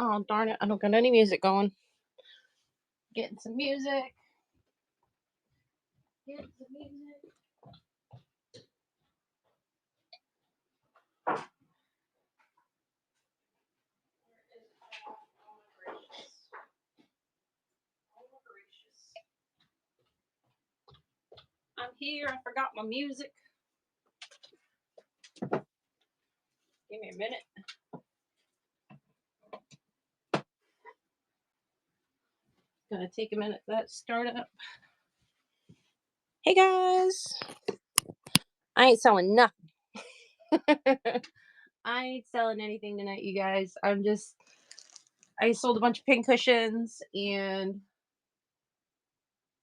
Oh, darn it. I don't got any music going. Getting some music. Getting some music. I'm here. I forgot my music. Give me a minute. Gonna take a minute for that to start up. Hey guys. I ain't selling nothing. I ain't selling anything tonight, you guys. I sold a bunch of pin cushions and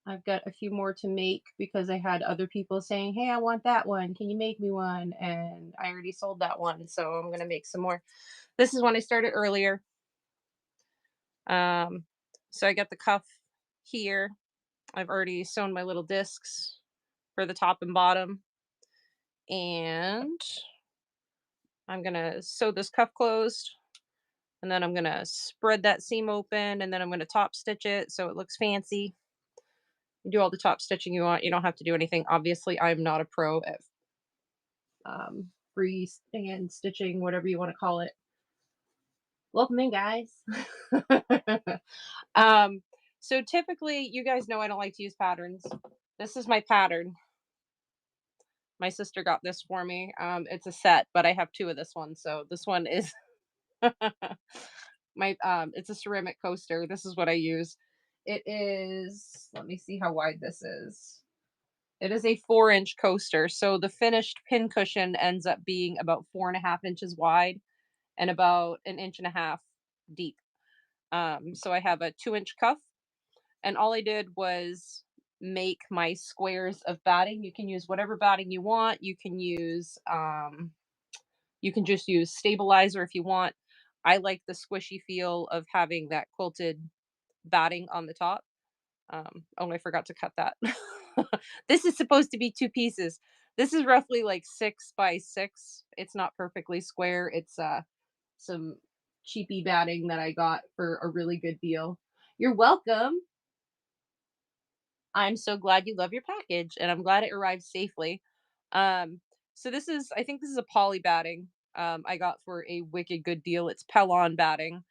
I've got a few more to make because I had other people saying, "Hey, I want that one. Can you make me one?" And I already sold that one, so I'm gonna make some more. This is one I started earlier. Um, so I got the cuff here. I've already sewn my little discs for the top and bottom, and I'm gonna sew this cuff closed, and then I'm gonna spread that seam open, and then I'm gonna top stitch it so it looks fancy. You do all the top stitching you want. You don't have to do anything. Obviously, I'm not a pro at freehand stitching, whatever you want to call it. Welcome in, guys. um, so typically, you guys know I don't like to use patterns. This is my pattern. My sister got this for me. It's a set, but I have two of this one. So this one is my it's a ceramic coaster. This is what I use. It is, let me see how wide this is. It is a 4-inch coaster. So the finished pin cushion ends up being about 4.5 inches wide and about an inch and a half deep. So I have a 2-inch cuff, and all I did was make my squares of batting. You can use whatever batting you want. You can just use stabilizer if you want. I like the squishy feel of having that quilted batting on the top. Oh, I forgot to cut that. This is supposed to be two pieces. This is roughly like 6 by 6. It's not perfectly square. It's some cheapy batting that I got for a really good deal. You're welcome. I'm so glad you love your package, and I'm glad it arrived safely. So I think this is a poly batting. I got for a wicked good deal. It's Pellon batting.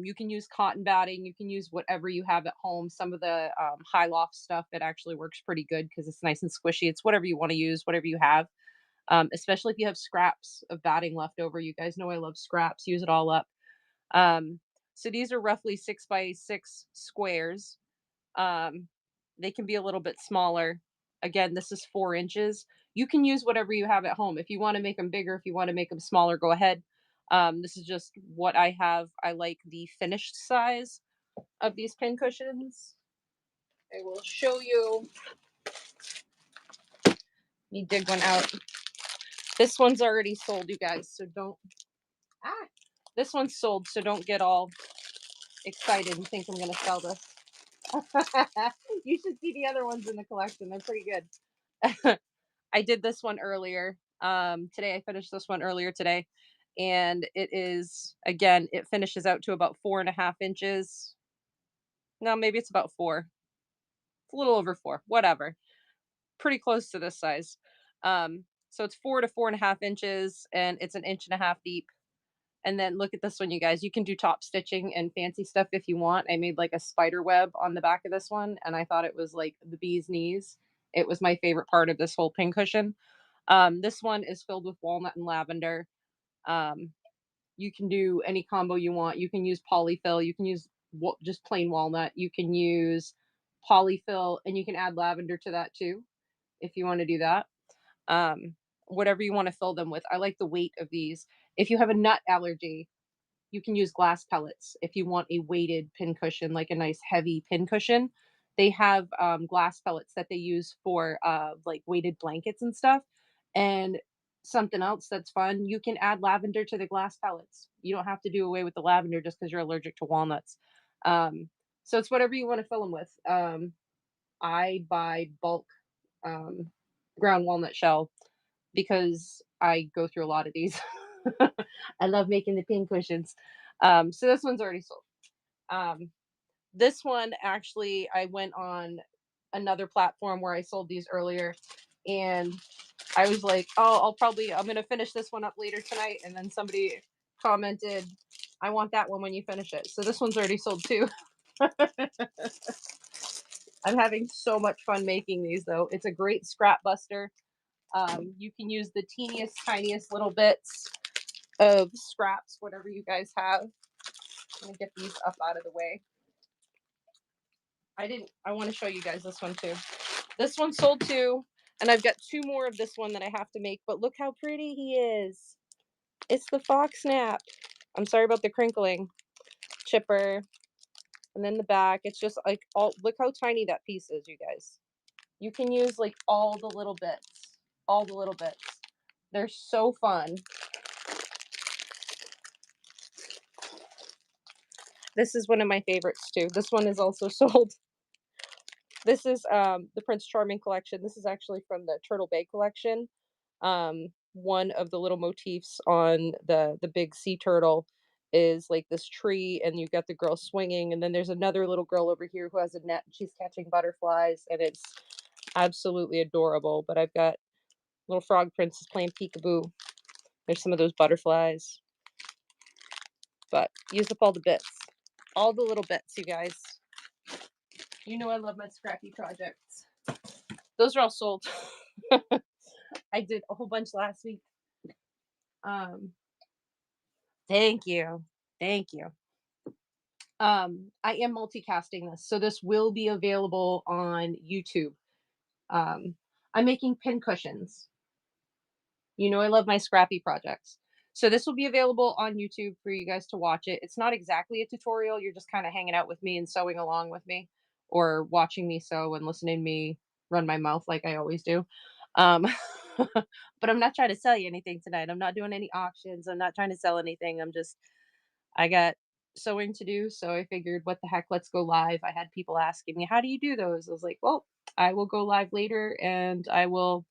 You can use cotton batting. You can use whatever you have at home. Some of the high loft stuff, it actually works pretty good because it's nice and squishy. It's whatever you want to use, whatever you have. Especially if you have scraps of batting left over. You guys know I love scraps. Use it all up. Um, so these are roughly 6 by 6 squares. Um, they can be a little bit smaller. Again, this is 4 inches. You can use whatever you have at home. If you want to make them bigger, if you want to make them smaller, go ahead. This is just what I have. I like the finished size of these pin cushions. I will show you. Let me dig one out. This one's already sold, you guys, so don't. Ah, this one's sold, so don't get all excited and think I'm going to sell this. You should see the other ones in the collection. They're pretty good. I did this one earlier. Today I finished this one earlier today, and it finishes out to about 4.5 inches. No, maybe it's about 4. It's a little over 4. Whatever. Pretty close to this size. So it's 4 to 4.5 inches, and it's an inch and a half deep. And then look at this one, you guys. You can do top stitching and fancy stuff if you want. I made like a spider web on the back of this one, and I thought it was like the bee's knees. It was my favorite part of this whole pincushion. This one is filled with walnut and lavender. Um, you can do any combo you want. You can use polyfill. You can use just plain walnut. You can use polyfill, and you can add lavender to that too if you want to do that. Um, Whatever you want to fill them with. I like the weight of these. If you have a nut allergy, you can use glass pellets. If you want a weighted pin cushion, like a nice heavy pin cushion, they have glass pellets that they use for like weighted blankets and stuff. And something else that's fun, you can add lavender to the glass pellets. You don't have to do away with the lavender just because you're allergic to walnuts. Um, so it's whatever you want to fill them with. I buy bulk um, ground walnut shell because I go through a lot of these. I love making the pin cushions. So this one's already sold. This one actually, I went on another platform where I sold these earlier, and I was like, oh, I'm gonna finish this one up later tonight, and then somebody commented, I want that one when you finish it. So this one's already sold too. I'm having so much fun making these though. It's a great scrap buster. You can use the teeniest, tiniest little bits of scraps, whatever you guys have. Let me get these up out of the way. I want to show you guys this one too. This one sold too, and I've got 2 more of this one that I have to make, but look how pretty he is. It's the fox snap. I'm sorry about the crinkling. Chipper, and then the back. It's just like look how tiny that piece is, you guys. You can use like all the little bits. All the little bits. They're so fun. This is one of my favorites too. This one is also sold. This is the Prince Charming collection. This is actually from the Turtle Bay collection. One of the little motifs on the big sea turtle is like this tree, and you've got the girl swinging, and then there's another little girl over here who has a net, and she's catching butterflies, and it's absolutely adorable. But I've got little frog princess playing peekaboo. There's some of those butterflies. But use up all the bits. All the little bits, you guys. You know I love my scrappy projects. Those are all sold. I did a whole bunch last week. Thank you. Thank you. I am multicasting this, so this will be available on YouTube. I'm making pin cushions. You know I love my scrappy projects. So this will be available on YouTube for you guys to watch it. It's not exactly a tutorial. You're just kind of hanging out with me and sewing along with me, or watching me sew and listening to me run my mouth like I always do. Um, but I'm not trying to sell you anything tonight. I'm not doing any auctions. I'm not trying to sell anything. I got sewing to do, so I figured, what the heck, let's go live. I had people asking me, how do you do those? I was like, well, I will go live later, and I will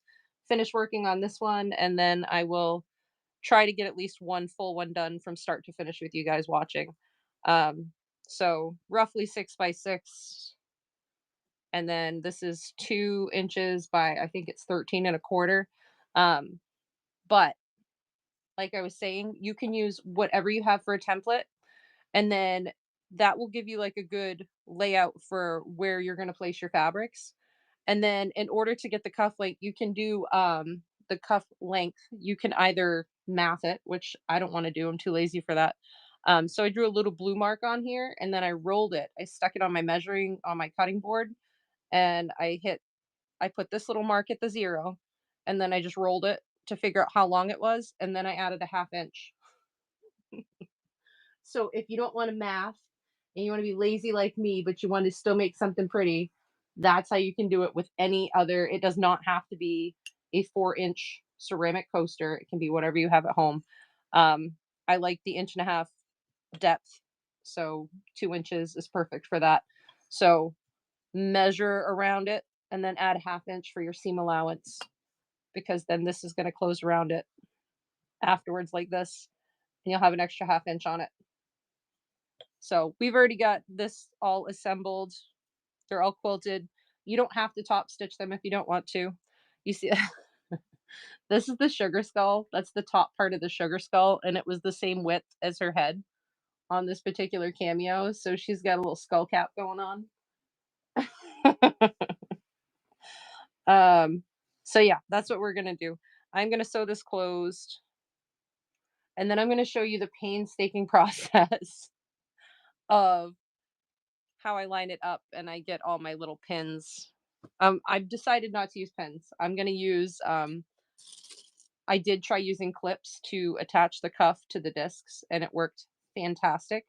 finish working on this one, and then I will try to get at least one full one done from start to finish with you guys watching. Um, so roughly 6 by 6. And then this is 2 inches by, I think it's 13 1/4. Um, but like I was saying, you can use whatever you have for a template, and then that will give you like a good layout for where you're going to place your fabrics. And then in order to get the cuff length, you can do the cuff length. You can either math it, which I don't want to do. I'm too lazy for that. So I drew a little blue mark on here, and then I rolled it. I stuck it on my cutting board, and I put this little mark at the 0, and then I just rolled it to figure out how long it was, and then I added a 1/2 inch. So if you don't want to math and you want to be lazy like me, but you want to still make something pretty, that's how you can do it with any other. It does not have to be a 4-inch ceramic coaster. It can be whatever you have at home. I like the 1.5 inch depth, so 2 inches is perfect for that. So measure around it, and then add a 1/2 inch for your seam allowance, because then this is going to close around it afterwards like this, and you'll have an extra 1/2 inch on it. So we've already got this all assembled. They're all quilted. You don't have to top stitch them if you don't want to. You see, this is the sugar skull. That's the top part of the sugar skull, and it was the same width as her head on this particular cameo. So she's got a little skull cap going on. um, so yeah, that's what we're gonna do. I'm gonna sew this closed, and then I'm gonna show you the painstaking process of how I line it up and I get all my little pins. I've decided not to use pins. I'm gonna use I did try using clips to attach the cuff to the discs, and it worked fantastic.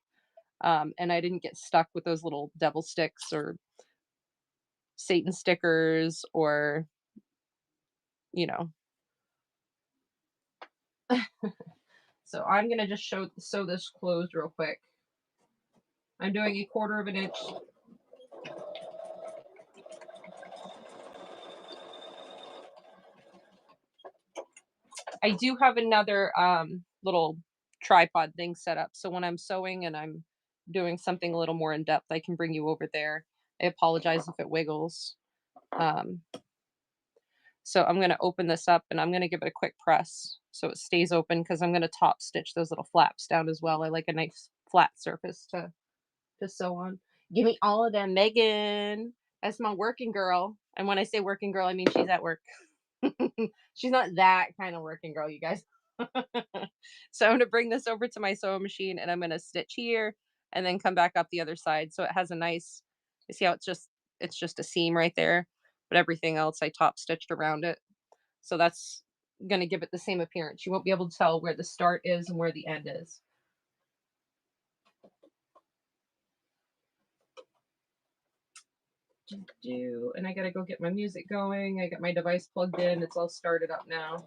And I didn't get stuck with those little devil sticks or Satan stickers, or you know. So I'm gonna just sew this closed real quick. I'm doing 1/4 inch. I do have another little tripod thing set up. So when I'm sewing and I'm doing something a little more in depth, I can bring you over there. I apologize if it wiggles. Um, so I'm going to open this up and I'm going to give it a quick press so it stays open because I'm going to top stitch those little flaps down as well. I like a nice flat surface to sew on. Give me all of them, Megan. That's my working girl. And when I say working girl, I mean she's at work. She's not that kind of working girl, you guys. So I'm going to bring this over to my sewing machine and I'm going to stitch here and then come back up the other side. So it has a nice, you see how it's just a seam right there, but everything else I top stitched around it. So that's going to give it the same appearance. You won't be able to tell where the start is and where the end is. And I gotta go get my music going. I got my device plugged in. It's all started up now.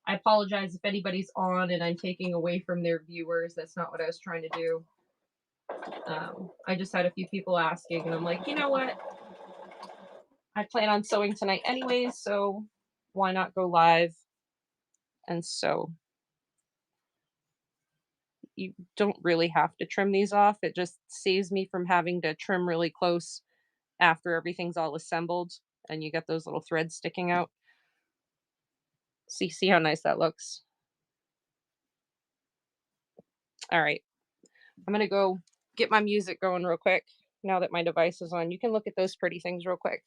I apologize if anybody's on and I'm taking away from their viewers. That's not what I was trying to do. I just had a few people asking, and I'm like, you know what? I plan on sewing tonight anyways, so why not go live and sew? You don't really have to trim these off. It just saves me from having to trim really close after everything's all assembled and you get those little threads sticking out. See how nice that looks. All right. I'm going to go get my music going real quick now that my device is on. You can look at those pretty things real quick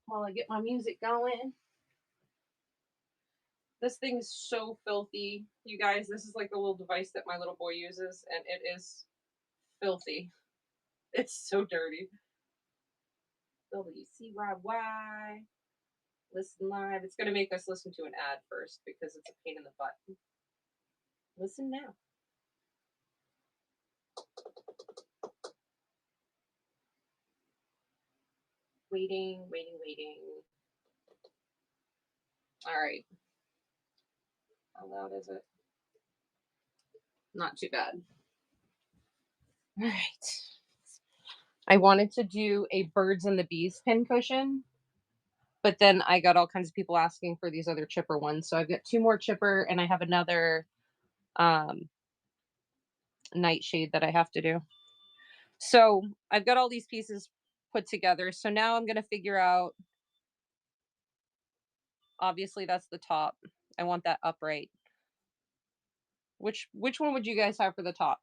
while I get my music going. This thing is so filthy. You guys, this is like the little device that my little boy uses, and it is filthy. It's so dirty. WCYY. Listen live. It's going to make us listen to an ad first because it's a pain in the butt. Listen now. Waiting. All right. How loud is it? Not too bad. All right. I wanted to do a birds and the bees pin cushion, but then I got all kinds of people asking for these other chipper ones. So I've got 2 more chipper and I have another nightshade that I have to do. So I've got all these pieces put together. So now I'm going to figure out, obviously that's the top. I want that upright. Which one would you guys have for the top?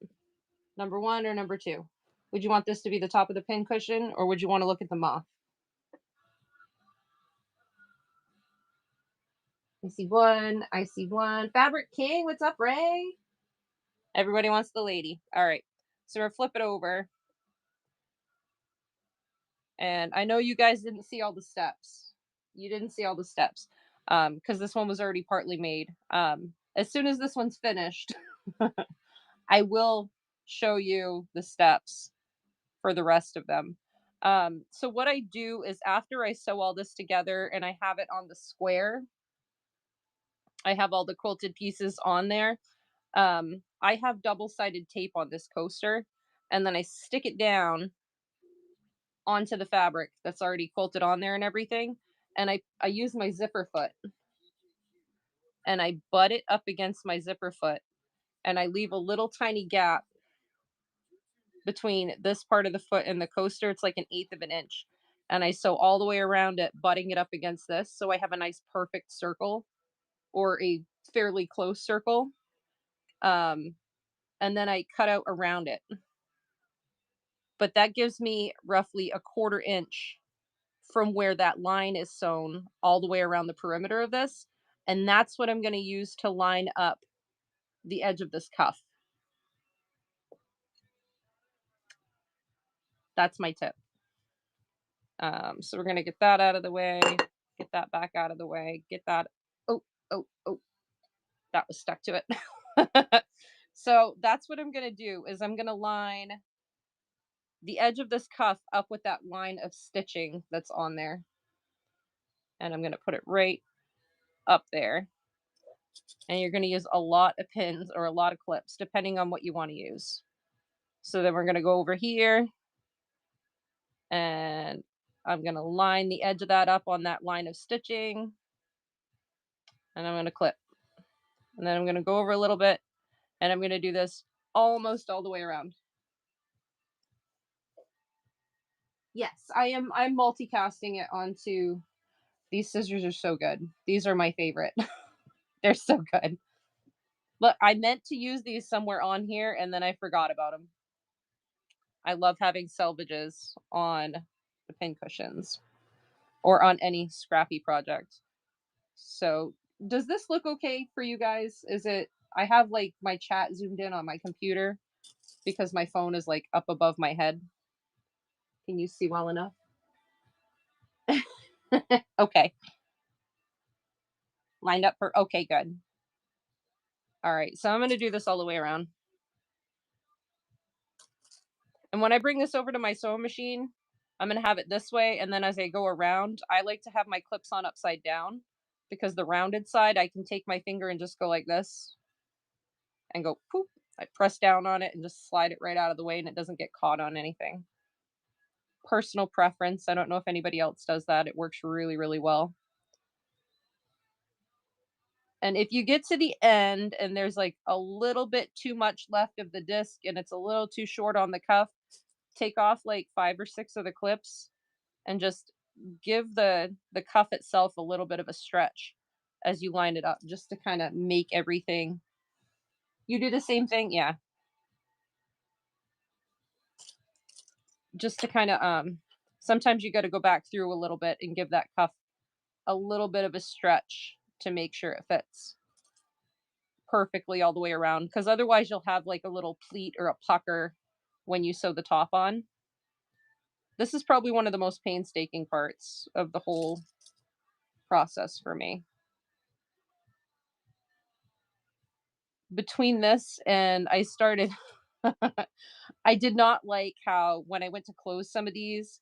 Number 1 or number 2? Would you want this to be the top of the pin cushion or would you want to look at the moth? I see one. Fabric King, what's up, Ray? Everybody wants the lady. All right. So we're flip it over. And I know you guys didn't see all the steps. You didn't see all the steps because this one was already partly made. As soon as this one's finished, I will show you the steps for the rest of them. So what I do is after I sew all this together and I have it on the square, I have all the quilted pieces on there. I have double-sided tape on this coaster and then I stick it down onto the fabric that's already quilted on there and everything. And I use my zipper foot and I butt it up against my zipper foot and I leave a little tiny gap between this part of the foot and the coaster. It's like 1/8 of an inch. And I sew all the way around it, butting it up against this. So I have a nice perfect circle or a fairly close circle. And then I cut out around it. But that gives me roughly 1/4 inch from where that line is sewn all the way around the perimeter of this. And that's what I'm going to use to line up the edge of this cuff. That's my tip. So we're going to get that out of the way, get that back out of the way, get that. Oh, that was stuck to it. So that's what I'm going to do is I'm going to line the edge of this cuff up with that line of stitching that's on there. And I'm going to put it right up there. And you're going to use a lot of pins or a lot of clips, depending on what you want to use. So then we're going to go over here and I'm going to line the edge of that up on that line of stitching. And I'm going to clip. And then I'm going to go over a little bit. And I'm going to do this almost all the way around. Yes, I'm multicasting it onto. These scissors are so good. These are my favorite. They're so good. Look, I meant to use these somewhere on here and then I forgot about them. I love having selvages on the pin cushions or on any scrappy project. So does this look okay for you guys? Is it, I have like my chat zoomed in on my computer because my phone is like up above my head. Can you see well enough? Okay. Lined up for, okay, good. All right, so I'm going to do this all the way around. And when I bring this over to my sewing machine, I'm going to have it this way. And then as I go around, I like to have my clips on upside down because the rounded side, I can take my finger and just go like this and go poop. I press down on it and just slide it right out of the way and it doesn't get caught on anything. Personal preference. I don't know if anybody else does that. It works really, really well. And if you get to the end and there's like a little bit too much left of the disc and it's a little too short on the cuff, take off like 5 or 6 of the clips and just give the cuff itself a little bit of a stretch as you line it up, just to kind of make everything. You do the same thing? Yeah. Just to kind of, sometimes you got to go back through a little bit and give that cuff a little bit of a stretch to make sure it fits perfectly all the way around, because otherwise you'll have like a little pleat or a pucker when you sew the top on. This is probably one of the most painstaking parts of the whole process for me. Between this and I started I did not like how when I went to close some of these,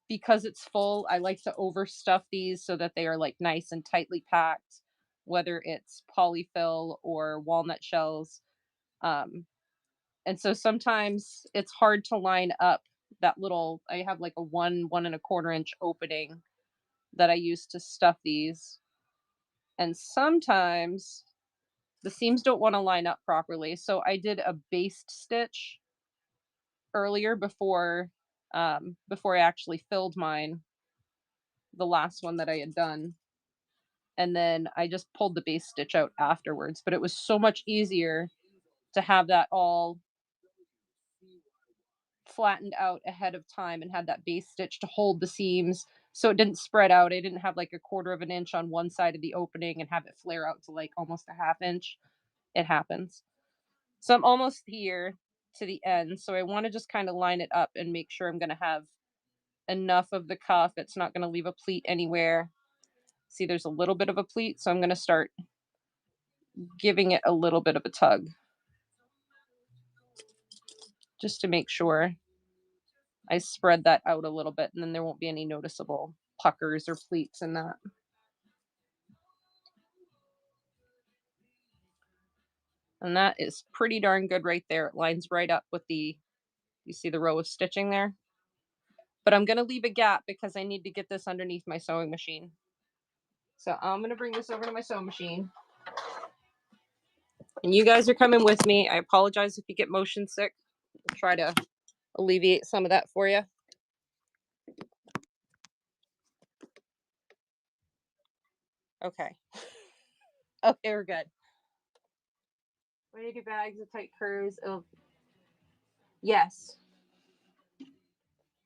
because it's full, I like to overstuff these so that they are like nice and tightly packed, whether it's polyfill or walnut shells. And so sometimes it's hard to line up that little, I have like a 1.25 inch opening that I use to stuff these. And sometimes the seams don't want to line up properly. So I did a baste stitch earlier before I actually filled mine, the last one that I had done. And then I just pulled the base stitch out afterwards, but it was so much easier to have that all flattened out ahead of time and had that base stitch to hold the seams so it didn't spread out. I didn't have like a 1/4 inch on one side of the opening and have it flare out to like almost a 1/2 inch. It happens. So I'm almost here to the end. So I want to just kind of line it up and make sure I'm going to have enough of the cuff. It's not going to leave a pleat anywhere. See, there's a little bit of a pleat, so I'm going to start giving it a little bit of a tug just to make sure I spread that out a little bit, and then there won't be any noticeable puckers or pleats in that. And that is pretty darn good right there. It lines right up with the, you see the row of stitching there? But I'm going to leave a gap because I need to get this underneath my sewing machine. So I'm going to bring this over to my sewing machine. And you guys are coming with me. I apologize if you get motion sick. I'll try to alleviate some of that for you. Okay. Okay, we're good. When you do bags of tight curves, yes.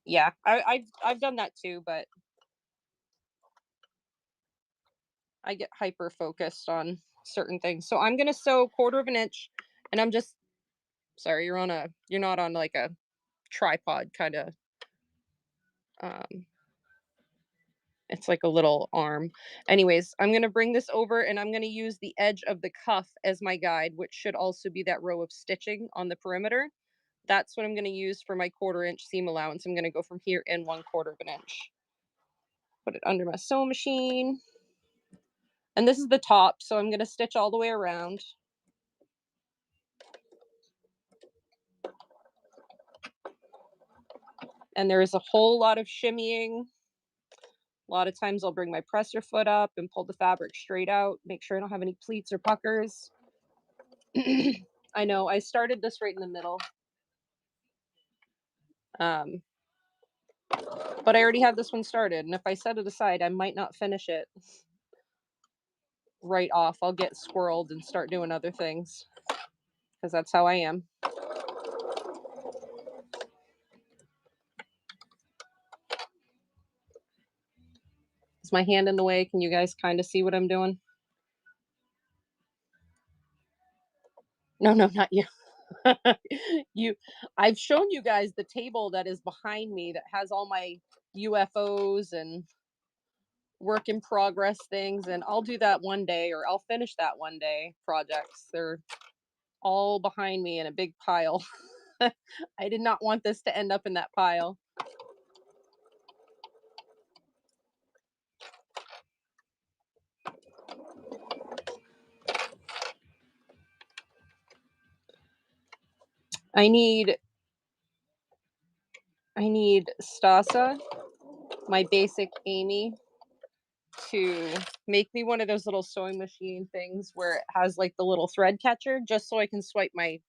Yeah, I've done that too, but I get hyper focused on certain things. So I'm gonna sew 1/4 inch, and I'm just sorry, you're not on like a tripod kind of. It's like a little arm. Anyways, I'm gonna bring this over and I'm gonna use the edge of the cuff as my guide, which should also be that row of stitching on the perimeter. That's what I'm gonna use for my 1/4 inch seam allowance. I'm gonna go from here in 1/4 inch. Put it under my sewing machine. And this is the top, so I'm gonna stitch all the way around. And there is a whole lot of shimmying. A lot of times I'll bring my presser foot up and pull the fabric straight out, make sure I don't have any pleats or puckers. I know, I started this right in the middle. But I already have this one started, and if I set it aside, I might not finish it right off. I'll get squirreled and start doing other things, because that's how I am. Is my hand in the way? Can you guys kind of see what I'm doing? No, no, not you. I've shown you guys the table that is behind me that has all my UFOs and work in progress things, and I'll do that one day, or I'll finish that one day projects. They're all behind me in a big pile. I did not want this to end up in that pile. I need Stasa, my basic Amy, to make me one of those little sewing machine things where it has like the little thread catcher, just so I can swipe my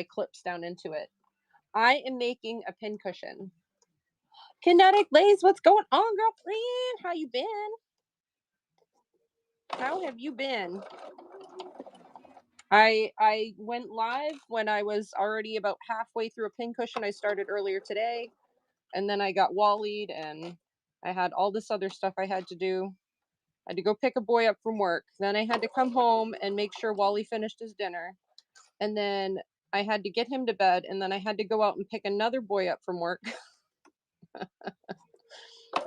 clips down into it. I am making a pin cushion. Kinetic Lace, what's going on, girlfriend? How you been? How have you been? I went live when I was already about halfway through a pin cushion I started earlier today, and then I got Wallied, and I had all this other stuff I had to do. I had to go pick a boy up from work. Then I had to come home and make sure Wally finished his dinner. And then I had to get him to bed, and then I had to go out and pick another boy up from work.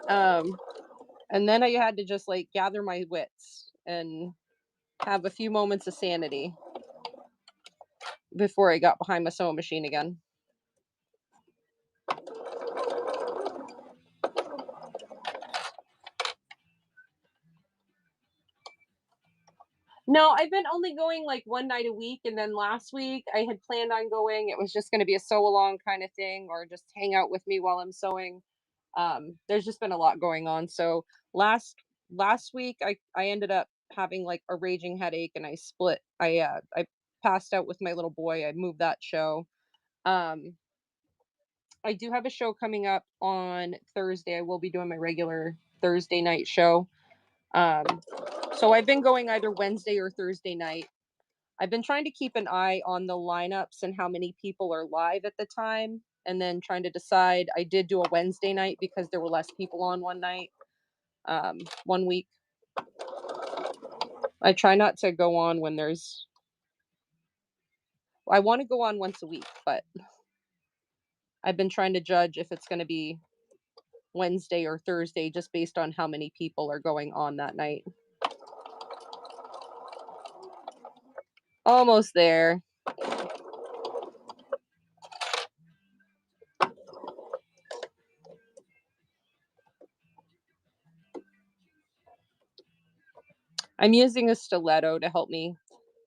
And then I had to just like gather my wits and have a few moments of sanity before I got behind my sewing machine again. No, I've been only going like one night a week, and then last week I had planned on going. It was just going to be a sew along kind of thing, or just hang out with me while I'm sewing. There's just been a lot going on. So last week I ended up having like a raging headache, and I split. I passed out with my little boy. I moved that show. Um, I do have a show coming up on Thursday. I will be doing my regular Thursday night show. Um, so I've been going either Wednesday or Thursday night. I've been trying to keep an eye on the lineups and how many people are live at the time, and then trying to decide. I did do a Wednesday night because there were less people on one night, one week. I try not to go on when there's. I want to go on once a week, but I've been trying to judge if it's going to be Wednesday or Thursday just based on how many people are going on that night. Almost there. I'm using a stiletto to help me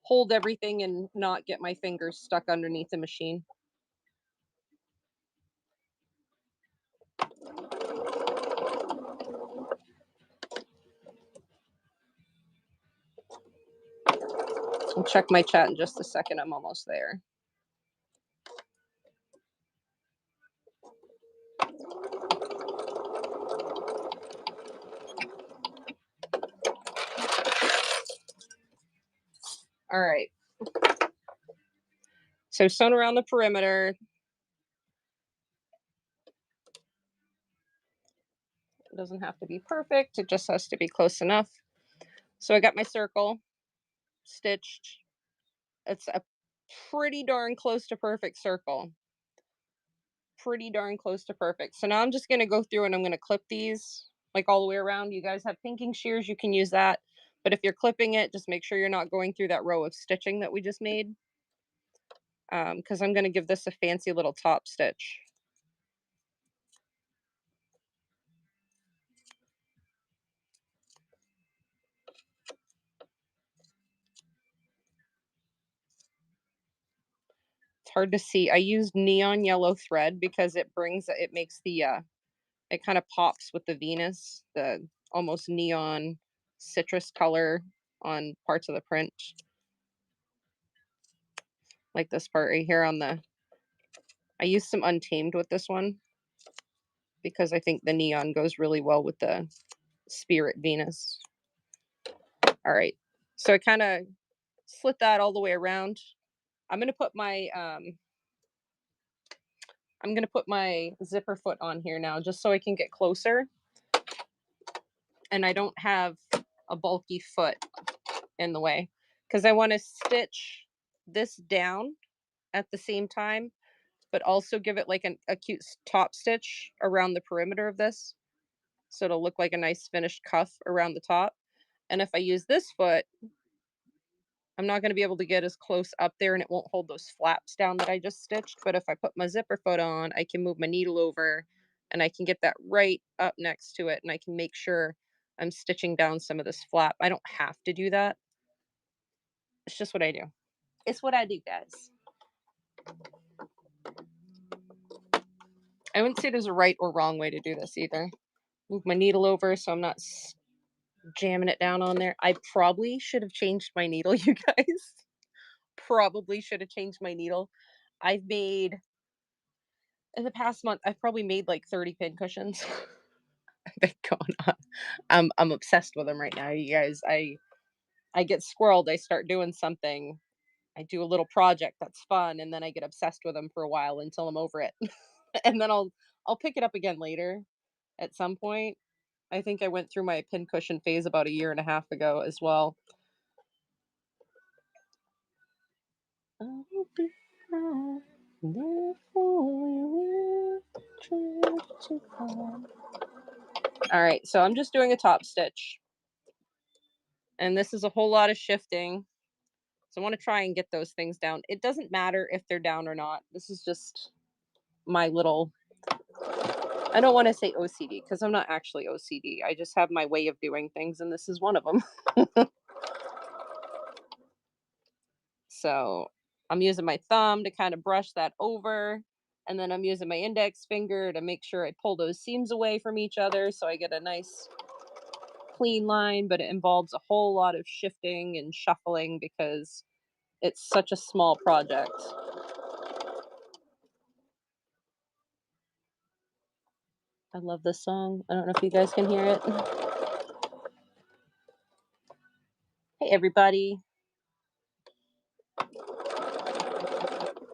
hold everything and not get my fingers stuck underneath the machine. I'll check my chat in just a second. I'm almost there. All right. So sewn around the perimeter. It doesn't have to be perfect. It just has to be close enough. So I got my circle stitched. It's a pretty darn close to perfect circle. Pretty darn close to perfect. So now I'm just going to go through and I'm going to clip these like all the way around. You guys have pinking shears, you can use that. But if you're clipping it, just make sure you're not going through that row of stitching that we just made. Because I'm going to give this a fancy little top stitch. hard to see. I used neon yellow thread because it makes the it kind of pops with the Venus, the almost neon citrus color on parts of the print. Like this part right here on the I used some Untamed with this one because I think the neon goes really well with the Spirit Venus. All right. So I kind of slit that all the way around. I'm going to put my zipper foot on here now just so I can get closer and I don't have a bulky foot in the way because I want to stitch this down at the same time, but also give it like a cute top stitch around the perimeter of this. So it'll look like a nice finished cuff around the top. And if I use this foot, I'm not going to be able to get as close up there and it won't hold those flaps down that I just stitched. But if I put my zipper foot on, I can move my needle over and I can get that right up next to it and I can make sure I'm stitching down some of this flap. I don't have to do that. It's just what I do. It's what I do, guys. I wouldn't say there's a right or wrong way to do this either. Move my needle over so I'm not jamming it down on there. I probably should have changed my needle, you guys. Probably should have changed my needle. I've made in the past month, I've probably made like 30 pin cushions. They're going on. I'm obsessed with them right now, you guys. I get squirreled. I start doing something. I do a little project that's fun, and then I get obsessed with them for a while until I'm over it, and then I'll pick it up again later at some point. I think I went through my pincushion phase about a year and a half ago as well. All right, so I'm just doing a top stitch. And this is a whole lot of shifting. So I want to try and get those things down. It doesn't matter if they're down or not. This is just my little, I don't want to say OCD because I'm not actually OCD. I just have my way of doing things, and this is one of them. So I'm using my thumb to kind of brush that over. And then I'm using my index finger to make sure I pull those seams away from each other so I get a nice clean line, but it involves a whole lot of shifting and shuffling because it's such a small project. I love this song. I don't know if you guys can hear it. Hey, everybody.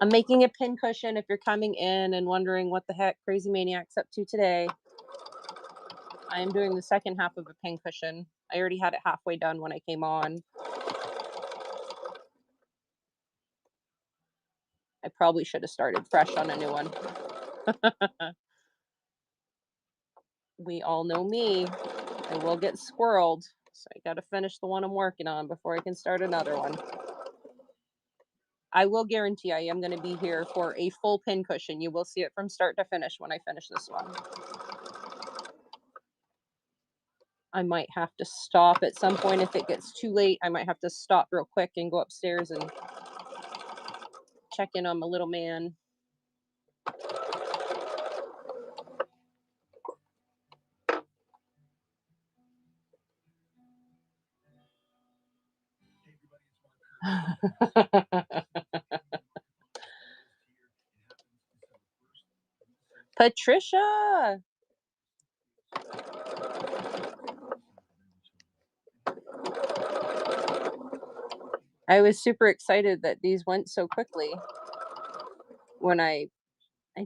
I'm making a pin cushion if you're coming in and wondering what the heck Crazy Maniac's up to today. I am doing the second half of a pin cushion. I already had it halfway done when I came on. I probably should have started fresh on a new one. We all know me. I will get squirreled. So I got to finish the one I'm working on before I can start another one. I will guarantee I am going to be here for a full pin cushion. You will see it from start to finish when I finish this one. I might have to stop at some point if it gets too late. I might have to stop real quick and go upstairs and check in on my little man. Patricia! I was super excited that these went so quickly when I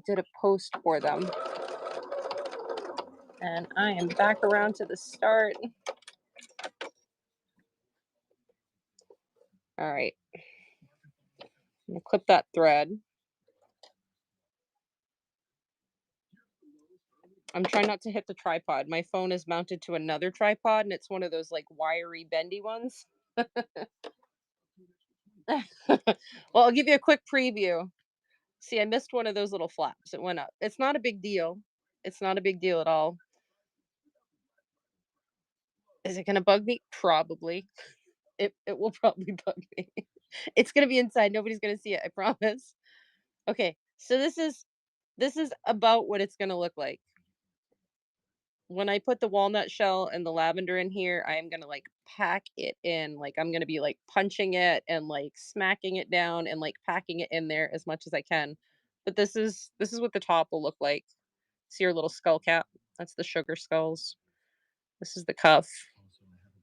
did a post for them. And I am back around to the start. All right. I'm gonna clip that thread. I'm trying not to hit the tripod. My phone is mounted to another tripod and it's one of those like wiry bendy ones. Well, I'll give you a quick preview. See, I missed one of those little flaps. It went up. It's not a big deal. It's not a big deal at all. Is it going to bug me? Probably. It will probably bug me. It's going to be inside. Nobody's going to see it. I promise. Okay, so this is about what it's gonna look like. When I put the walnut shell and the lavender in here, I am gonna like pack it in. Like I'm gonna be like punching it and like smacking it down and like packing it in there as much as I can. But this is what the top will look like. See your little skull cap? That's the sugar skulls. This is the cuff.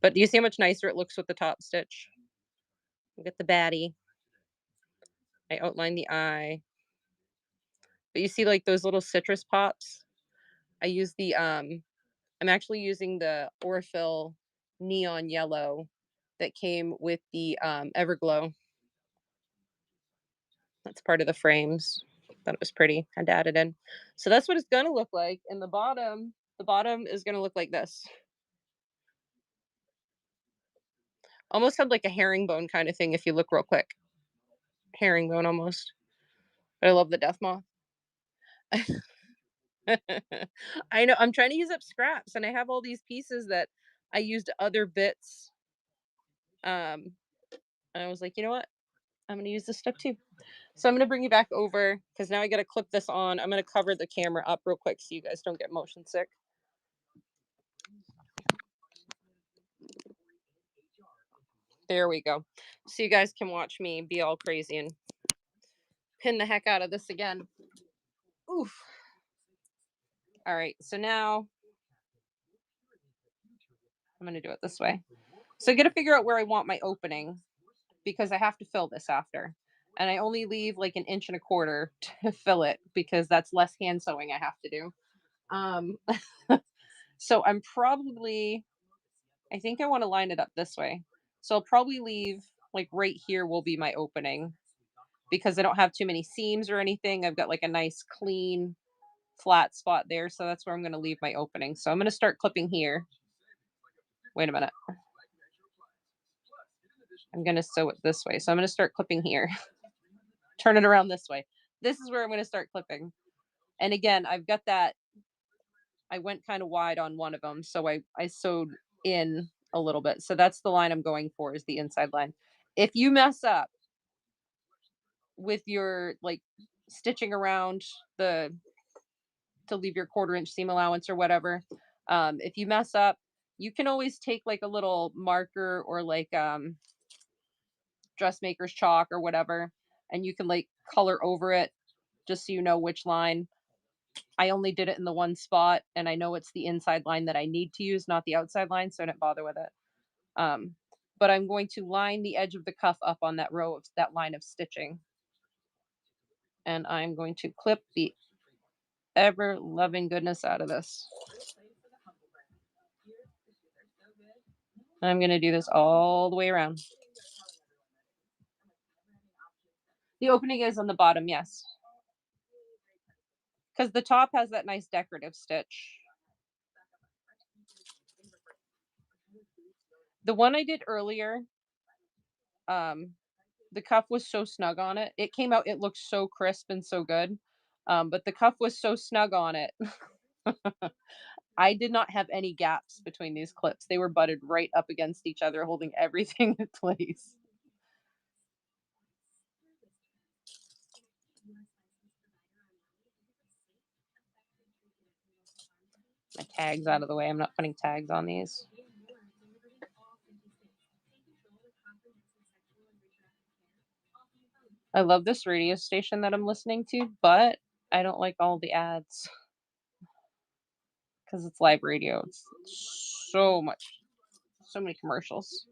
But do you see how much nicer it looks with the top stitch? Look at the baddie. I outline the eye. But you see like those little citrus pops? I use the I'm actually using the Orifil neon yellow that came with the Everglow. That's part of the frames. Thought it was pretty. Had to add it in. So that's what it's gonna look like. And the bottom is gonna look like this. Almost had like a herringbone kind of thing if you look real quick. Herringbone almost. But I love the death moth. I know. I'm trying to use up scraps and I have all these pieces that I used other bits. And I was like, you know what? I'm gonna use this stuff too. So I'm gonna bring you back over because now I gotta clip this on. I'm gonna cover the camera up real quick so you guys don't get motion sick. There we go. So you guys can watch me be all crazy and pin the heck out of this again. Oof. All right, so now I'm gonna do it this way. So I gotta figure out where I want my opening because I have to fill this after. And I only leave like an inch and a quarter to fill it because that's less hand sewing I have to do. Um, so I think I want to line it up this way. So I'll probably leave like right here will be my opening because I don't have too many seams or anything. I've got like a nice clean flat spot there. So that's where I'm going to leave my opening. So I'm going to start clipping here. Wait a minute. I'm going to sew it this way. So I'm going to start clipping here. Turn it around this way. This is where I'm going to start clipping. And again, I've got that. I went kind of wide on one of them. So I sewed in a little bit. So that's the line I'm going for is the inside line. If you mess up with your like stitching around the to leave your 1/4 inch seam allowance or whatever, if you mess up, you can always take like a little marker or like dressmaker's chalk or whatever, and you can like color over it just so you know which line. I only did it in the one spot, and I know it's the inside line that I need to use, not the outside line, so I didn't bother with it. But I'm going to line the edge of the cuff up on that row of that line of stitching. And I'm going to clip the ever loving goodness out of this. And I'm going to do this all the way around. The opening is on the bottom, yes. Because the top has that nice decorative stitch. The one I did earlier, the cuff was so snug on it. It came out, it looked so crisp and so good. But the cuff was so snug on it. I did not have any gaps between these clips. They were butted right up against each other, holding everything in place. My tags out of the way. I'm not putting tags on these. I love this radio station that I'm listening to, but I don't like all the ads because it's live radio. It's so much, so many commercials.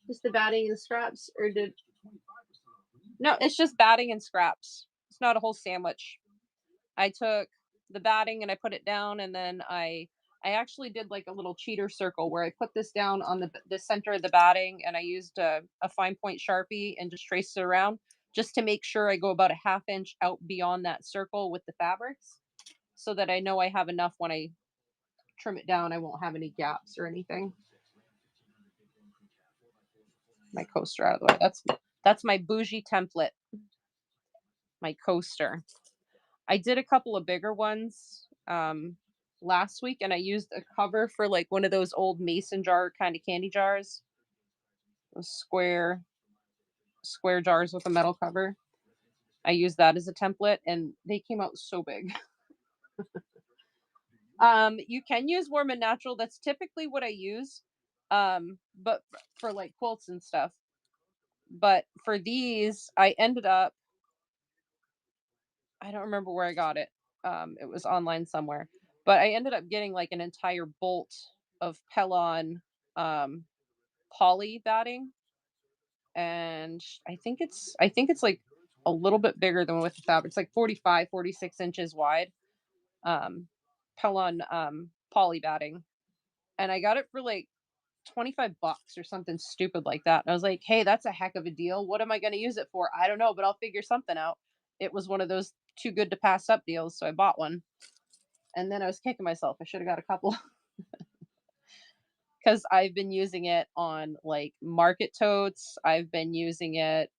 Just the batting and scraps, or did no? It's just batting and scraps. It's not a whole sandwich. I took the batting and I put it down, and then I actually did like a little cheater circle where I put this down on the center of the batting, and I used a fine point Sharpie and just traced it around just to make sure I go about a 1/2 inch out beyond that circle with the fabrics, so that I know I have enough when I trim it down. I won't have any gaps or anything. My coaster out of the way. That's my bougie template. My coaster. I did a couple of bigger ones last week, and I used a cover for like one of those old mason jar kind of candy jars. Those square jars with a metal cover. I used that as a template and they came out so big. You can use Warm and Natural. That's typically what I use. But for like quilts and stuff. But for these, I ended up, I don't remember where I got it. It was online somewhere. But I ended up getting like an entire bolt of Pellon um poly batting, and I think it's like a little bit bigger than with the fabric. It's like 45, 46 inches wide. Um Pellon poly batting. And I got it for like $25 or something stupid like that. And I was like, hey, that's a heck of a deal. What am I going to use it for? I don't know, but I'll figure something out. It was one of those too good to pass up deals. So I bought one. And then I was kicking myself. I should have got a couple because I've been using it on like market totes. I've been using it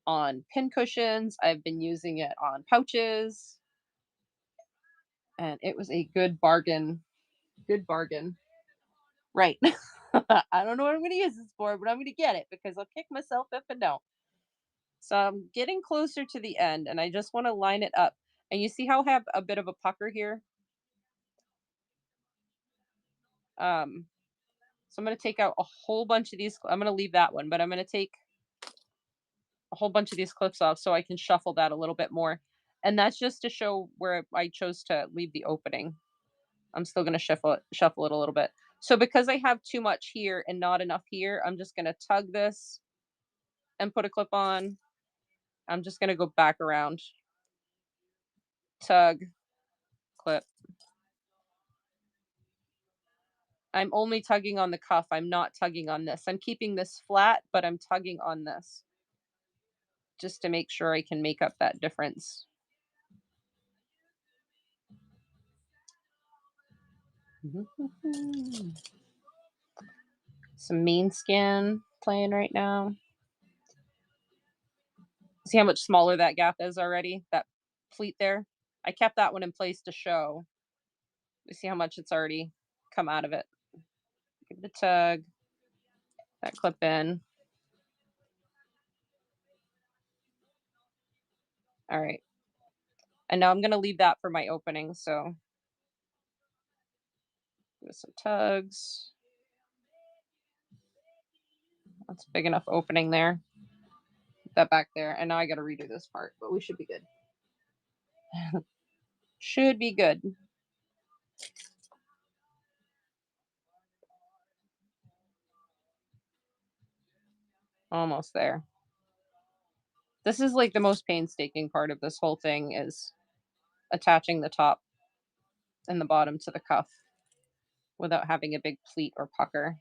on pin cushions. I've been using it on pouches. And it was a good bargain. Good bargain. Right. I don't know what I'm going to use this for, but I'm going to get it because I'll kick myself if I don't. So I'm getting closer to the end and I just want to line it up. And you see how I have a bit of a pucker here? Um, so I'm going to take out a whole bunch of these. I'm going to leave that one, but I'm going to take a whole bunch of these clips off so I can shuffle that a little bit more. And that's just to show where I chose to leave the opening. I'm still going to shuffle it a little bit. So because I have too much here and not enough here, I'm just going to tug this and put a clip on. I'm just going to go back around. Tug, clip. I'm only tugging on the cuff. I'm not tugging on this. I'm keeping this flat, but I'm tugging on this just to make sure I can make up that difference. Some main skin playing right now. See how much smaller that gap is already? That pleat there? I kept that one in place to show. You see how much it's already come out of it. Give it a tug. That clip in. All right. And now I'm going to leave that for my opening. So with some tugs. That's a big enough opening there. Put that back there. And now I got to redo this part, but we should be good. Should be good. Almost there. This is like the most painstaking part of this whole thing is attaching the top and the bottom to the cuff without having a big pleat or pucker.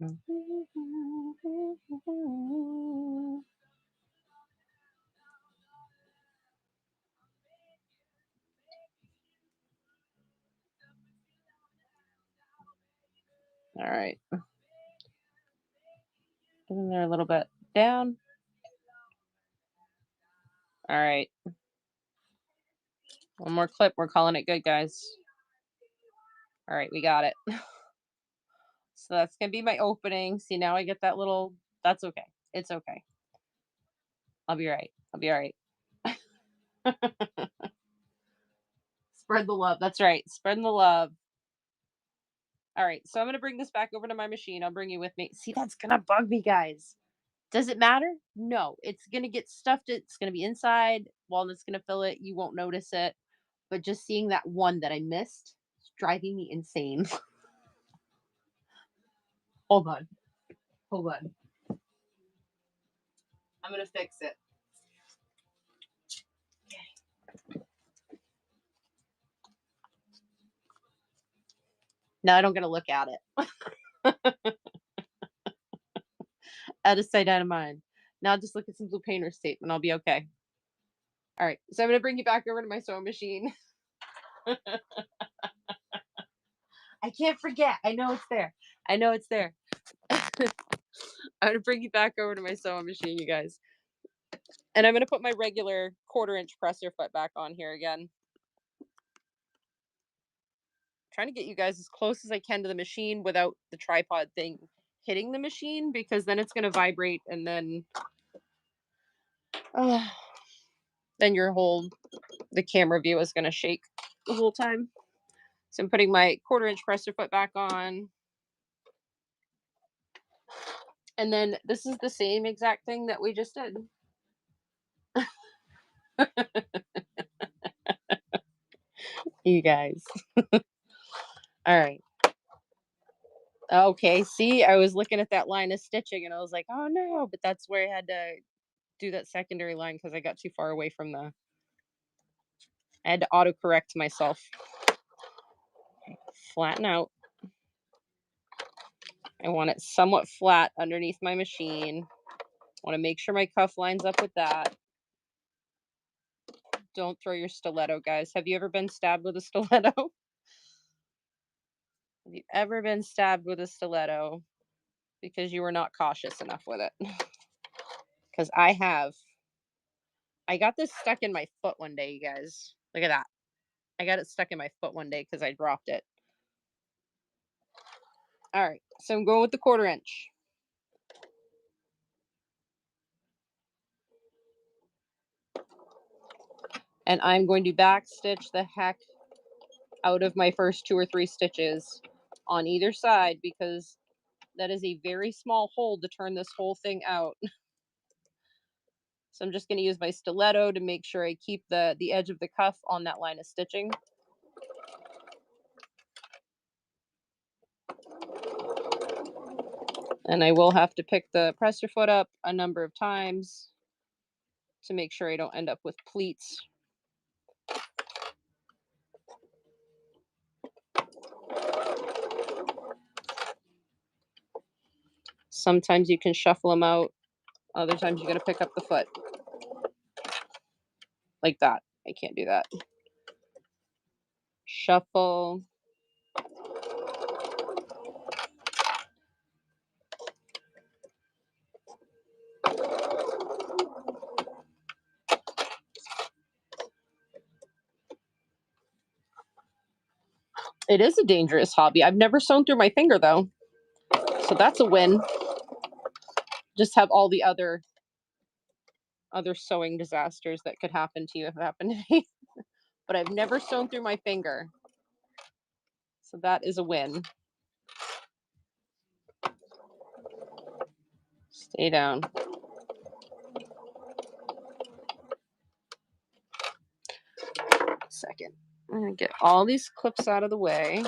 All right. In there a little bit down. All right. One more clip. We're calling it good, guys. All right, we got it. So that's going to be my opening. See, now I get that little, that's okay. It's okay. I'll be right. I'll be all right. Spread the love. That's right. Spreading the love. All right. So I'm going to bring this back over to my machine. I'll bring you with me. See, that's going to bug me, guys. Does it matter? No. It's going to get stuffed. It's going to be inside. Walnut's going to fill it. You won't notice it. But just seeing that one that I missed is driving me insane. Hold on. Hold on. I'm going to fix it. Now I don't get to look at it. Out of sight, out of mind. Now just look at some blue painter's tape and I'll be okay. All right. So I'm going to bring you back over to my sewing machine. I can't forget. I know it's there. I know it's there. I'm gonna bring you back over to my sewing machine, you guys. And I'm gonna put my regular 1/4" presser foot back on here again. Trying to get you guys as close as I can to the machine without the tripod thing hitting the machine, because then it's gonna vibrate, and then then the camera view is gonna shake the whole time. So I'm putting my 1/4" presser foot back on. And then this is the same exact thing that we just did. You guys. All right. Okay, see, I was looking at that line of stitching and I was like, oh no, but that's where I had to do that secondary line because I got too far away from I had to autocorrect myself. Flatten out. I want it somewhat flat underneath my machine. Want to make sure my cuff lines up with that. Don't throw your stiletto, guys. Have you ever been stabbed with a stiletto? Have you ever been stabbed with a stiletto because you were not cautious enough with it? Because I have. I got this stuck in my foot one day, you guys. Look at that. I got it stuck in my foot one day because I dropped it. All right, so I'm going with the 1/4". And I'm going to back stitch the heck out of my first 2 or 3 stitches on either side, because that is a very small hole to turn this whole thing out. So I'm just going to use my stiletto to make sure I keep the edge of the cuff on that line of stitching. And I will have to pick the presser foot up a number of times to make sure I don't end up with pleats. Sometimes you can shuffle them out. Other times you got to pick up the foot. Like that. I can't do that. Shuffle. It is a dangerous hobby. I've never sewn through my finger though. So that's a win. Just have all the other sewing disasters that could happen to you have happened to me. But I've never sewn through my finger. So that is a win. Stay down. Second. I'm gonna get all these clips out of the way.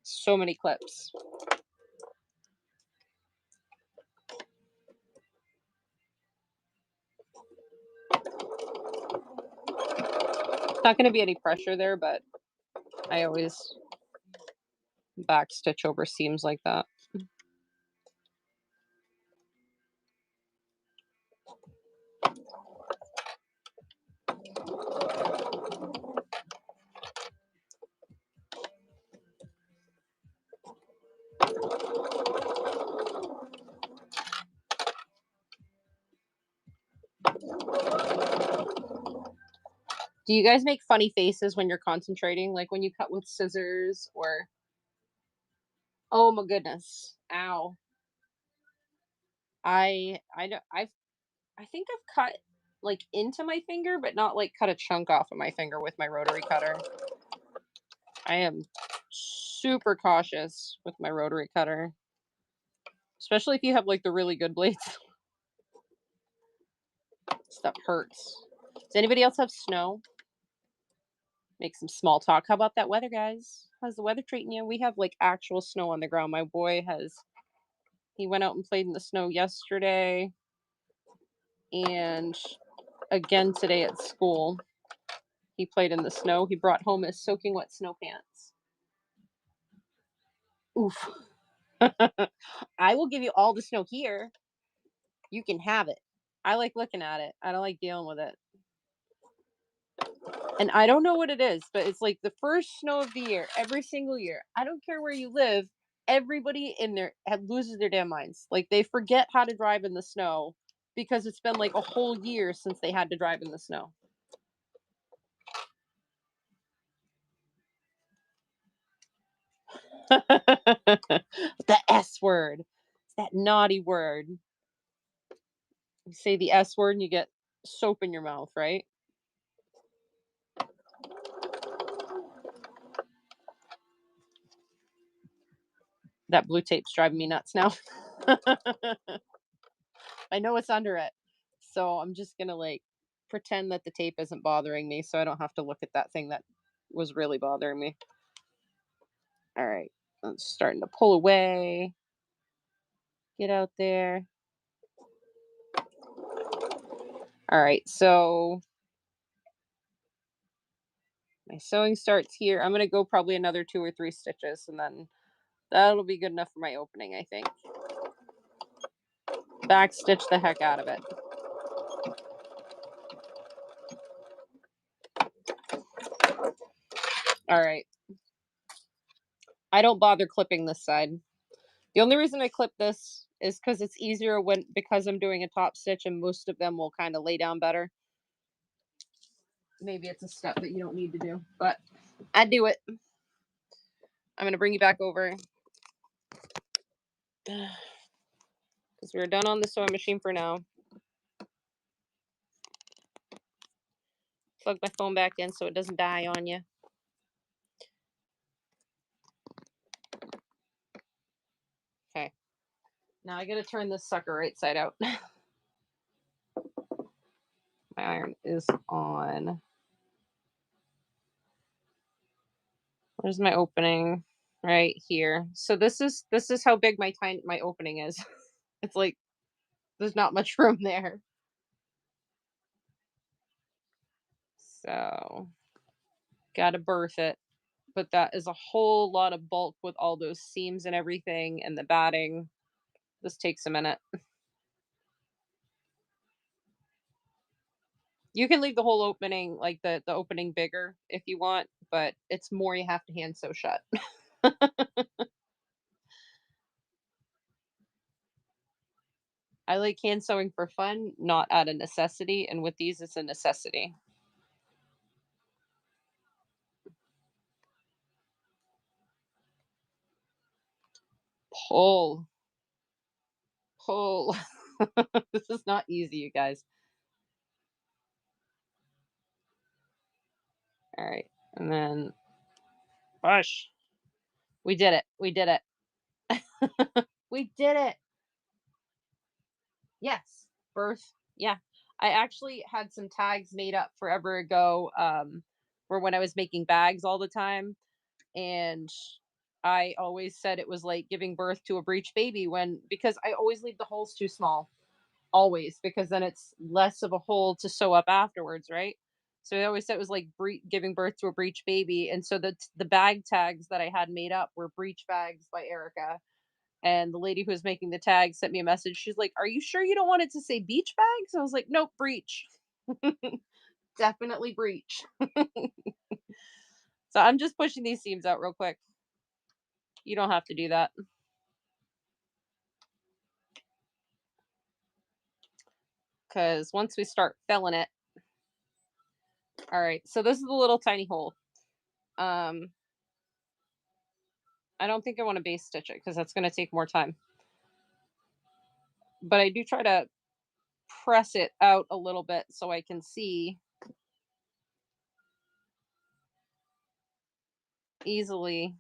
So many clips. Not going to be any pressure there, but I always back stitch over seams like that. Do you guys make funny faces when you're concentrating, like when you cut with scissors or? Oh my goodness! Ow! I think I've cut like into my finger, but not like cut a chunk off of my finger with my rotary cutter. I am super cautious with my rotary cutter, especially if you have like the really good blades. Stuff hurts. Does anybody else have snow? Make some small talk. How about that weather, guys? How's the weather treating you? We have like actual snow on the ground. My boy he went out and played in the snow yesterday and again today at school. He played in the snow. He brought home his soaking wet snow pants. Oof. I will give you all the snow here. You can have it. I like looking at it. I don't like dealing with it. And I don't know what it is, but it's like the first snow of the year, every single year. I don't care where you live. everybody in there loses their damn minds. Like they forget how to drive in the snow because it's been like a whole year since they had to drive in the snow. The S word. It's that naughty word. You say the S word and you get soap in your mouth, right? That blue tape's driving me nuts now. I know it's under it. So I'm just gonna like pretend that the tape isn't bothering me so I don't have to look at that thing that was really bothering me. All right. It's starting to pull away. Get out there. All right. So my sewing starts here. I'm gonna go probably another 2 or 3 stitches and then that'll be good enough for my opening, I think. Back stitch the heck out of it. All right. I don't bother clipping this side. The only reason I clip this is because it's easier because I'm doing a top stitch and most of them will kind of lay down better. Maybe it's a step that you don't need to do, but I do it. I'm going to bring you back over because we're done on the sewing machine for now. Plug my phone back in so it doesn't die on you. Okay. Now I got to turn this sucker right side out. My iron is on. Where's my opening? Right here. So this is how big my opening is. It's like there's not much room there. So gotta berth it. But that is a whole lot of bulk with all those seams and everything and the batting. This takes a minute. You can leave the whole opening, like the opening bigger if you want, but it's more you have to hand sew shut. I like hand sewing for fun, not out of necessity, and with these it's a necessity. Pull. Pull. This is not easy, you guys. All right. And then push. We did it. We did it. We did it. Yes. Birth. Yeah. I actually had some tags made up forever ago for when I was making bags all the time. And I always said it was like giving birth to a breech baby because I always leave the holes too small. Always, because then it's less of a hole to sew up afterwards, right? So I always said it was like giving birth to a breech baby. And so the bag tags that I had made up were breech bags by Erica. And the lady who was making the tag sent me a message. She's like, "Are you sure you don't want it to say beach bags?" I was like, "Nope, breach." Definitely breach. So I'm just pushing these seams out real quick. You don't have to do that. Because once we start filling it. All right. So this is the little tiny hole. I don't think I want to base stitch it because that's going to take more time. But I do try to press it out a little bit so I can see easily.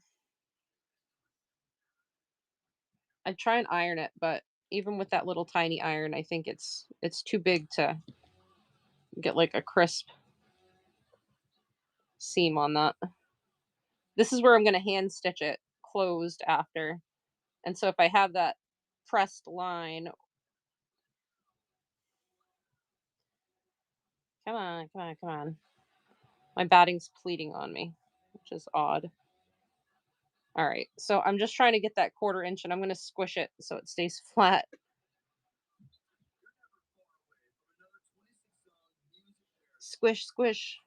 I try and iron it, but even with that little tiny iron, I think it's too big to get like a crisp seam on that. This is where I'm going to hand stitch it closed after. And so if I have that pressed line, come on, come on, come on. My batting's pleading on me, which is odd. All right, so I'm just trying to get that 1/4 inch and I'm going to squish it so it stays flat. Squish, squish.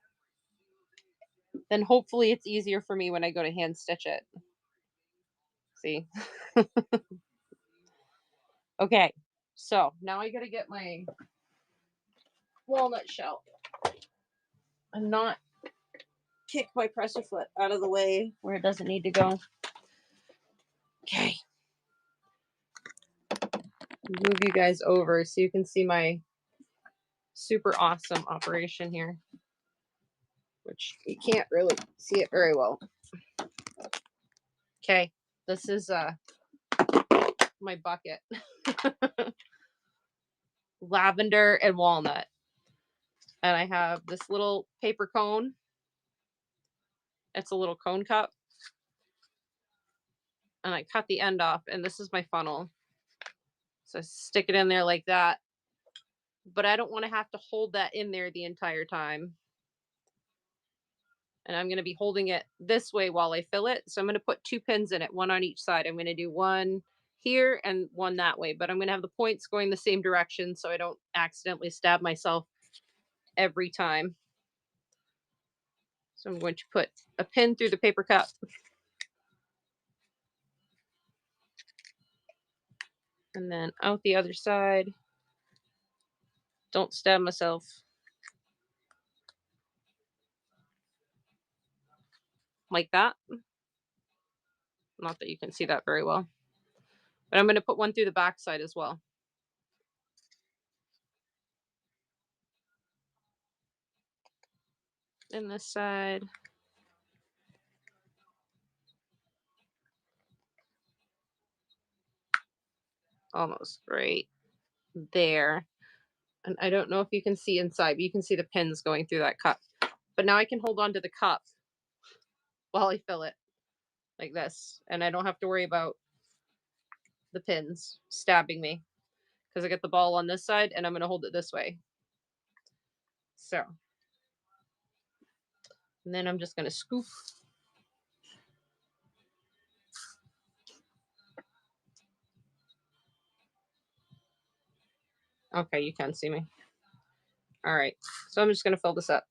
Then hopefully it's easier for me when I go to hand stitch it. See? Okay, so now I gotta get my walnut shell and not kick my pressure foot out of the way where it doesn't need to go. Okay. Move you guys over so you can see my super awesome operation here, which you can't really see it very well. Okay, this is my bucket. Lavender and walnut. And I have this little paper cone. It's a little cone cup. And I cut the end off, and this is my funnel. So I stick it in there like that. But I don't want to have to hold that in there the entire time. And I'm going to be holding it this way while I fill it. So I'm going to put 2 pins in it, one on each side. I'm going to do one here and one that way, but I'm going to have the points going the same direction so I don't accidentally stab myself every time. So I'm going to put a pin through the paper cup. And then out the other side. Don't stab myself. Like that. Not that you can see that very well. But I'm going to put one through the back side as well. And this side. Almost right there. And I don't know if you can see inside, but you can see the pins going through that cup. But now I can hold on to the cup while I fill it like this. And I don't have to worry about the pins stabbing me because I get the ball on this side and I'm going to hold it this way. So, and then I'm just going to scoop. Okay, you can see me. All right, so I'm just going to fill this up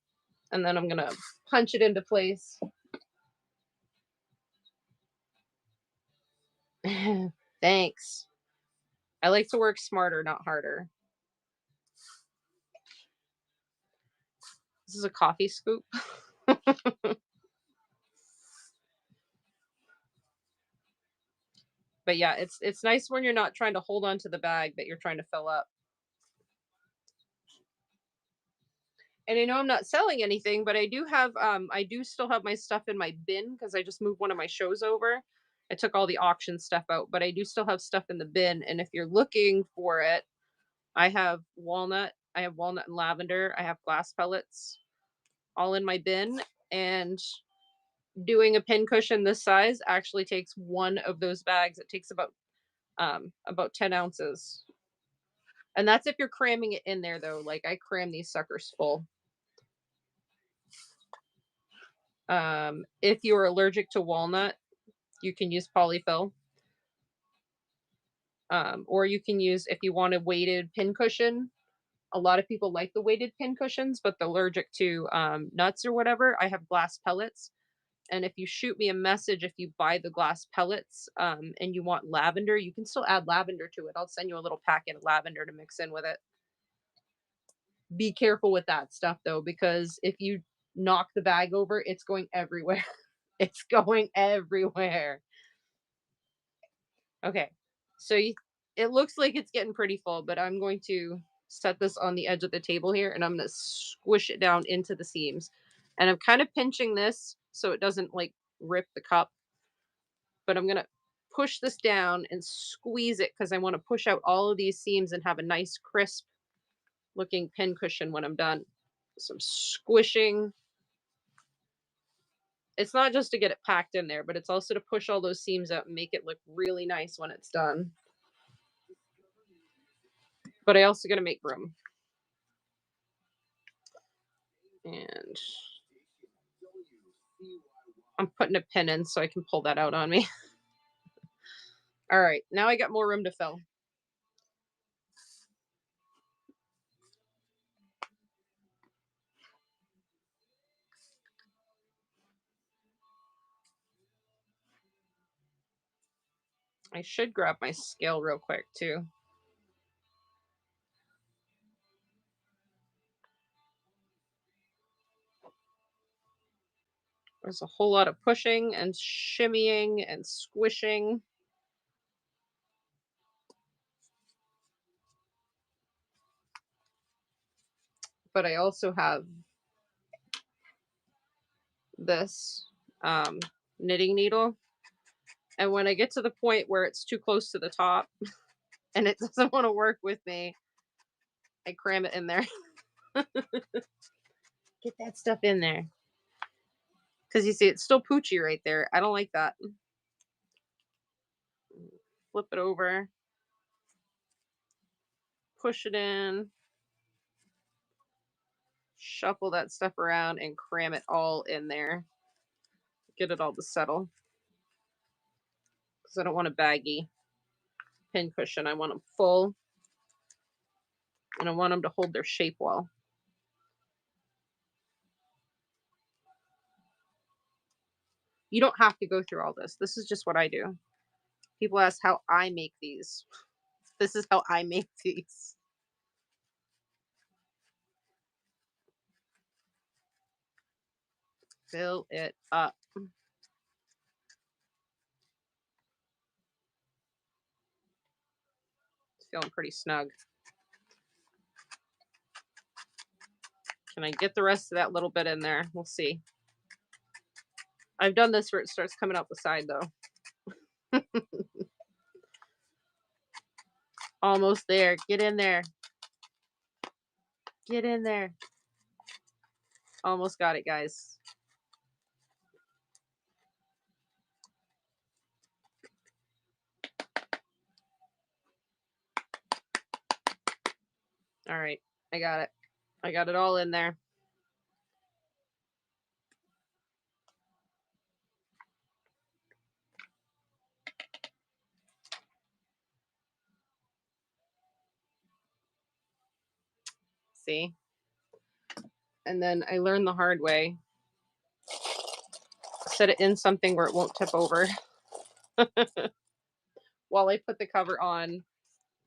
and then I'm going to punch it into place. Thanks. I like to work smarter, not harder. This is a coffee scoop. But yeah, it's nice when you're not trying to hold on to the bag that you're trying to fill up. And I know I'm not selling anything, but I do still have my stuff in my bin because I just moved one of my shows over. I took all the auction stuff out, but I do still have stuff in the bin. And if you're looking for it, I have walnut and lavender, I have glass pellets all in my bin. And doing a pin cushion this size actually takes one of those bags. It takes about 10 ounces. And that's if you're cramming it in there though. Like I cram these suckers full. If you're allergic to walnut, you can use polyfill. Or you can use, if you want a weighted pin cushion, a lot of people like the weighted pin cushions, but they're allergic to nuts or whatever. I have glass pellets. And if you shoot me a message, if you buy the glass pellets and you want lavender, you can still add lavender to it. I'll send you a little packet of lavender to mix in with it. Be careful with that stuff though, because if you knock the bag over, it's going everywhere. It's going everywhere. Okay, so it looks like it's getting pretty full, but I'm going to set this on the edge of the table here and I'm going to squish it down into the seams. And I'm kind of pinching this so it doesn't like rip the cup, but I'm going to push this down and squeeze it because I want to push out all of these seams and have a nice crisp looking pin cushion when I'm done. So I'm squishing. It's not just to get it packed in there, but it's also to push all those seams out and make it look really nice when it's done. But I also got to make room. And I'm putting a pin in so I can pull that out on me. All right, now I got more room to fill. I should grab my scale real quick too. There's a whole lot of pushing and shimmying and squishing. But I also have this knitting needle. And when I get to the point where it's too close to the top and it doesn't want to work with me, I cram it in there. Get that stuff in there. Because you see, it's still poochy right there. I don't like that. Flip it over, push it in, shuffle that stuff around, and cram it all in there. Get it all to settle. Because I don't want a baggy pin cushion. I want them full. And I want them to hold their shape well. You don't have to go through all this. This is just what I do. People ask how I make these. This is how I make these. Fill it up. It's feeling pretty snug. Can I get the rest of that little bit in there? We'll see. I've done this where it starts coming out the side though. Almost there. Get in there. Get in there. Almost got it, guys. All right. I got it. I got it all in there. See? And then I learned the hard way. Set it in something where it won't tip over while I put the cover on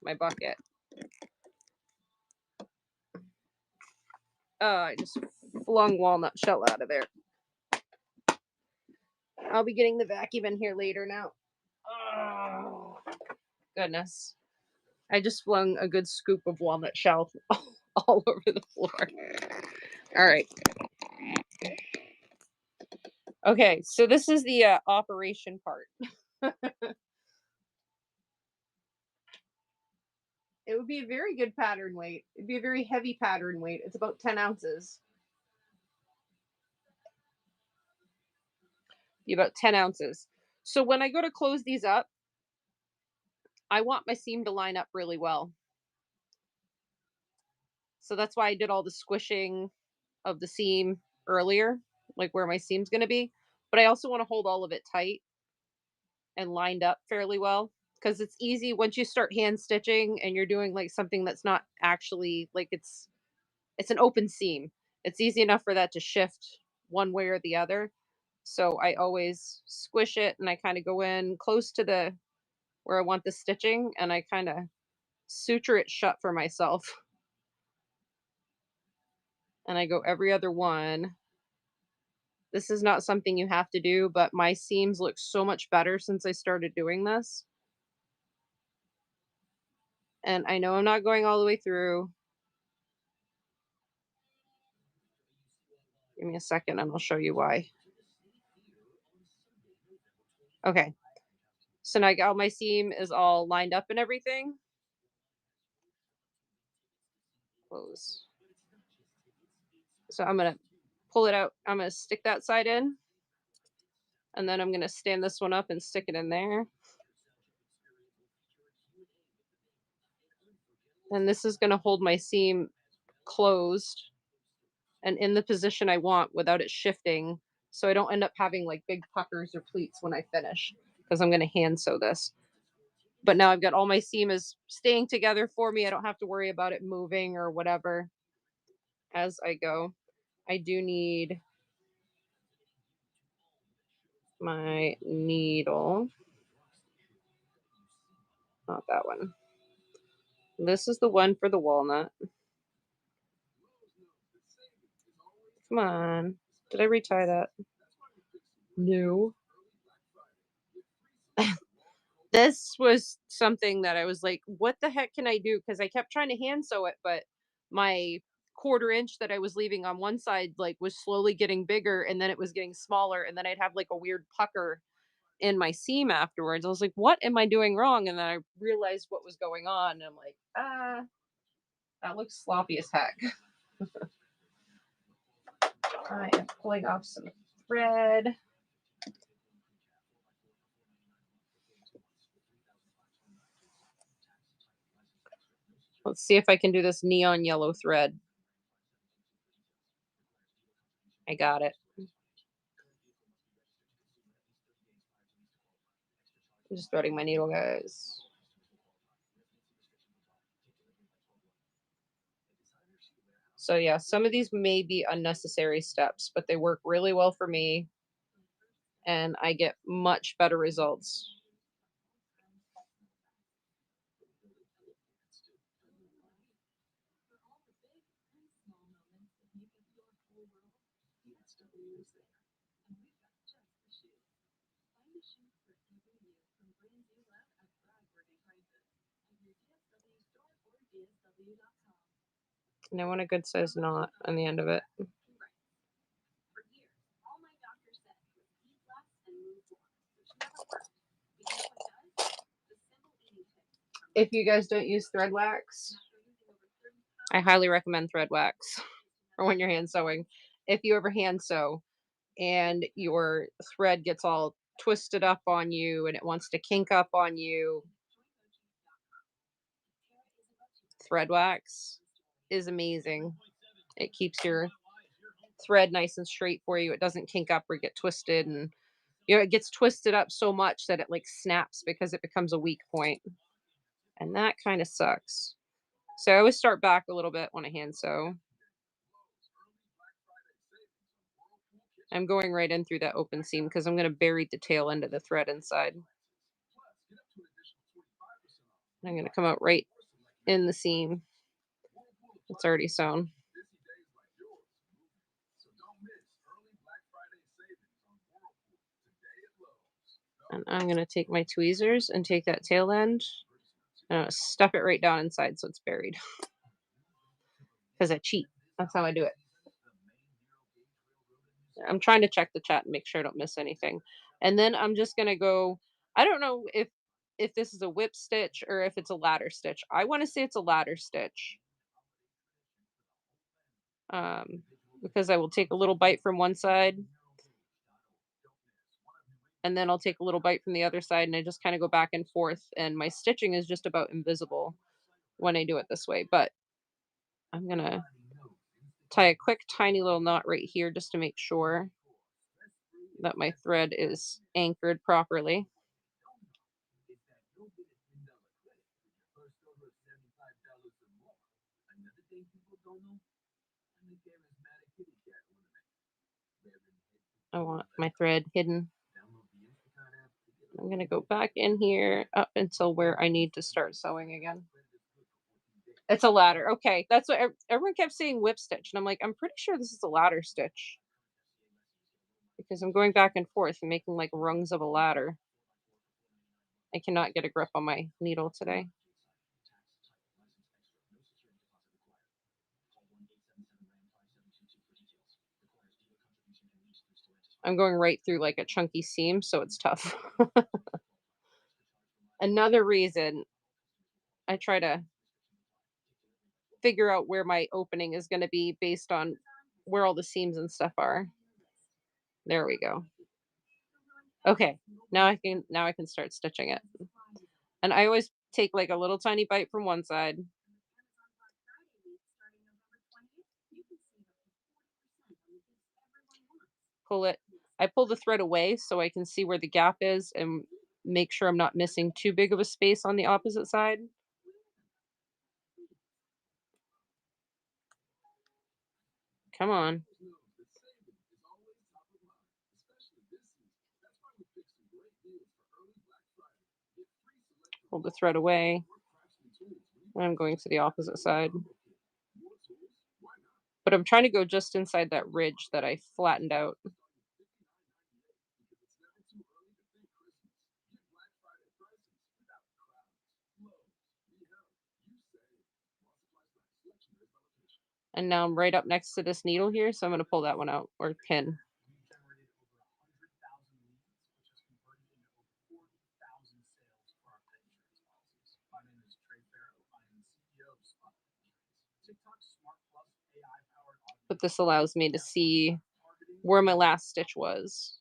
my bucket. I just flung walnut shell out of there. I'll be getting the vacuum in here later now. Oh, goodness. I just flung a good scoop of walnut shell all over the floor. All right. Okay, so this is the operation part. It would be a very good pattern weight. It'd be a very heavy pattern weight. It's about 10 ounces. Be about 10 ounces. So when I go to close these up, I want my seam to line up really well. So that's why I did all the squishing of the seam earlier, like where my seam's going to be. But I also want to hold all of it tight and lined up fairly well, because it's easy once you start hand stitching and you're doing like something that's not actually like it's an open seam. It's easy enough for that to shift one way or the other. So I always squish it and I kind of go in close to the where I want the stitching and I kind of suture it shut for myself. And I go every other one. This is not something you have to do, but my seams look so much better since I started doing this. And I know I'm not going all the way through. Give me a second and I'll show you why. Okay. So now I got my seam is all lined up and everything. Close. So I'm going to pull it out. I'm going to stick that side in. And then I'm going to stand this one up and stick it in there. And this is going to hold my seam closed and in the position I want without it shifting. So I don't end up having like big puckers or pleats when I finish, because I'm going to hand sew this. But now I've got all my seam is staying together for me. I don't have to worry about it moving or whatever as I go. I do need my needle. Not that one. This is the one for the walnut. Come on. Did I retie that? No. This was something that I was like, "What the heck can I do?" Because I kept trying to hand sew it, but my 1/4 inch that I was leaving on one side, like, was slowly getting bigger, and then it was getting smaller, and then I'd have, like, a weird pucker in my seam afterwards. I was like, "What am I doing wrong?" And then I realized what was going on, and I'm like, "Ah, that looks sloppy as heck." I am pulling off some thread. Let's see if I can do this neon yellow thread. I got it. I'm just threading my needle, guys. So yeah, some of these may be unnecessary steps, but they work really well for me and I get much better results. And I want a good size knot on the end of it. If you guys don't use thread wax, I highly recommend thread wax for when you're hand sewing. If you ever hand sew and your thread gets all twisted up on you and it wants to kink up on you, thread wax is amazing. It keeps your thread nice and straight for you. It doesn't kink up or get twisted, and it gets twisted up so much that it like snaps because it becomes a weak point. And that kind of sucks. So I always start back a little bit when I hand sew. I'm going right in through that open seam because I'm going to bury the tail end of the thread inside. I'm going to come out right in the seam. It's already sewn. And I'm going to take my tweezers and take that tail end and stuff it right down inside so it's buried. Because I cheat. That's how I do it. I'm trying to check the chat and make sure I don't miss anything. And then I'm just going to go, I don't know if this is a whip stitch or if it's a ladder stitch. I want to say it's a ladder stitch. Um, because I will take a little bite from one side and then I'll take a little bite from the other side and I just kind of go back and forth and my stitching is just about invisible when I do it this way. But I'm going to tie a quick tiny little knot right here just to make sure that my thread is anchored properly. I want my thread hidden. I'm going to go back in here up until where I need to start sewing again. It's a ladder. Okay, that's what everyone kept saying, whip stitch, and I'm like, I'm pretty sure this is a ladder stitch because I'm going back and forth and making like rungs of a ladder. I cannot get a grip on my needle today. I'm going right through like a chunky seam, so it's tough. Another reason I try to figure out where my opening is going to be based on where all the seams and stuff are. There we go. Okay, now I can start stitching it. And I always take like a little tiny bite from one side, pull it. I pull the thread away so I can see where the gap is and make sure I'm not missing too big of a space on the opposite side. Come on. Pull Pull the thread away. And I'm going to the opposite side. But I'm trying to go just inside that ridge that I flattened out. And now I'm right up next to this needle here, so I'm going to pull that one out, or pin. But this allows me to see where my last stitch was.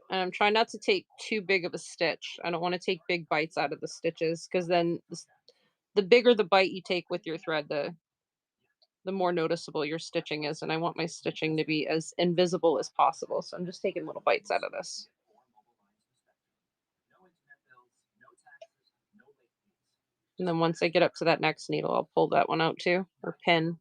And I'm trying not to take too big of a stitch. I don't want to take big bites out of the stitches, because then the bigger the bite you take with your thread, the more noticeable your stitching is, and I want my stitching to be as invisible as possible. So I'm just taking little bites out of this. And then once I get up to that next needle, I'll pull that one out too, or pin.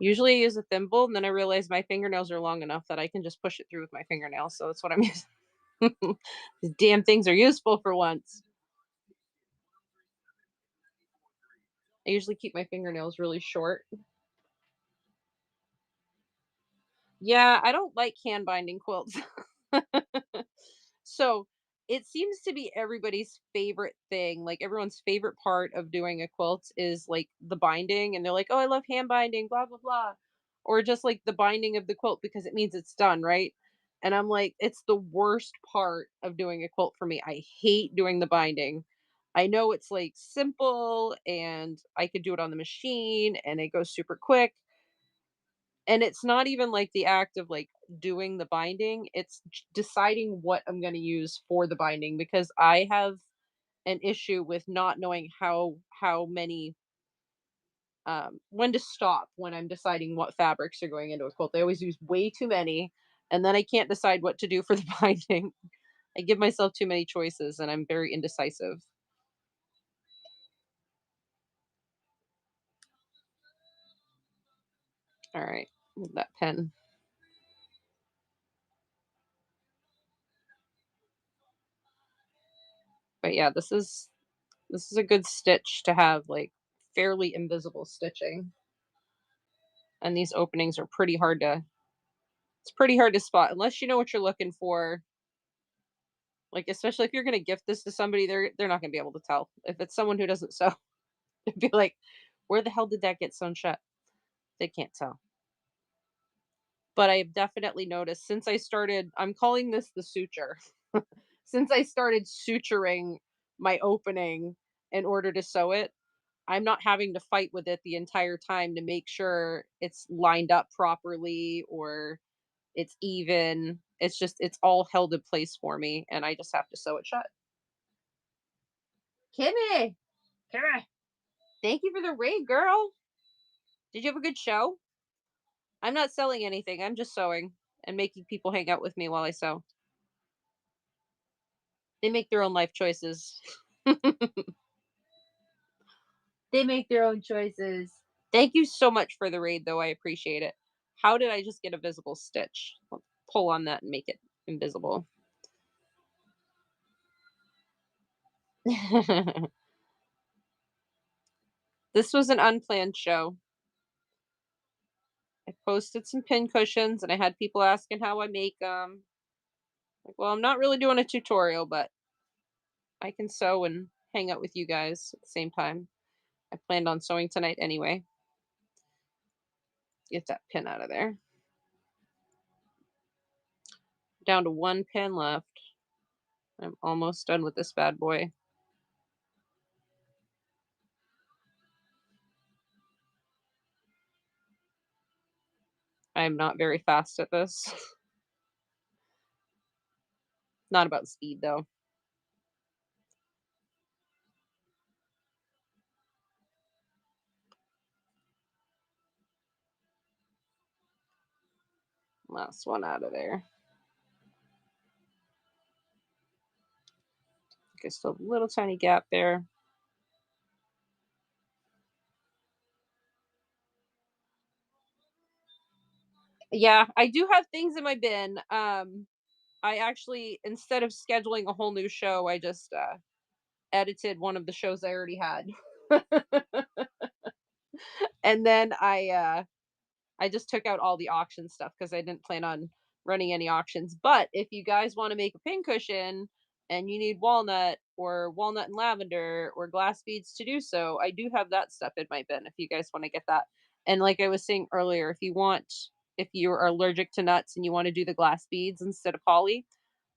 Usually I use a thimble, and then I realize my fingernails are long enough that I can just push it through with my fingernails. So that's what I'm using. These damn things are useful for once. I usually keep my fingernails really short. Yeah, I don't like hand binding quilts. So it seems to be everybody's favorite thing. Like, everyone's favorite part of doing a quilt is like the binding, and they're like, "Oh, I love hand binding, blah blah blah," or just like the binding of the quilt because it means it's done, right? And I'm like, it's the worst part of doing a quilt for me. I hate doing the binding. I know it's like simple and I could do it on the machine and it goes super quick, and it's not even like the act of like doing the binding, it's deciding what I'm going to use for the binding, because I have an issue with not knowing how many when to stop when I'm deciding what fabrics are going into a quilt. I always use way too many, and then I can't decide what to do for the binding. I give myself too many choices and I'm very indecisive. All right, with that pen. But yeah, this is a good stitch to have, like, fairly invisible stitching. And these openings are pretty hard to it's pretty hard to spot unless you know what you're looking for. Like, especially if you're gonna gift this to somebody, they're not gonna be able to tell. If it's someone who doesn't sew, they'd be like, "Where the hell did that get sewn shut?" They can't tell. But I've definitely noticed since I started, I'm calling this the suture. Since I started suturing my opening in order to sew it, I'm not having to fight with it the entire time to make sure it's lined up properly or it's even. It's all held in place for me, and I just have to sew it shut. Kimmy, Kimmy, thank you for the raid, girl. Did you have a good show? I'm not selling anything. I'm just sewing and making people hang out with me while I sew. They make their own life choices. They make their own choices. Thank you so much for the raid, though. I appreciate it. How did I just get a visible stitch? Let's pull on that and make it invisible. This was an unplanned show. I posted some pin cushions and I had people asking how I make them. Like, well, I'm not really doing a tutorial, but I can sew and hang out with you guys at the same time. I planned on sewing tonight anyway. Get that pin out of there. Down to one pin left. I'm almost done with this bad boy. I am not very fast at this. Not about speed though. Last one out of there. Just a little tiny gap there. Yeah, I do have things in my bin. I actually, instead of scheduling a whole new show, I just edited one of the shows I already had. And then I just took out all the auction stuff because I didn't plan on running any auctions. But if you guys want to make a pincushion and you need walnut or walnut and lavender or glass beads to do so, I do have that stuff in my bin if you guys want to get that. And like I was saying earlier, if you are allergic to nuts and you want to do the glass beads instead of poly,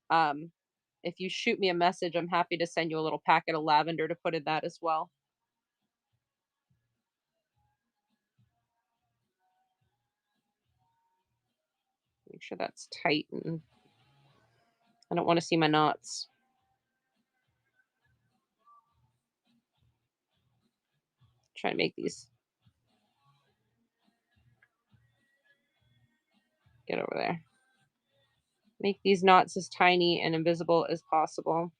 um, if you shoot me a message, I'm happy to send you a little packet of lavender to put in that as well. Make sure that's tight and I don't want to see my knots. Try to make these get over there. Make these knots as tiny and invisible as possible.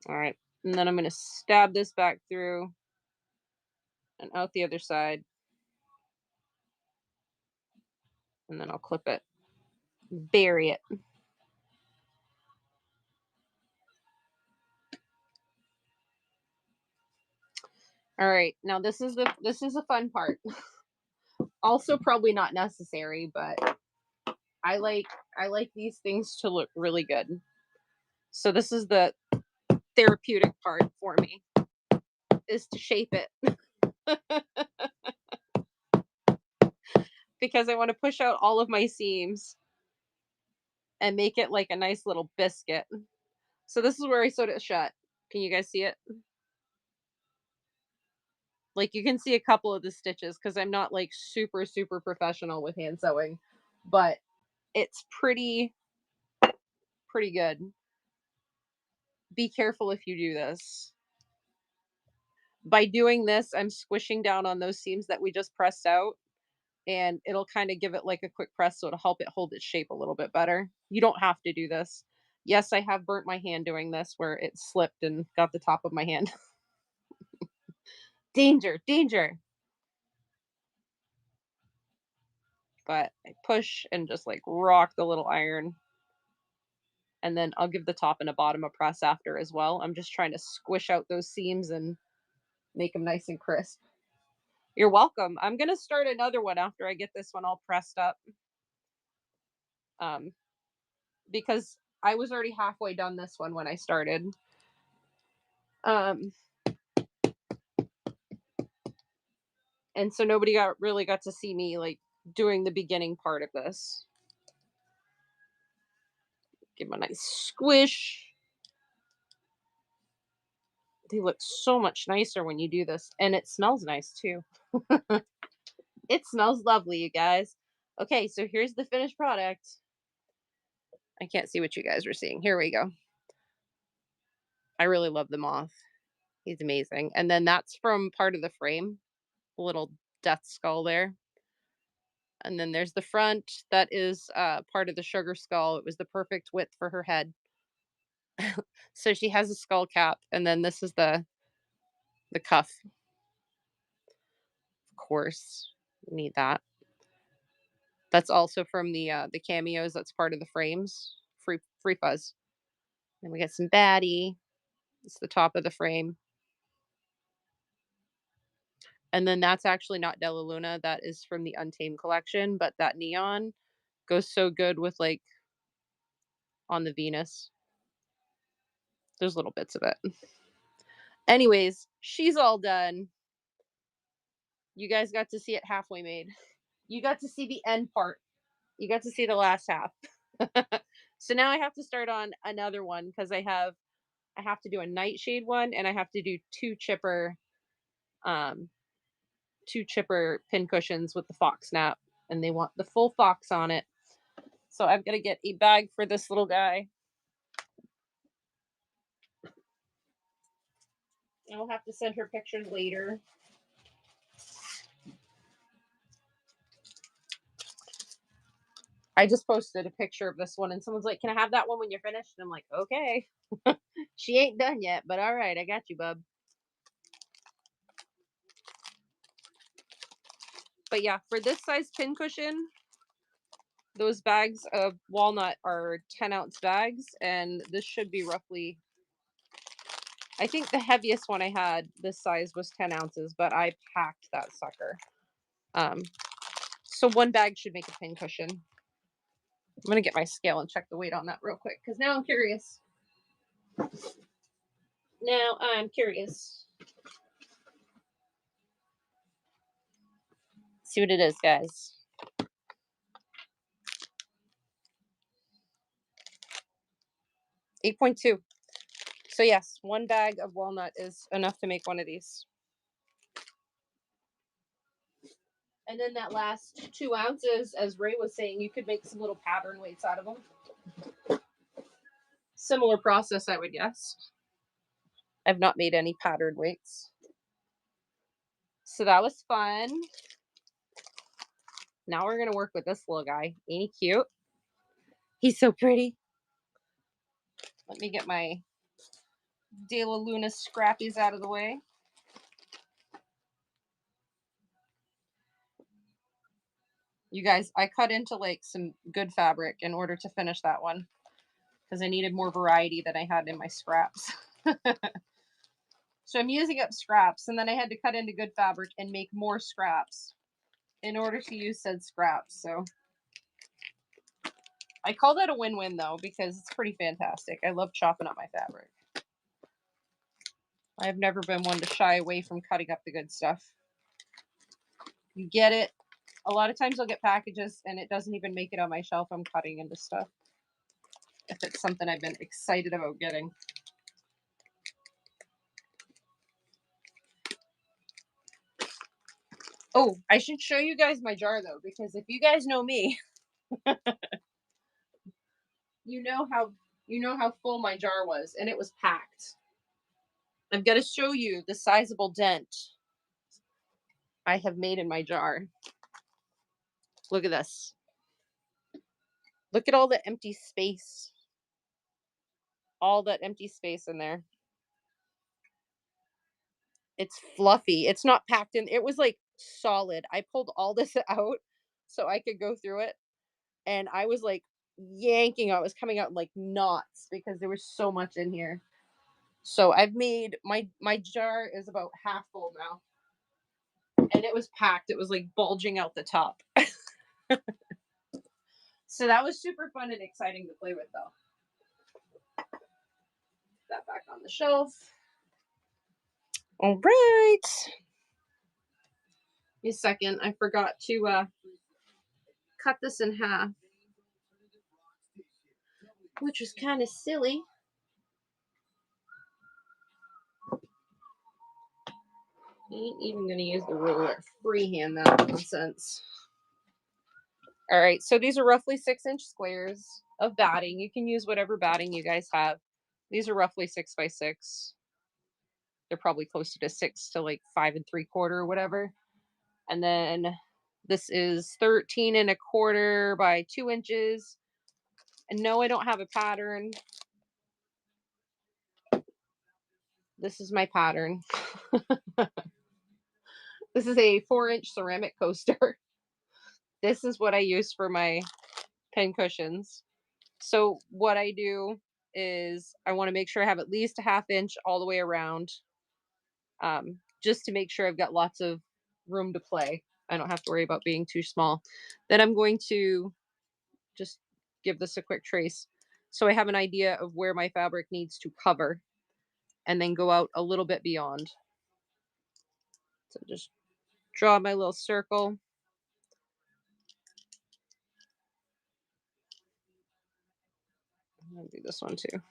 All right. And then I'm going to stab this back through and out the other side. And then I'll clip it. Bury it. All right. Now this is the fun part. Also probably not necessary, but I like these things to look really good. So this is the therapeutic part for me, is to shape it. Because I want to push out all of my seams and make it like a nice little biscuit. So this is where I sewed it shut. Can you guys see it? Like you can see a couple of the stitches because I'm not like super professional with hand sewing, but it's pretty good. Be careful if you do this. By doing this, I'm squishing down on those seams that we just pressed out, and it'll kind of give it like a quick press so it'll help it hold its shape a little bit better. You don't have to do this. Yes, I have burnt my hand doing this where it slipped and got the top of my hand. Danger, danger. But I push and just like rock the little iron. And then I'll give the top and the bottom a press after as well. I'm just trying to squish out those seams and make them nice and crisp. You're welcome. I'm going to start another one after I get this one all pressed up. Um, because I was already halfway done this one when I started. Um, and so nobody got to see me like doing the beginning part of this. Give them a nice squish. They look so much nicer when you do this, and it smells nice too. It smells lovely, you guys. Okay, so here's the finished product. I can't see what you guys were seeing. Here we go. I really love the moth. He's amazing. And then that's from part of the frame, a little death skull there. And then there's the front. That is part of the sugar skull. It was the perfect width for her head. So she has a skull cap, and then this is the cuff. Of course, need that. That's also from the cameos. That's part of the frames. Free fuzz. Then we got some baddie. It's the top of the frame. And then that's actually not Della Luna. That is from the Untamed collection, but that neon goes so good with like on the Venus. There's little bits of it. Anyways, she's all done. You guys got to see it halfway made. You got to see the end part. You got to see the last half. So now I have to start on another one because I have to do a nightshade one, and I have to do um two chipper pin cushions with the fox snap, and they want the full fox on it. So I'm gonna get a bag for this little guy. I'll have to send her pictures later. I just posted a picture of this one, and someone's like, "Can I have that one when you're finished?" And I'm like, "Okay." She ain't done yet, but all right, I got you, bub. But yeah, for this size pincushion, those bags of walnut are 10-ounce bags, and this should be roughly, I think the heaviest one I had this size was 10 ounces, but I packed that sucker. So one bag should make a pincushion. I'm gonna get my scale and check the weight on that real quick because now I'm curious. Now I'm curious. See what it is, guys. 8.2. So yes, one bag of walnut is enough to make one of these. And then that last 2 ounces, as Ray was saying, you could make some little pattern weights out of them. Similar process, I would guess. I've not made any pattern weights. So that was fun. Now we're going to work with this little guy. Ain't he cute? He's so pretty. Let me get my De La Luna scrappies out of the way. You guys, I cut into like some good fabric in order to finish that one because I needed more variety than I had in my scraps. So I'm using up scraps, and then I had to cut into good fabric and make more scraps in order to use said scraps. So I call that a win-win though, because it's pretty fantastic. I love chopping up my fabric. I've never been one to shy away from cutting up the good stuff. You get it. A lot of times I'll get packages and it doesn't even make it on my shelf. I'm cutting into stuff if it's something I've been excited about getting. Oh, I should show you guys my jar though, because if you guys know me, you know how full my jar was, and it was packed. I've got to show you the sizable dent I have made in my jar. Look at this. Look at all the empty space. All that empty space in there. It's fluffy. It's not packed in. It was like solid. I pulled all this out so I could go through it. And I was like yanking out. It was coming out in like knots because there was so much in here. So I've made my jar is about half full now. And it was packed. It was like bulging out the top. So that was super fun and exciting to play with though. Put that back on the shelf. All right. Give me a second. I forgot to cut this in half, which is kind of silly. Ain't even gonna use the ruler. Freehand that nonsense. All right, so these are roughly 6-inch squares of batting. You can use whatever batting you guys have. These are roughly 6 by 6. They're probably closer to 6 to like 5 3/4 or whatever. And then this is 13 1/4 by 2 inches. And no, I don't have a pattern. This is my pattern. This is a 4-inch ceramic coaster. This is what I use for my pin cushions. So what I do is I want to make sure I have at least a 1/2 inch all the way around, just to make sure I've got lots of room to play. I don't have to worry about being too small. Then I'm going to just give this a quick trace so I have an idea of where my fabric needs to cover, and then go out a little bit beyond. So just draw my little circle. I'm gonna do this one too.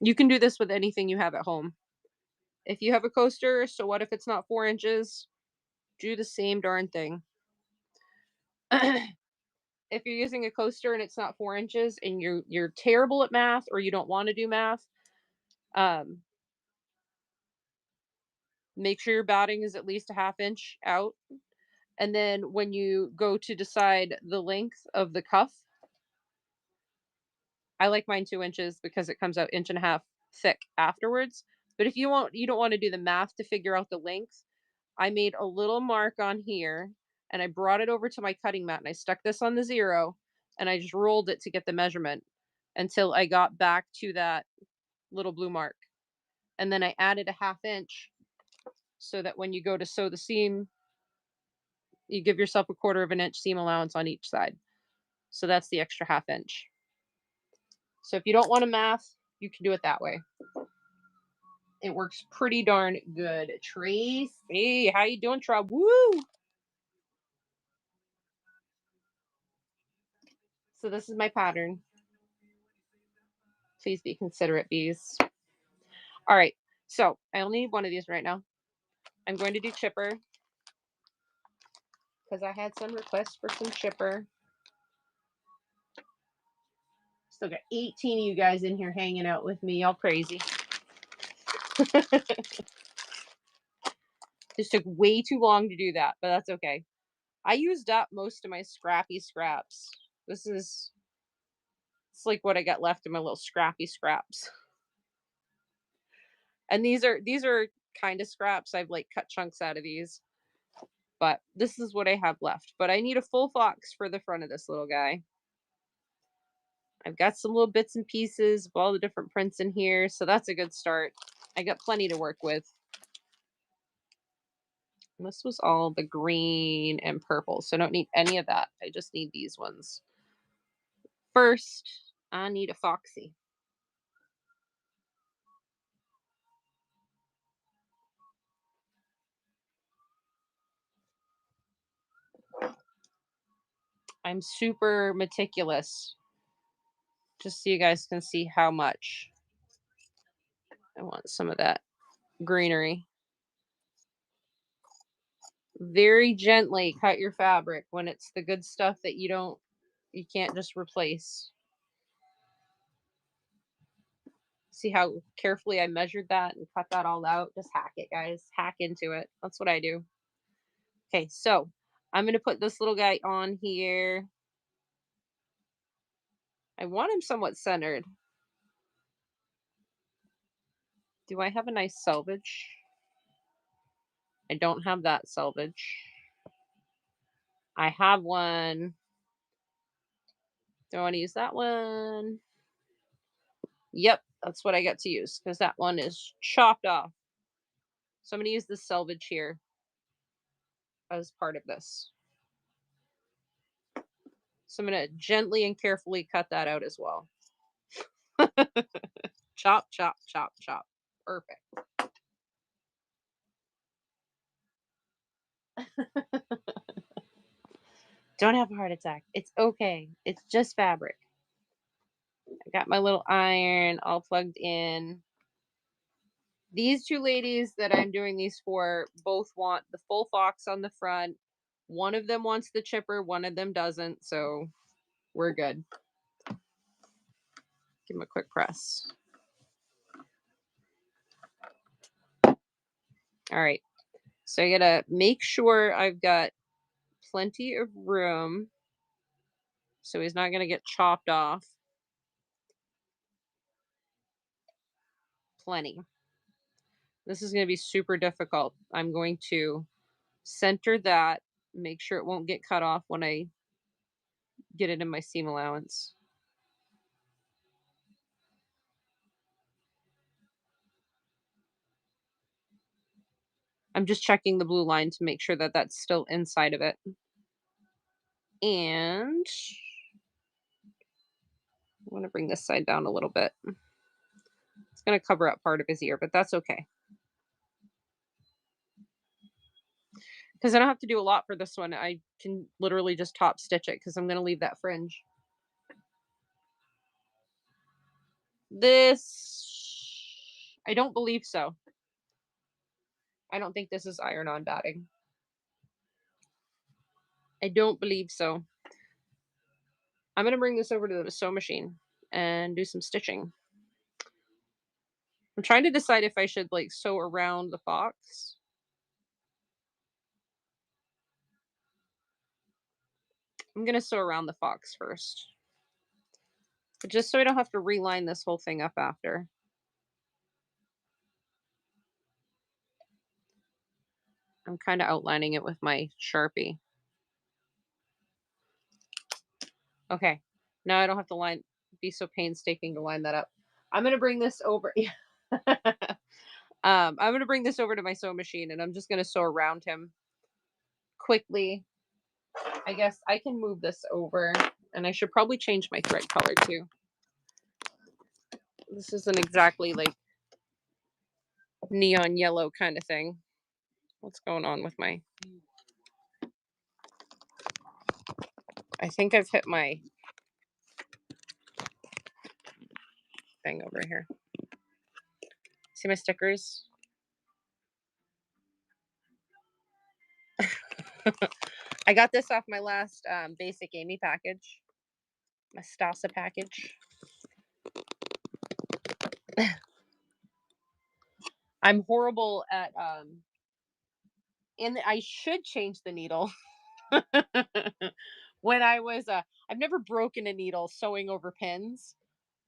You can do this with anything you have at home. If you have a coaster, so what if it's not 4 inches? Do the same darn thing. If you're using a coaster and it's not 4 inches and you're terrible at math or you don't want to do math, um, make sure your batting is at least a 1/2 inch out. And then when you go to decide the length of the cuff, I like mine 2 inches because it comes out 1.5 inches thick afterwards. But if you don't want to do the math to figure out the length, I made a little mark on here and I brought it over to my cutting mat and I stuck this on the 0 and I just rolled it to get the measurement until I got back to that little blue mark. And then I added a 1/2 inch so that when you go to sew the seam, you give yourself a 1/4 of an inch seam allowance on each side. So that's the extra 1/2 inch. So if you don't want to math, you can do it that way. It works pretty darn good. Tracy, how you doing, Trub? Woo! So this is my pattern. Please be considerate, bees. All right. So I only need one of these right now. I'm going to do chipper because I had some requests for some chipper. Still got 18 of you guys in here hanging out with me. Y'all crazy. Just took way too long to do that, but that's okay. I used up most of my scrappy scraps. It's like what I got left in my little scrappy scraps. And these are kind of scraps. I've like cut chunks out of these. But this is what I have left. But I need a full fox for the front of this little guy. I've got some little bits and pieces of all the different prints in here, so that's a good start. I got plenty to work with. And this was all the green and purple, so I don't need any of that. I just need these ones. First, I need a foxy. I'm super meticulous, just so you guys can see how much I want some of that greenery. Very gently cut your fabric when it's the good stuff that you can't just replace. See how carefully I measured that and cut that all out? Just hack it, guys. Hack into it. That's what I do. Okay, so I'm going to put this little guy on here. I want him somewhat centered. Do I have a nice selvage? I don't have that selvage. I have one. Do I want to use that one? Yep, that's what I got to use because that one is chopped off. So I'm going to use the selvage here as part of this. So I'm going to gently and carefully cut that out as well. Chop, chop, chop, chop. Perfect. Don't have a heart attack. It's okay. It's just fabric. I got my little iron all plugged in. These two ladies that I'm doing these for both want the full fox on the front. One of them wants the chipper, one of them doesn't, so we're good. Give them a quick press. All right. So I gotta make sure I've got plenty of room so he's not gonna get chopped off. Plenty. This is gonna be super difficult. I'm going to center that, make sure it won't get cut off when I get it in my seam allowance. I'm just checking the blue line to make sure that that's still inside of it. And I want to bring this side down a little bit. It's going to cover up part of his ear, but that's okay. Because I don't have to do a lot for this one. I can literally just top stitch it because I'm going to leave that fringe. This, I don't believe so. I don't think this is iron-on batting. I don't believe so. I'm going to bring this over to the sew machine and do some stitching. I'm trying to decide if I should like sew around the fox. I'm going to sew around the fox first. Just so I don't have to reline this whole thing up after. I'm I'm kind of outlining it with my Sharpie. Okay. Now I don't have to be so painstaking to line that up. I'm going to bring this over. I'm going to bring this over to my sewing machine and I'm just going to sew around him quickly. I guess I can move this over and I should probably change my thread color too. This isn't exactly like neon yellow kind of thing. What's going on with my... I think I've hit my thing over here. See my stickers? I got this off my last Basic Amy package. My Stasa package. I'm horrible at I should change the needle. When I was I've never broken a needle sewing over pins.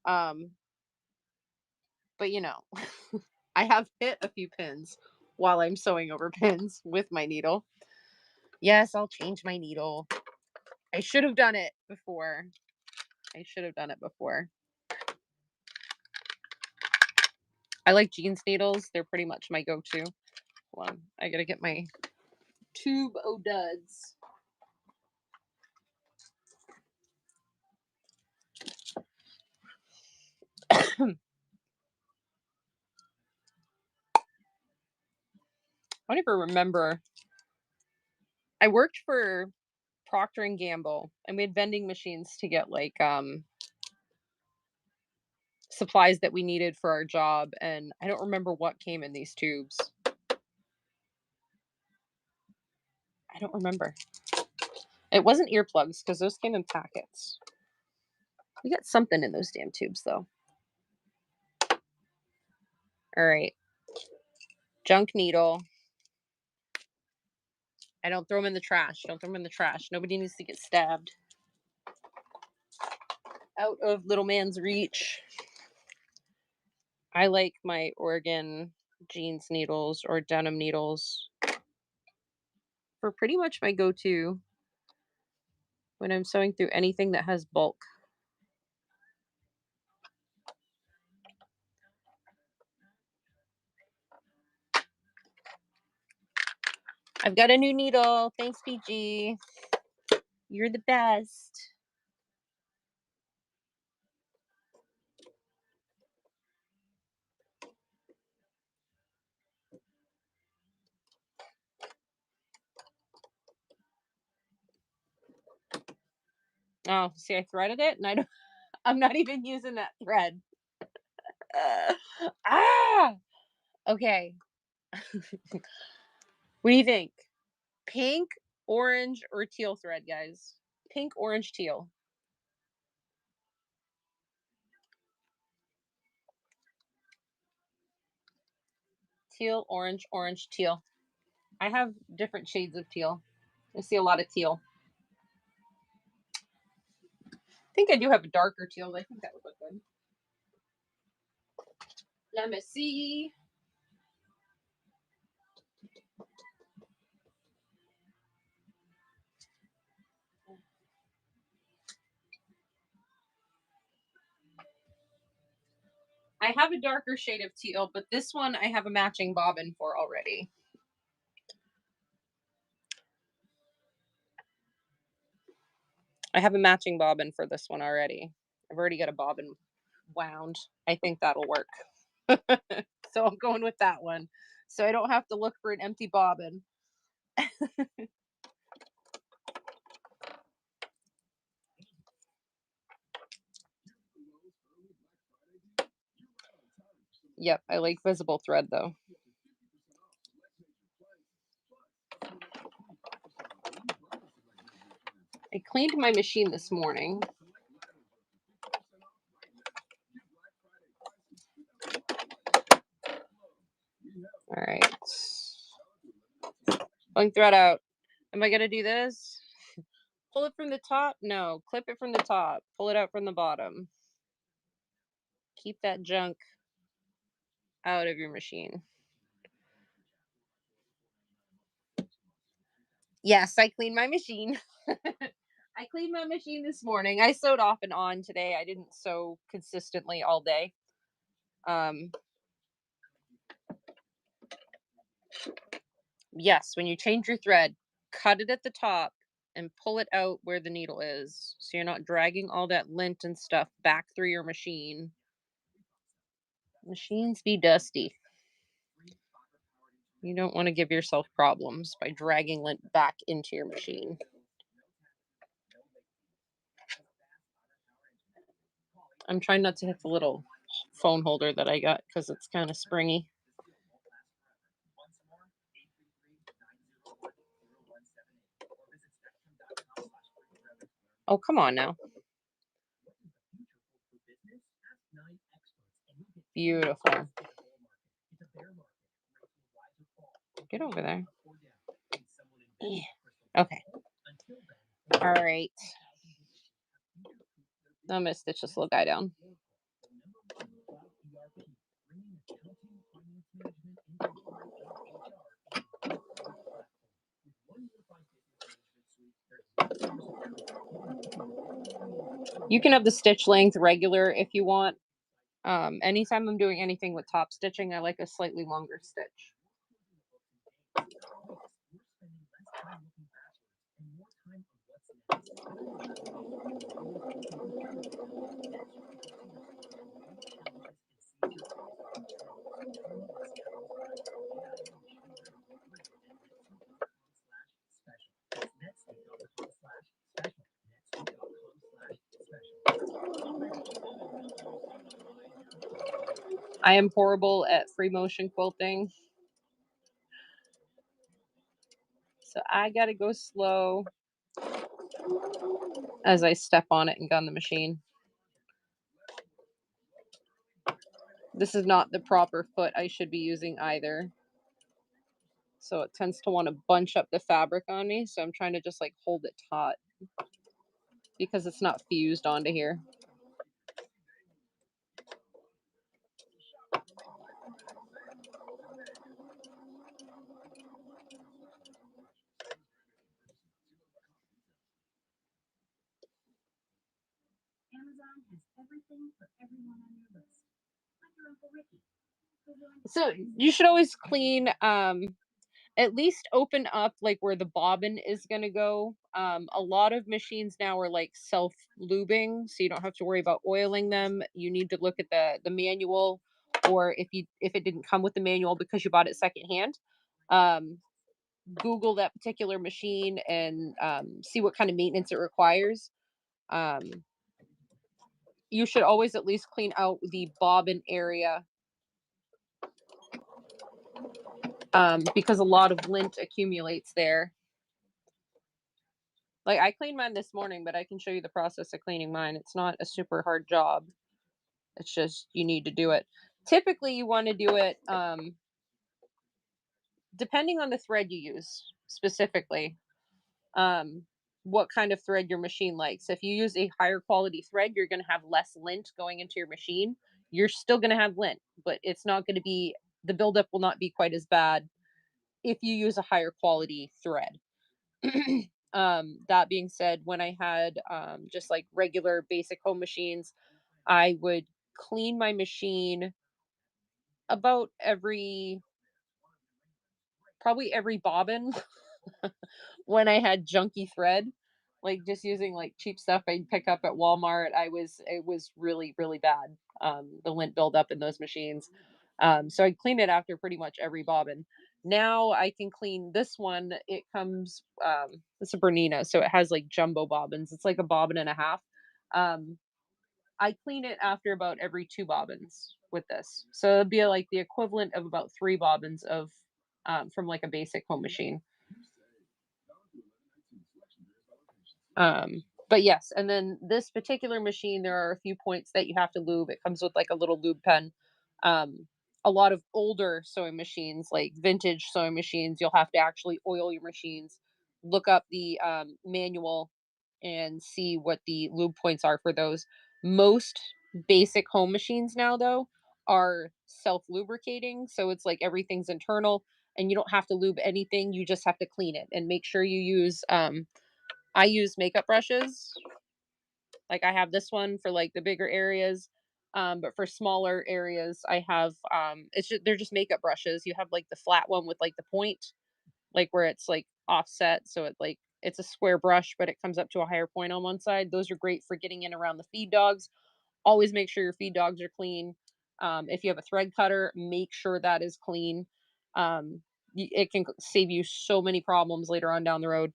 But you know, I have hit a few pins while I'm sewing over pins with my needle. Yes, I'll change my needle. I should have done it before. I like jeans needles. They're pretty much my go-to. Hold on. I gotta get my tube o' duds. I don't even remember. I worked for Procter and Gamble and we had vending machines to get like supplies that we needed for our job, and I don't remember what came in these tubes. I don't remember. It wasn't earplugs because those came in packets. We got something in those damn tubes though. All right. Junk needle. I don't throw them in the trash. Don't throw them in the trash. Nobody needs to get stabbed. Out of little man's reach. I like my Oregon jeans needles or denim needles for pretty much my go-to when I'm sewing through anything that has bulk. I've got a new needle. Thanks, PG. You're the best. Oh, see, I threaded it, and I'm not even using that thread. Okay. What do you think? Pink, orange, or teal thread, guys? Pink, orange, teal. Teal, orange, orange, teal. I have different shades of teal. I see a lot of teal. I think I do have a darker teal. I think that would look good. Let me see. I have a darker shade of teal, but this one I have a matching bobbin for already. I have a matching bobbin for this one already. I've already got a bobbin wound. I think that'll work. So I'm going with that one. So I don't have to look for an empty bobbin. Yep, I like visible thread though. I cleaned my machine this morning. All right. Pulling thread out. Am I going to do this? Pull it from the top? No. Clip it from the top. Pull it out from the bottom. Keep that junk out of your machine. Yes, I cleaned my machine. I cleaned my machine this morning. I sewed off and on today. I didn't sew consistently all day. Um, yes, when you change your thread, cut it at the top and pull it out where the needle is. So you're not dragging all that lint and stuff back through your machine. Machines be dusty. You don't want to give yourself problems by dragging lint back into your machine. I'm trying not to hit the little phone holder that I got because it's kind of springy. Oh, come on now. Beautiful. Get over there. Yeah. Okay. All right. I'm going to stitch this little guy down. You can have the stitch length regular if you want. Anytime I'm doing anything with top stitching, I like a slightly longer stitch. I am horrible at free motion quilting. So I gotta go slow as I step on it and gun the machine. This is not the proper foot I should be using either. So it tends to want to bunch up the fabric on me. So I'm trying to just like hold it taut because it's not fused onto here. Amazon has everything for everyone on your list, like your Uncle Ricky. So you should always clean, at least open up like where the bobbin is going to go. A lot of machines now are like self lubing, so you don't have to worry about oiling them. You need to look at the manual, or if it didn't come with the manual because you bought it secondhand, um, Google that particular machine and see what kind of maintenance it requires. Um, you should always at least clean out the bobbin area, because a lot of lint accumulates there. Like I cleaned mine this morning, but I can show you the process of cleaning mine. It's not a super hard job. It's just you need to do it. Typically, you want to do it depending on the thread you use specifically. Um, what kind of thread your machine likes. If you use a higher quality thread, you're going to have less lint going into your machine. You're still going to have lint, but it's not going to be, the buildup will not be quite as bad if you use a higher quality thread. That being said, when I had just like regular basic home machines, I would clean my machine about probably every bobbin. When I had junky thread, like just using like cheap stuff I'd pick up at Walmart, it was really, really bad. The lint buildup in those machines. So I'd clean it after pretty much every bobbin. Now I can clean this one. It comes, it's a Bernina, so it has like jumbo bobbins. It's like a bobbin and a half. Um, I clean it after about every two bobbins with this. So it'd be like the equivalent of about three bobbins of from like a basic home machine. But yes, and then this particular machine, there are a few points that you have to lube. It comes with like a little lube pen. Um, a lot of older sewing machines, like vintage sewing machines, you'll have to actually oil your machines, look up the manual, and see what the lube points are for those. Most basic home machines now, though, are self lubricating. So it's like everything's internal. and you don't have to lube anything. You just have to clean it and make sure you use, I use makeup brushes. Like I have this one for like the bigger areas. But for smaller areas, I have, they're just makeup brushes. You have like the flat one with like the point, like where it's like offset. So it's a square brush, but it comes up to a higher point on one side. Those are great for getting in around the feed dogs. Always make sure your feed dogs are clean. If you have a thread cutter, make sure that is clean. It can save you so many problems later on down the road.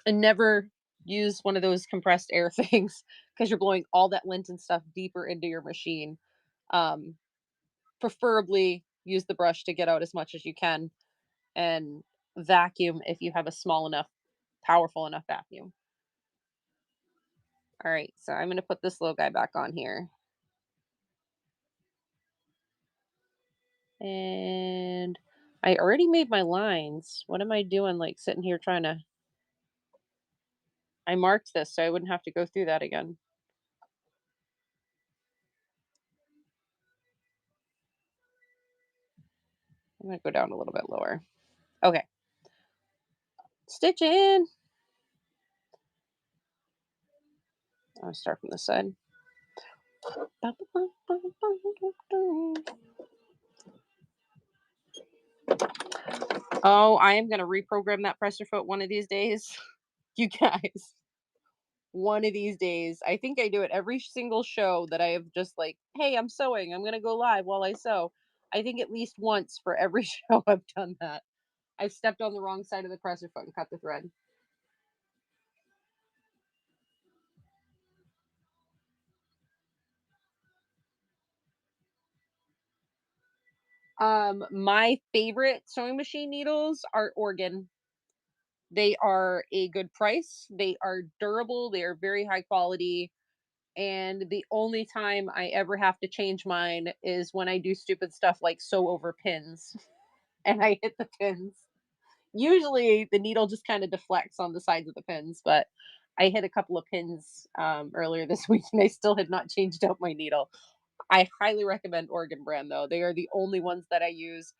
And never use one of those compressed air things because you're blowing all that lint and stuff deeper into your machine. Um, Preferably use the brush to get out as much as you can, and vacuum if you have a small enough, powerful enough vacuum. All right, so I'm going to put this little guy back on here. And I already made my lines. What am I doing? Like sitting here trying to. I marked this so I wouldn't have to go through that again. I'm going to go down a little bit lower. Okay. Stitch in. I'll start from this side. Oh, I am going to reprogram that presser foot one of these days. You guys, one of these days. I think I do it every single show that I have just like, hey, I'm sewing. I'm going to go live while I sew. I think at least once for every show I've done that. I've stepped on the wrong side of the presser foot and cut the thread. My favorite sewing machine needles are Organ. They are a good price. They are durable. They are very high quality. And the only time I ever have to change mine is when I do stupid stuff like sew over pins and I hit the pins. Usually the needle just kind of deflects on the sides of the pins, but I hit a couple of pins earlier this week and I still had not changed out my needle. I highly recommend Organ brand though. They are the only ones that I use.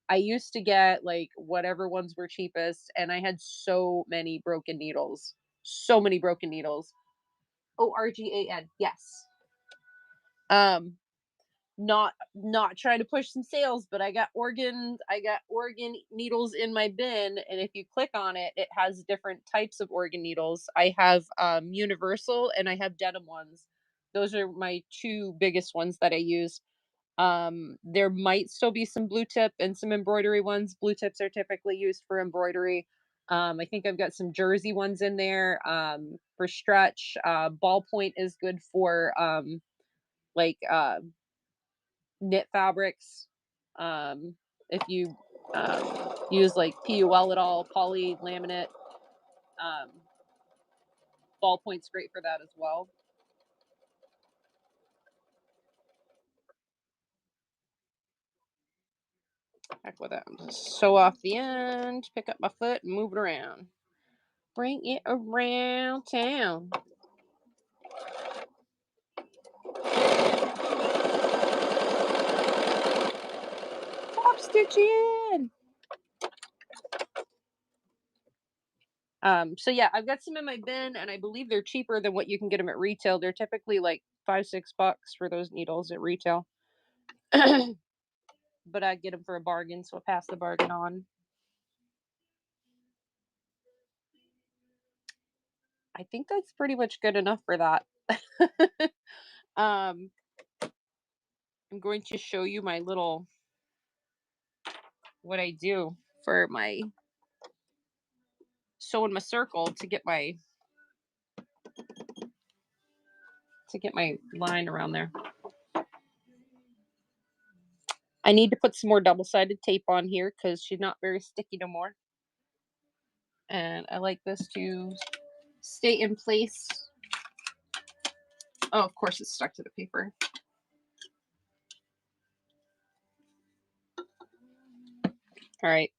I used to get like whatever ones were cheapest, and I had so many broken needles. So many broken needles. ORGAN. Yes. Um not trying to push some sales, but I got Organ needles in my bin, and if you click on it, it has different types of Organ needles. I have universal and I have denim ones. Those are my two biggest ones that I use. There might still be some blue tip and some embroidery ones. Blue tips are typically used for embroidery. I think I've got some jersey ones in there for stretch. Ballpoint is good for like knit fabrics. If you use like PUL at all, poly laminate, um, ballpoint's great for that as well. Heck with it. Sew off the end, pick up my foot, and move it around. Bring it around town. Top stitch in. So yeah, I've got some in my bin, and I believe they're cheaper than what you can get them at retail. They're typically like $5-6 for those needles at retail. But I get them for a bargain, so I pass the bargain on. I think that's pretty much good enough for that. I'm going to show you my little what I do for my sewing my circle to get my line around there. I need to put some more double-sided tape on here because she's not very sticky no more. And I like this to stay in place. Oh, of course it's stuck to the paper. All right.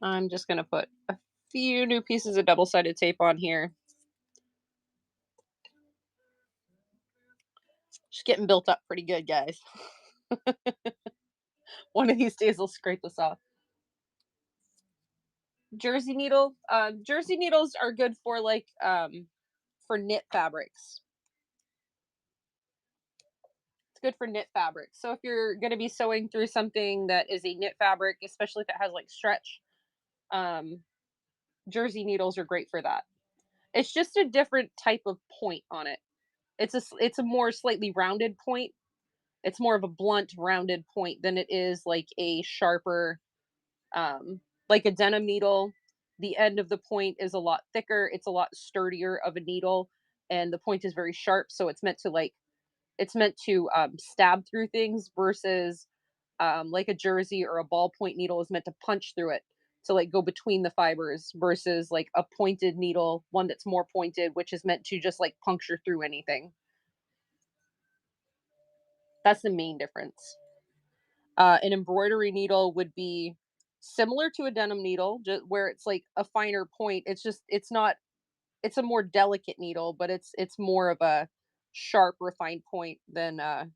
I'm just going to put a few new pieces of double-sided tape on here. It's getting built up pretty good, guys. One of these days I'll scrape this off. Jersey needle. Jersey needles are good for like for knit fabrics. It's good for knit fabrics. So if you're going to be sewing through something that is a knit fabric, especially if it has like stretch, um, jersey needles are great for that. It's just a different type of point on it. It's a more slightly rounded point. It's more of a blunt, rounded point than it is like a sharper, like a denim needle. The end of the point is a lot thicker. It's a lot sturdier of a needle, and the point is very sharp. So it's meant to stab through things versus like a jersey or a ballpoint needle is meant to punch through it to like go between the fibers versus like a pointed needle, one that's more pointed, which is meant to just like puncture through anything. That's the main difference. An embroidery needle would be similar to a denim needle, just where it's like a finer point. It's not it's a more delicate needle, but it's more of a sharp, refined point than a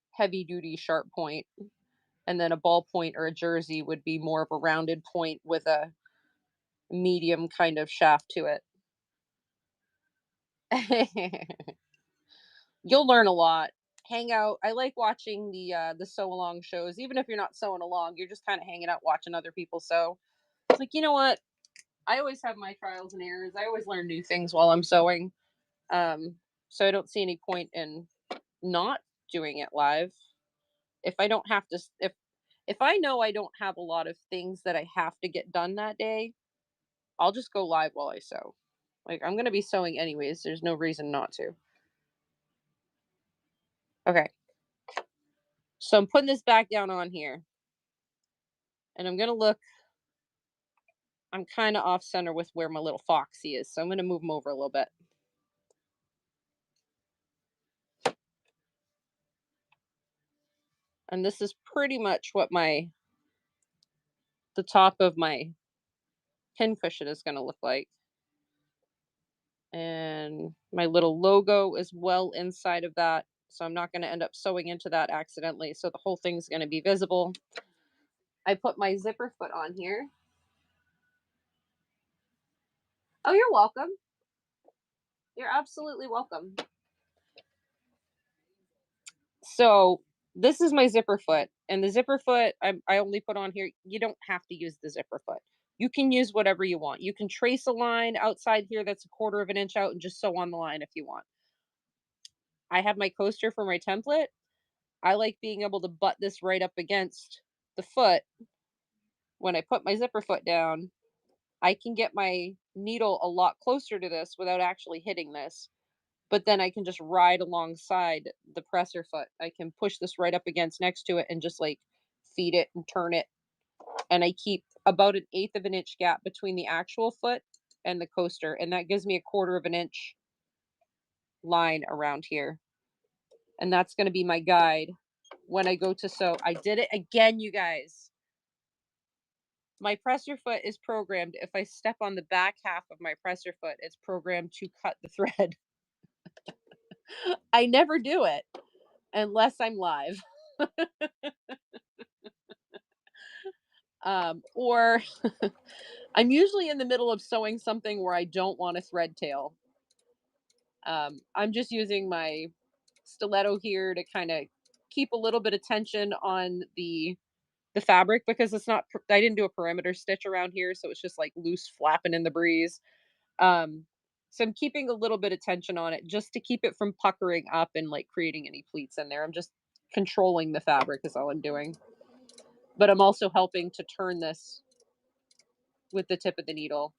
heavy duty sharp point. And then a ballpoint or a jersey would be more of a rounded point with a medium kind of shaft to it. You'll learn a lot. Hang out. I like watching the sew along shows. Even if you're not sewing along, you're just kind of hanging out watching other people sew. It's like, you know what? I always have my trials and errors. I always learn new things while I'm sewing. So I don't see any point in not doing it live. If I don't have to if I know I don't have a lot of things that I have to get done that day, I'll just go live while I sew. Like I'm going to be sewing anyways. There's no reason not to. Okay. So I'm putting this back down on here. And I'm going to look. I'm kind of off center with where my little foxy is. So I'm going to move him over a little bit. And this is pretty much what the top of my pin cushion is going to look like. And my little logo is well inside of that. So I'm not going to end up sewing into that accidentally. So the whole thing's going to be visible. I put my zipper foot on here. Oh, you're welcome. You're absolutely welcome. So this is my zipper foot, and the zipper foot I only put on here. You don't have to use the zipper foot. You can use whatever you want. You can trace a line outside here that's a quarter of an inch out and just sew on the line if you want. I have my coaster for my template. I like being able to butt this right up against the foot. When I put my zipper foot down, I can get my needle a lot closer to this without actually hitting this. But then I can just ride alongside the presser foot. I can push this right up against next to it and just like feed it and turn it. And I keep about 1/8 of an inch gap between the actual foot and the coaster. And that gives me a 1/4 of an inch line around here. And that's going to be my guide when I go to sew. I did it again, you guys. My presser foot is programmed. If I step on the back half of my presser foot, it's programmed to cut the thread. I never do it unless I'm live. Or I'm usually in the middle of sewing something where I don't want a thread tail. I'm just using my stiletto here to kind of keep a little bit of tension on the fabric because it's not I didn't do a perimeter stitch around here, so it's just like loose flapping in the breeze. Um, so I'm keeping a little bit of tension on it just to keep it from puckering up and like creating any pleats in there. I'm just controlling the fabric is all I'm doing. But I'm also helping to turn this with the tip of the needle.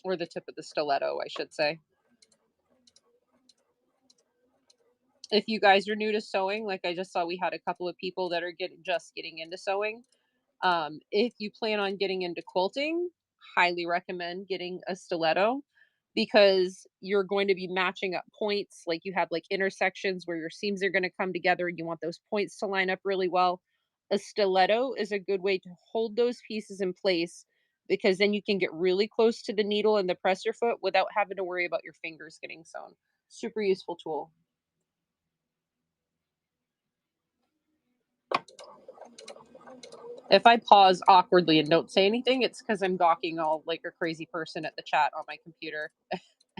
Or the tip of the stiletto, I should say. If you guys are new to sewing, like I just saw we had a couple of people that are just getting into sewing. If you plan on getting into quilting, highly recommend getting a stiletto because you're going to be matching up points. Like you have like intersections where your seams are going to come together and you want those points to line up really well. A stiletto is a good way to hold those pieces in place because then you can get really close to the needle and the presser foot without having to worry about your fingers getting sewn. Super useful tool. If I pause awkwardly and don't say anything, it's because I'm gawking all like a crazy person at the chat on my computer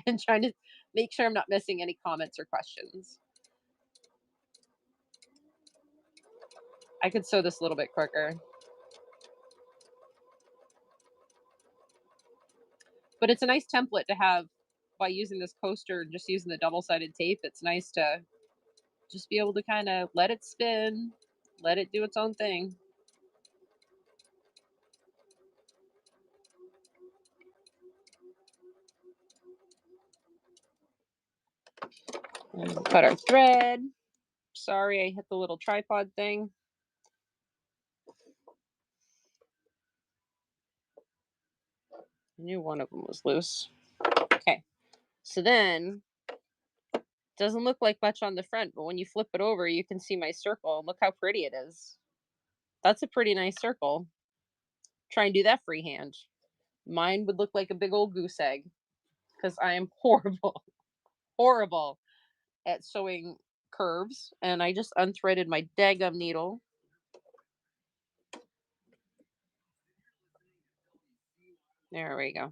and trying to make sure I'm not missing any comments or questions. I could sew this a little bit quicker. But it's a nice template to have by using this coaster and just using the double-sided tape. It's nice to just be able to kind of let it spin, let it do its own thing. And cut our thread. Sorry, I hit the little tripod thing. I knew one of them was loose. Okay, so then doesn't look like much on the front, but when you flip it over, you can see my circle. Look how pretty it is. That's a pretty nice circle. Try and do that freehand. Mine would look like a big old goose egg because I am horrible at sewing curves, and I just unthreaded my daggum needle. There we go.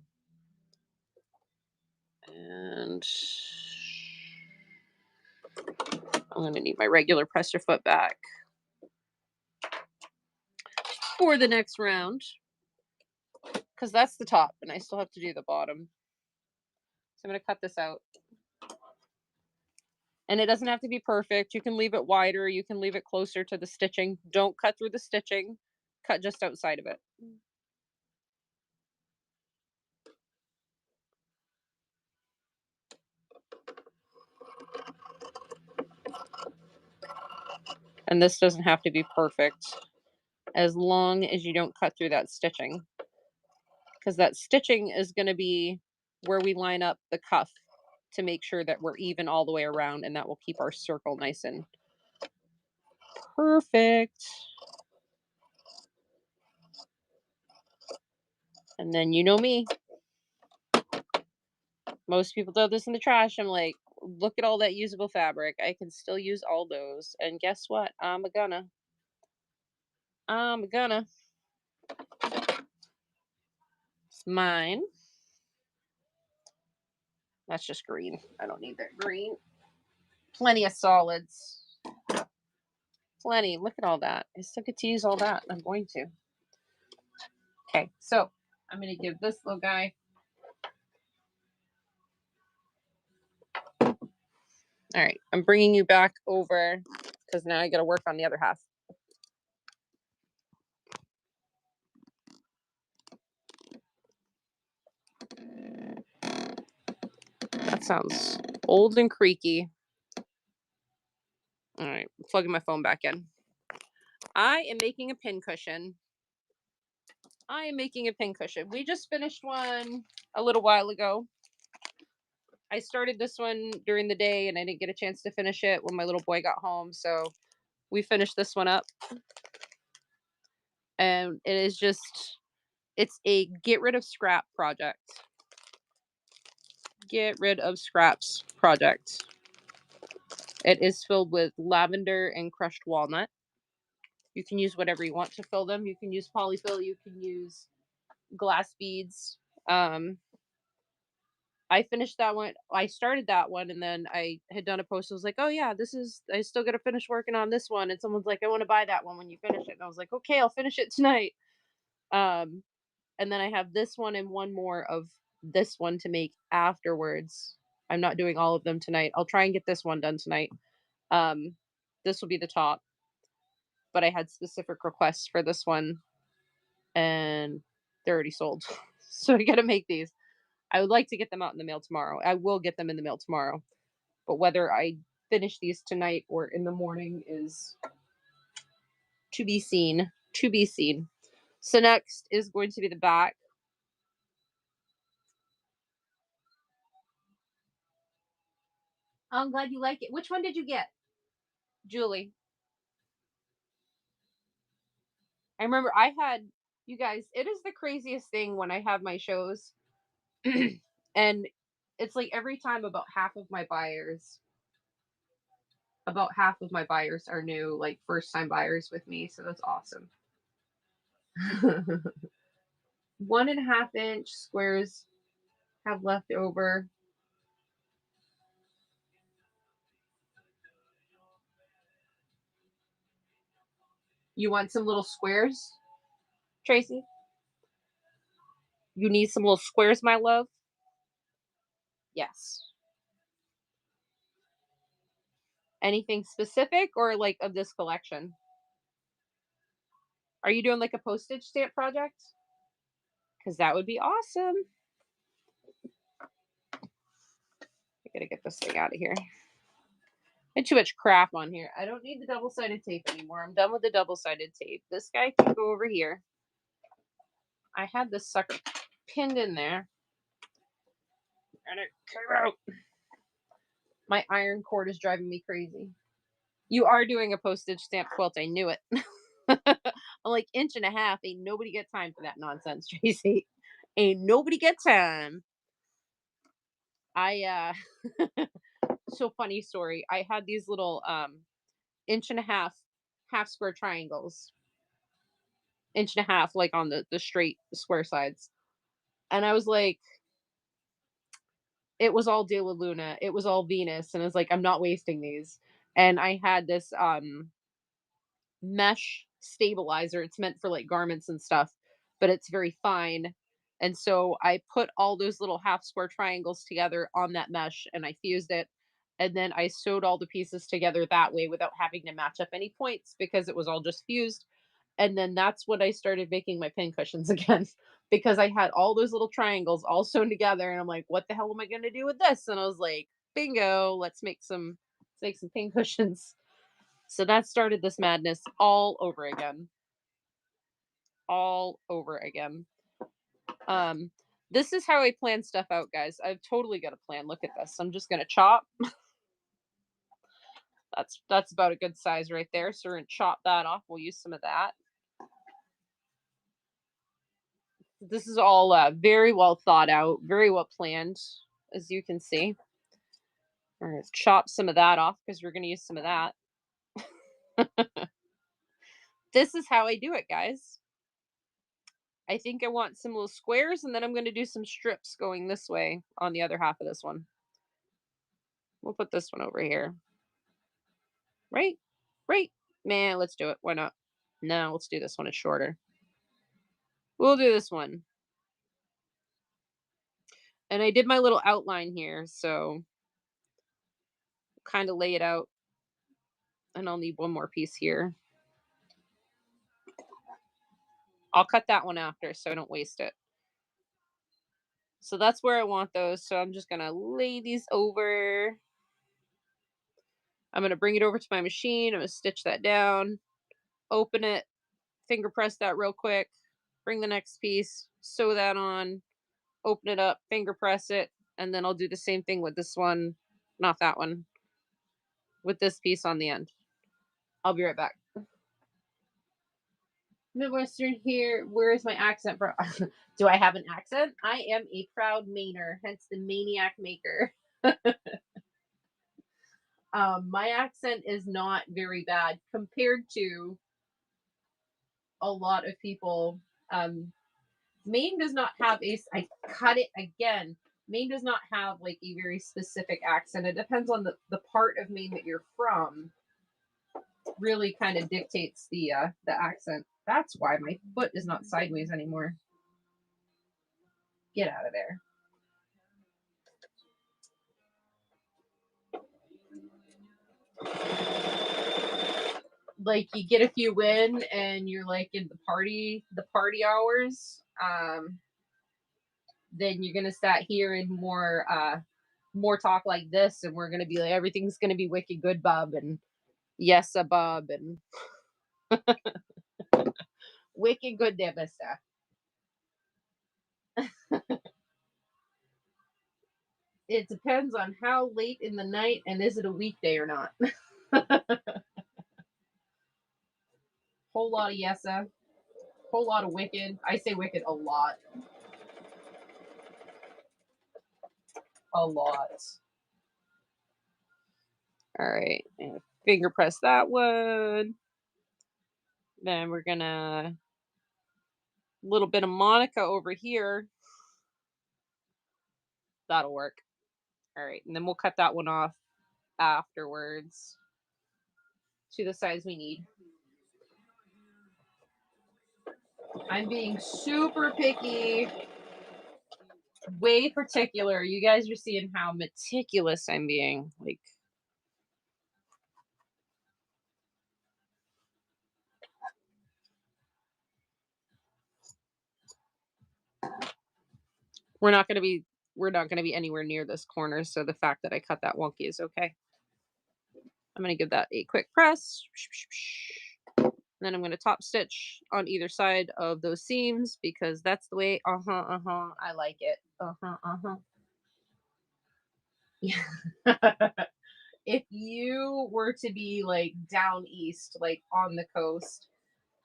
And I'm going to need my regular presser foot back for the next round because that's the top and I still have to do the bottom. So I'm going to cut this out. And it doesn't have to be perfect. You can leave it wider. You can leave it closer to the stitching. Don't cut through the stitching. Cut just outside of it. And this doesn't have to be perfect as long as you don't cut through that stitching. Because that stitching is going to be where we line up the cuff to make sure that we're even all the way around, and that will keep our circle nice and perfect. And then you know me. Most people throw this in the trash. I'm like, look at all that usable fabric. I can still use all those. And guess what? I'm gonna. It's mine. That's just green. I don't need that green. Plenty of solids. Plenty. Look at all that. I still get to use all that. I'm going to. Okay, so I'm going to give this little guy. All right, I'm bringing you back over because now I got to work on the other half. That sounds old and creaky. All right, plugging my phone back in. I am making a pin cushion. We just finished one a little while ago. I started this one during the day and I didn't get a chance to finish it when my little boy got home. So we finished this one up. And it is just, it's a get rid of scrap project. Get rid of scraps project. It is filled with lavender and crushed walnut. You can use whatever you want to fill them. You can use polyfill. You can use glass beads. I finished that one. I started that one and then I had done a post. I was like, oh yeah, I still got to finish working on this one. And someone's like, I want to buy that one when you finish it. And I was like, okay, I'll finish it tonight. And then I have this one and one more of this one to make afterwards. I'm not doing all of them tonight. I'll try and get this one done tonight. This will be the top, but I had specific requests for this one and they're already sold. So I got to make these. I would like to get them out in the mail tomorrow. I will get them in the mail tomorrow. But whether I finish these tonight or in the morning is to be seen. To be seen. So next is going to be the back. I'm glad you like it. Which one did you get, Julie? I remember I had, you guys, it is the craziest thing when I have my shows and It's like every time about half of my buyers are new, like first time buyers with me, so that's awesome. 1.5 inch squares have left over. You want some little squares, Tracy? You need some little squares, my love? Yes. Anything specific or like of this collection? Are you doing like a postage stamp project? Because that would be awesome. I gotta get this thing out of here. And too much crap on here. I don't need the double-sided tape anymore. I'm done with the double-sided tape. This guy can go over here. I had this sucker pinned in there. And it came out. My iron cord is driving me crazy. You are doing a postage stamp quilt. I knew it. I'm like 1.5 inches. Ain't nobody got time for that nonsense, Tracy. Ain't nobody got time. So funny story. I had these little 1.5 inch half square triangles. 1.5 inch like on the straight square sides. And I was like, it was all De La Luna. It was all Venus. And I was like, I'm not wasting these. And I had this mesh stabilizer. It's meant for like garments and stuff, but it's very fine. And so I put all those little half square triangles together on that mesh and I fused it. And then I sewed all the pieces together that way without having to match up any points because it was all just fused. And then that's when I started making my pin cushions again because I had all those little triangles all sewn together. And I'm like, what the hell am I going to do with this? And I was like, bingo, let's make some pin cushions. So that started this madness all over again. All over again. This is how I plan stuff out, guys. I've totally got a plan. Look at this. I'm just gonna chop. That's about a good size right there. So we're gonna chop that off. We'll use some of that. This is all very well thought out, very well planned, as you can see. We're gonna chop some of that off because we're gonna use some of that. This is how I do it, guys. I think I want some little squares, and then I'm going to do some strips going this way on the other half of this one. We'll put this one over here. Right? Right? Man, let's do it. Why not? No, let's do this one. It's shorter. We'll do this one. And I did my little outline here, so kind of lay it out. And I'll need one more piece here. I'll cut that one after so I don't waste it. So that's where I want those. So I'm just going to lay these over. I'm going to bring it over to my machine. I'm going to stitch that down, open it, finger press that real quick, bring the next piece, sew that on, open it up, finger press it, and then I'll do the same thing with this one, not that one, with this piece on the end. I'll be right back. Midwestern here. Where is my accent from? Do I have an accent? I am a proud Mainer, hence the maniac maker. My accent is not very bad compared to a lot of people. Maine does not have I cut it again. Maine does not have like a very specific accent. It depends on the part of Maine that you're from. Really kind of dictates the accent. That's why my foot is not sideways anymore. Get out of there. Like you get a few in and you're like in the party hours. Then you're gonna start hearing more talk like this, and we're gonna be like everything's gonna be wicked good, bub, and yes, a bub, and wicked good there, mister. It depends on how late in the night and is it a weekday or not. Whole lot of yesa, whole lot of wicked. I say wicked a lot. a lot. All right, and finger press that one. Then we're gonna little bit of Monica over here. That'll work. All right, and then we'll cut that one off afterwards to the size we need. I'm being super picky, way particular. You guys are seeing how meticulous I'm being. Like, we're not going to be we're not going to be anywhere near this corner, so the fact that I cut that wonky is okay. I'm going to give that a quick press. Then I'm going to top stitch on either side of those seams because that's the way I like it. Yeah. If you were to be like down east, like on the coast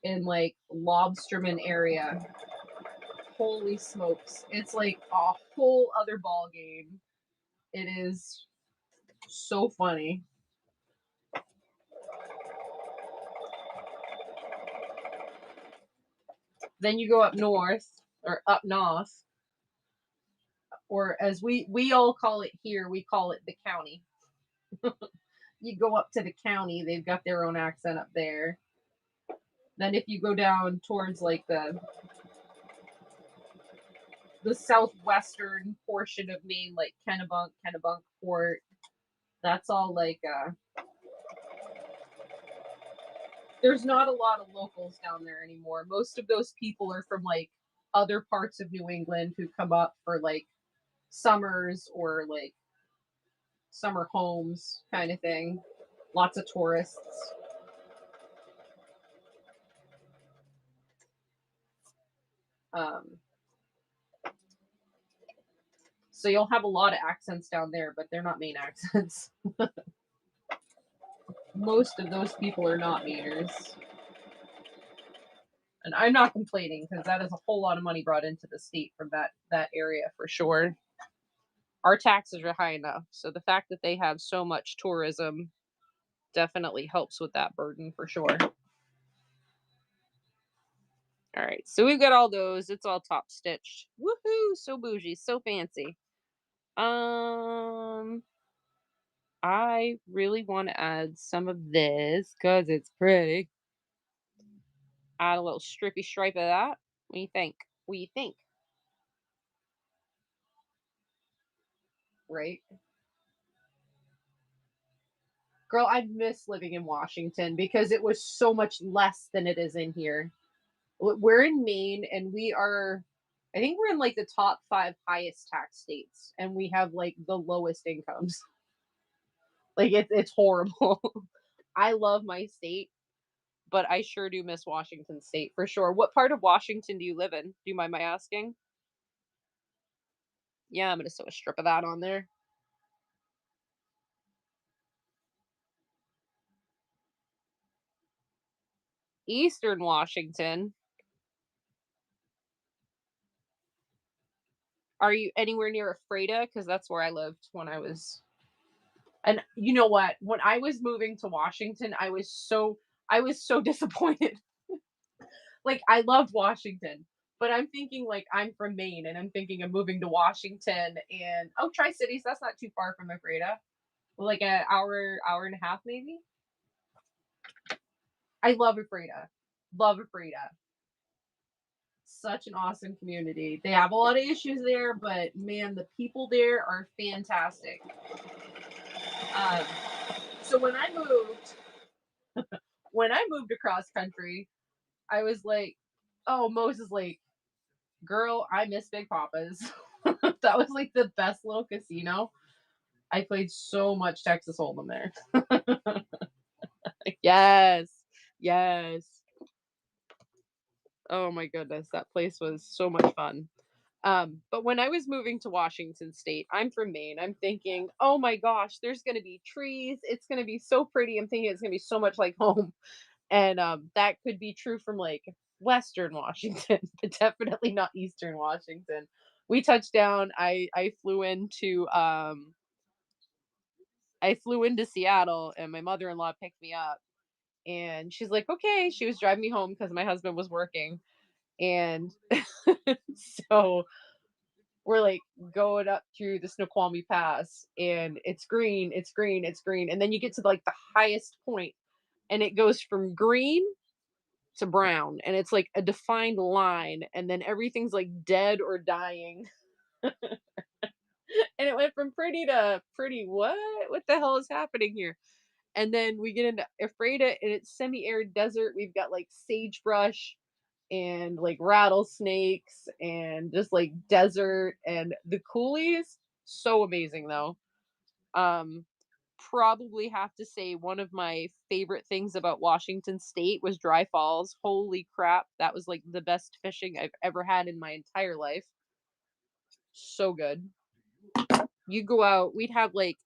in like Lobsterman area, holy smokes, it's like a whole other ball game. It is so funny. Then you go up north or up north, or as we all call it here, we call it the county. You go up to the county, they've got their own accent up there. Then if you go down towards like the southwestern portion of Maine, like Kennebunkport, that's all like there's not a lot of locals down there anymore. Most of those people are from like other parts of New England who come up for like summers or like summer homes kind of thing. Lots of tourists. Um, so you'll have a lot of accents down there, but they're not Maine accents. Most of those people are not Mainers. And I'm not complaining because that is a whole lot of money brought into the state from that area for sure. Our taxes are high enough, so the fact that they have so much tourism definitely helps with that burden for sure. All right, so we've got all those. It's all top stitched. Woohoo! So bougie, so fancy. I really want to add some of this because it's pretty. Add a little strippy stripe of that. What do you think? What do you think? Right? Girl, I miss living in Washington because it was so much less than it is in here. We're in Maine and I think we're in like the top 5 highest tax states and we have like the lowest incomes. Like it's horrible. I love my state, but I sure do miss Washington state for sure. What part of Washington do you live in? Do you mind my asking? Yeah, I'm gonna sew a strip of that on there. Eastern Washington. Are you anywhere near Ephrata? Because that's where I lived when I was. And you know what? When I was moving to Washington, I was so disappointed. Like I loved Washington, but I'm thinking like I'm from Maine and I'm thinking of moving to Washington and oh Tri Cities, that's not too far from Ephrata. Like an hour and a half maybe. I love Ephrata. Love Ephrata. Such an awesome community. They have a lot of issues there, but man, the people there are fantastic. Um, so when I moved across country, I was like, "Oh, Moses Lake, girl, I miss Big Papa's." That was like the best little casino. I played so much Texas Hold'em there. Yes, yes. Oh my goodness, that place was so much fun. But when I was moving to Washington State, I'm from Maine. I'm thinking, oh my gosh, there's going to be trees. It's going to be so pretty. I'm thinking it's going to be so much like home. And that could be true from like Western Washington, but definitely not Eastern Washington. we touched down. I flew into Seattle, and my mother-in-law picked me up, and she's like, "Okay." She was driving me home because my husband was working, and so we're like going up through the Snoqualmie Pass, and it's green, it's green, it's green, and then you get to like the highest point, and it goes from green to brown, and it's like a defined line, and then everything's like dead or dying. And it went from pretty to pretty. What the hell is happening here? And then we get into Ephrata, and it's semi-arid desert. We've got like sagebrush and like rattlesnakes and just like desert, and the coulees. So amazing though. Um, Probably have to say one of my favorite things about Washington State was Dry Falls. Holy crap, that was like the best fishing I've ever had in my entire life. So good. You go out, we'd have like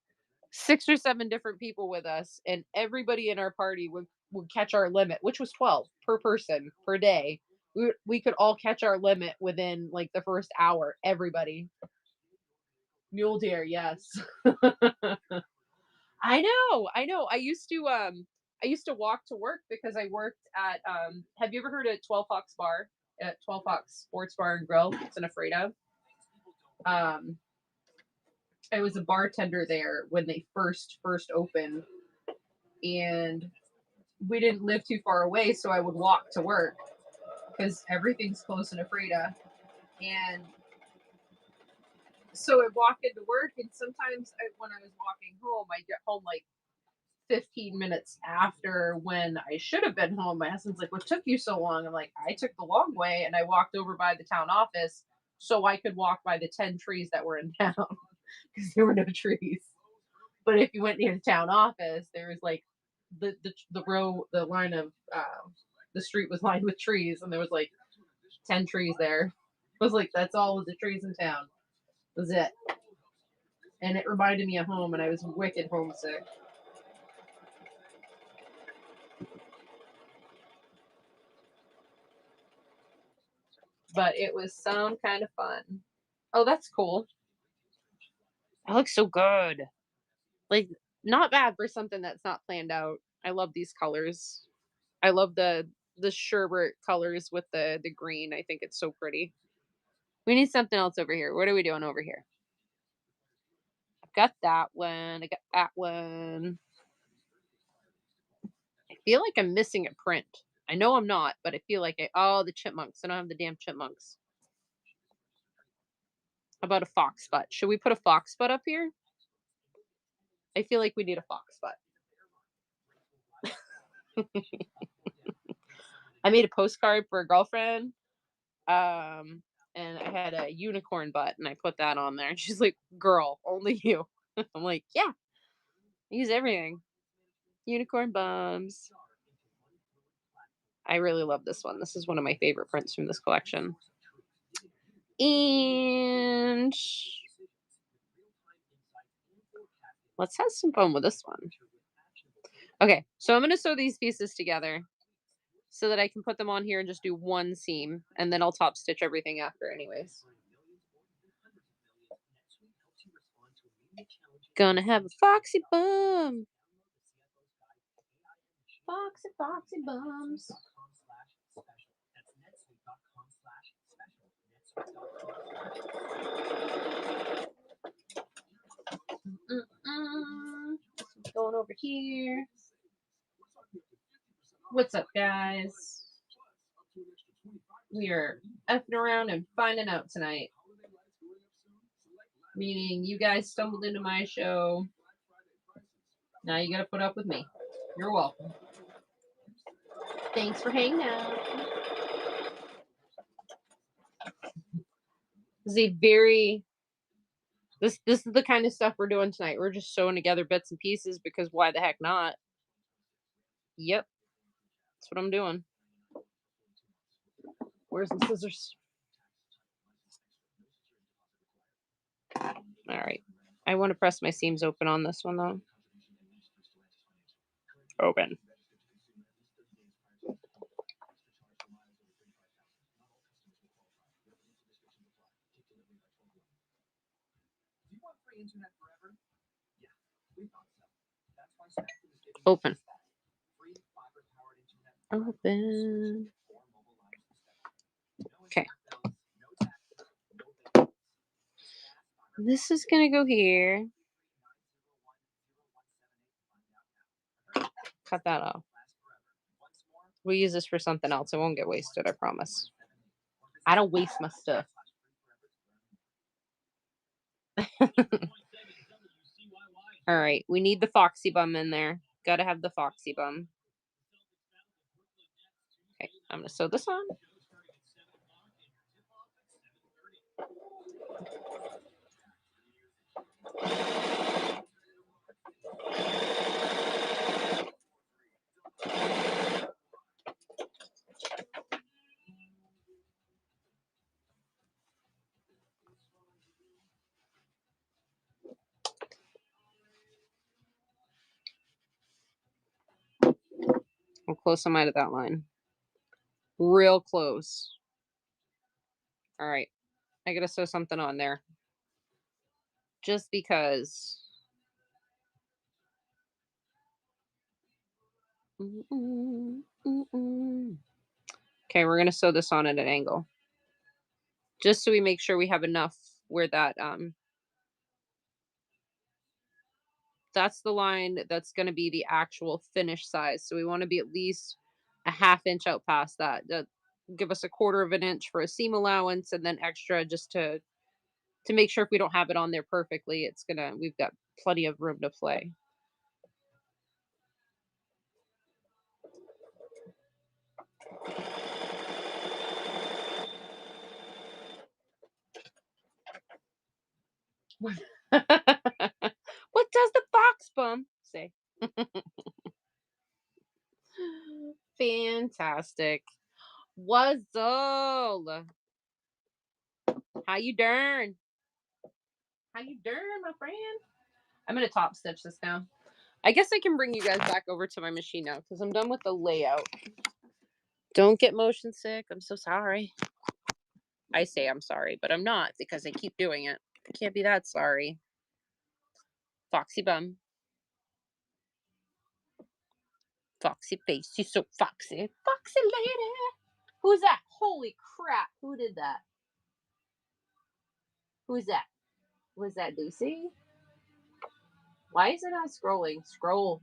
6 or 7 different people with us, and everybody in our party would catch our limit, which was 12 per person per day. We could all catch our limit within like the first hour. Everybody. Mule deer, yes. I know. I used to walk to work because I worked at have you ever heard of 12 Fox Bar at 12 Fox Sports Bar and Grill? It's in Ephrata. Um I was a bartender there when they first opened, and we didn't live too far away, so I would walk to work because everything's close in Ephrata. And so I'd walk into work, and sometimes when I was walking home, I'd get home like 15 minutes after when I should have been home. My husband's like, "What took you so long?" I'm like, "I took the long way, and I walked over by the town office so I could walk by the 10 trees that were in town because there were no trees." But if you went near the town office, there was like the line of the street was lined with trees, and there was like 10 trees there. It was like that's all of the trees in town. Was it? And it reminded me of home, and I was wicked homesick. But it was some kind of fun. Oh, that's cool. That looks so good. Like not bad for something that's not planned out. I love these colors. I love the sherbet colors with the green. I think it's so pretty. We need something else over here. What are we doing over here? I've got that one. I got that one. I feel like I'm missing a print. I know I'm not, but I feel like oh, the chipmunks. I don't have the damn chipmunks. How about a fox butt? Should we put a fox butt up here? I feel like we need a fox butt. I made a postcard for a girlfriend. Um, and I had a unicorn butt, and I put that on there. And she's like, "Girl, only you." I'm like, "Yeah, I use everything. Unicorn bums." I really love this one. This is one of my favorite prints from this collection. And let's have some fun with this one. Okay, so I'm going to sew these pieces together so that I can put them on here and just do one seam, and then I'll top stitch everything after anyways. Gonna have a foxy bum. Foxy, foxy bums. Going over here. What's up, guys? We are effing around and finding out tonight. Meaning you guys stumbled into my show. Now you gotta put up with me. You're welcome. Thanks for hanging out. This is a very this is the kind of stuff we're doing tonight. We're just sewing together bits and pieces because why the heck not? Yep. That's what I'm doing. Where's the scissors? All right. I want to press my seams open on this one though. Open. Open. Open. Okay. This is going to go here. Cut that off. We'll use this for something else. It won't get wasted, I promise. I don't waste my stuff. All right. We need the Foxy Bum in there. Got to have the Foxy Bum. Okay. I'm going to sew this on. How close am I to that line? Real close. All right. I got to sew something on there. Just because. Okay, we're going to sew this on at an angle. Just so we make sure we have enough where that that's the line that's going to be the actual finish size. So we want to be at least a half inch out past that. That give us a quarter of an inch for a seam allowance, and then extra just to make sure if we don't have it on there perfectly, we've got plenty of room to play. What does the Fox Bum say? Fantastic. Wuzzle. How you doing? How you doing, my friend? I'm gonna top stitch this now. I guess I can bring you guys back over to my machine now because I'm done with the layout. Don't get motion sick. I'm so sorry. I say I'm sorry, but I'm not because I keep doing it. I can't be that sorry. Foxy Bum. Foxy face. She's so foxy. Foxy lady. Who's that? Holy crap. Who did that? Who's that? Was that Lucy? Why is it not scrolling? Scroll.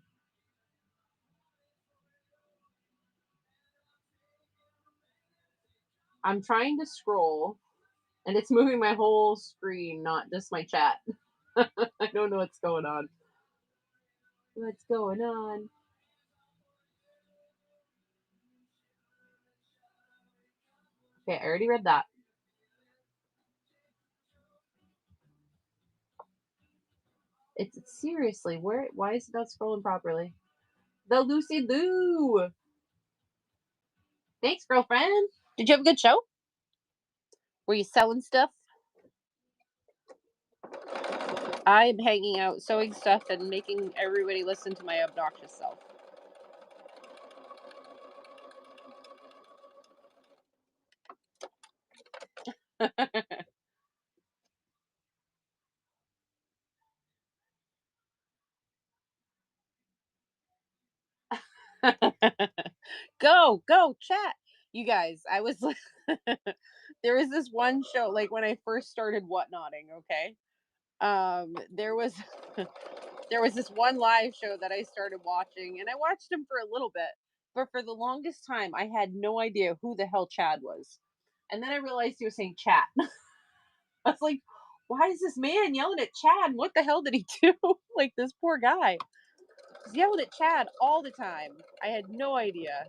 I'm trying to scroll and it's moving my whole screen, not just my chat. I don't know what's going on. What's going on? Okay, I already read that. It's seriously, why is it not scrolling properly? The Lucy Lou. Thanks, girlfriend. Did you have a good show? Were you selling stuff? I'm hanging out, sewing stuff, and making everybody listen to my obnoxious self. Go, chat. You guys, I was there was this one show, like when I first started whatnotting, okay? There was there was this one live show that I started watching, and I watched him for a little bit, but for the longest time I had no idea who the hell Chad was. And then I realized he was saying chat. I was like, why is this man yelling at Chad? What the hell did he do? Like, this poor guy. He's yelling at Chad all the time. I had no idea.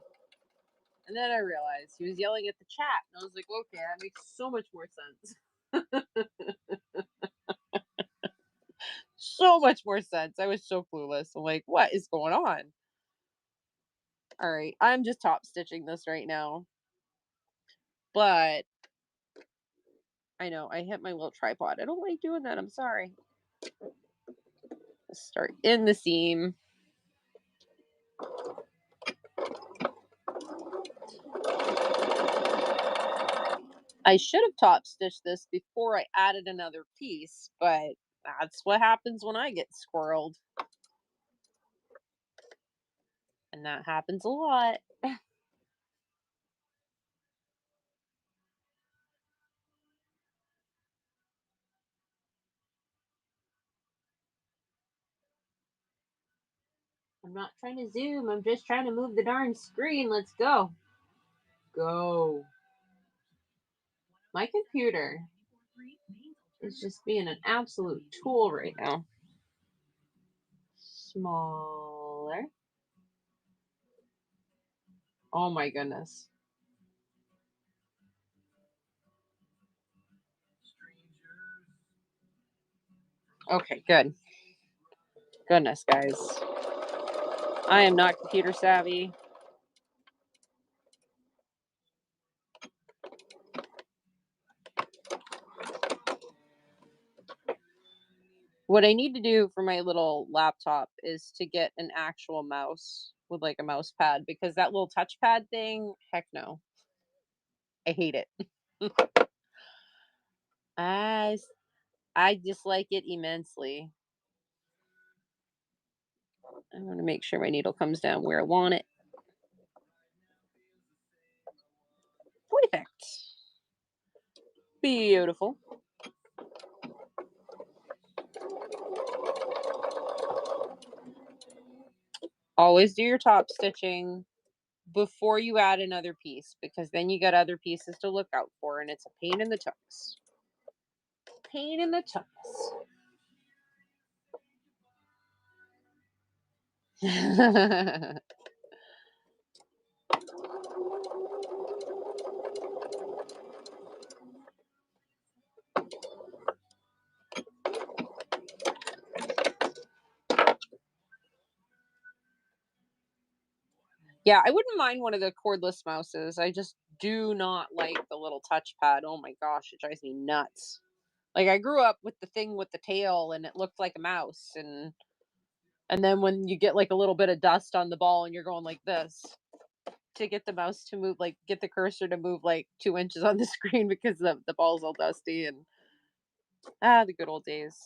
And then I realized he was yelling at the chat. And I was like, okay, that makes so much more sense. So much more sense. I was so clueless. I'm like, what is going on? All right. I'm just top stitching this right now. But I know I hit my little tripod. I don't like doing that. I'm sorry. Let's start in the seam. I should have top stitched this before I added another piece, but That's what happens when I get squirreled. And that happens a lot. I'm not trying to zoom. I'm just trying to move the darn screen. Let's go. Go. My computer is just being an absolute tool right now. Smaller. Oh my goodness. Okay, good. Goodness, guys. I am not computer savvy. What I need to do for my little laptop is to get an actual mouse with like a mouse pad because that little touchpad thing, heck no. I hate it. I s- I dislike it immensely. I want to make sure my needle comes down where I want it. Perfect. Beautiful. Always do your top stitching before you add another piece because then you got other pieces to look out for and it's a pain in the tucks. Pain in the tucks. Yeah, I wouldn't mind one of the cordless mouses. I just do not like the little touchpad. Oh my gosh, it drives me nuts. Like I grew up with the thing with the tail and it looked like a mouse and then when you get like a little bit of dust on the ball and you're going like this to get the mouse to move like get the cursor to move like 2 inches on the screen because the ball's all dusty and the good old days.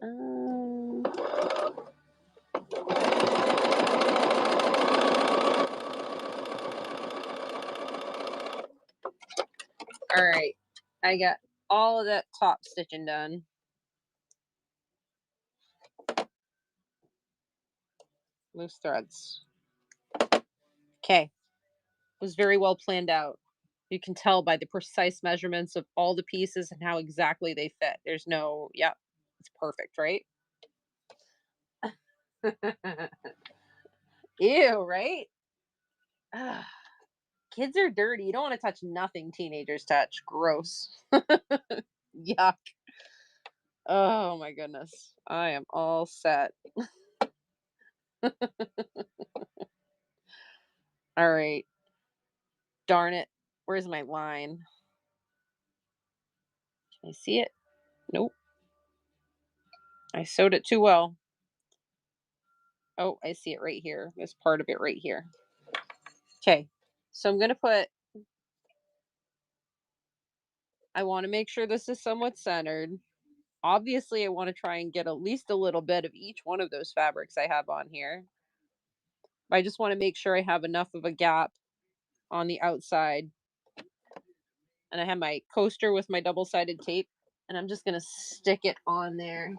Um, all right. I got all of that top stitching done. Loose threads. Okay. Was very well planned out. You can tell by the precise measurements of all the pieces and how exactly they fit. There's no, yep, it's perfect, right? Ew, right? Ugh, kids are dirty. You don't want to touch nothing teenagers touch. Gross. Yuck. Oh my goodness. I am all set. All right. Darn it. Where's my line? Can I see it? Nope. I sewed it too well. Oh, I see it right here. There's part of it right here. Okay. So I'm going to put, I want to make sure this is somewhat centered. Obviously, I want to try and get at least a little bit of each one of those fabrics I have on here. I just want to make sure I have enough of a gap on the outside. And I have my coaster with my double-sided tape. And I'm just going to stick it on there.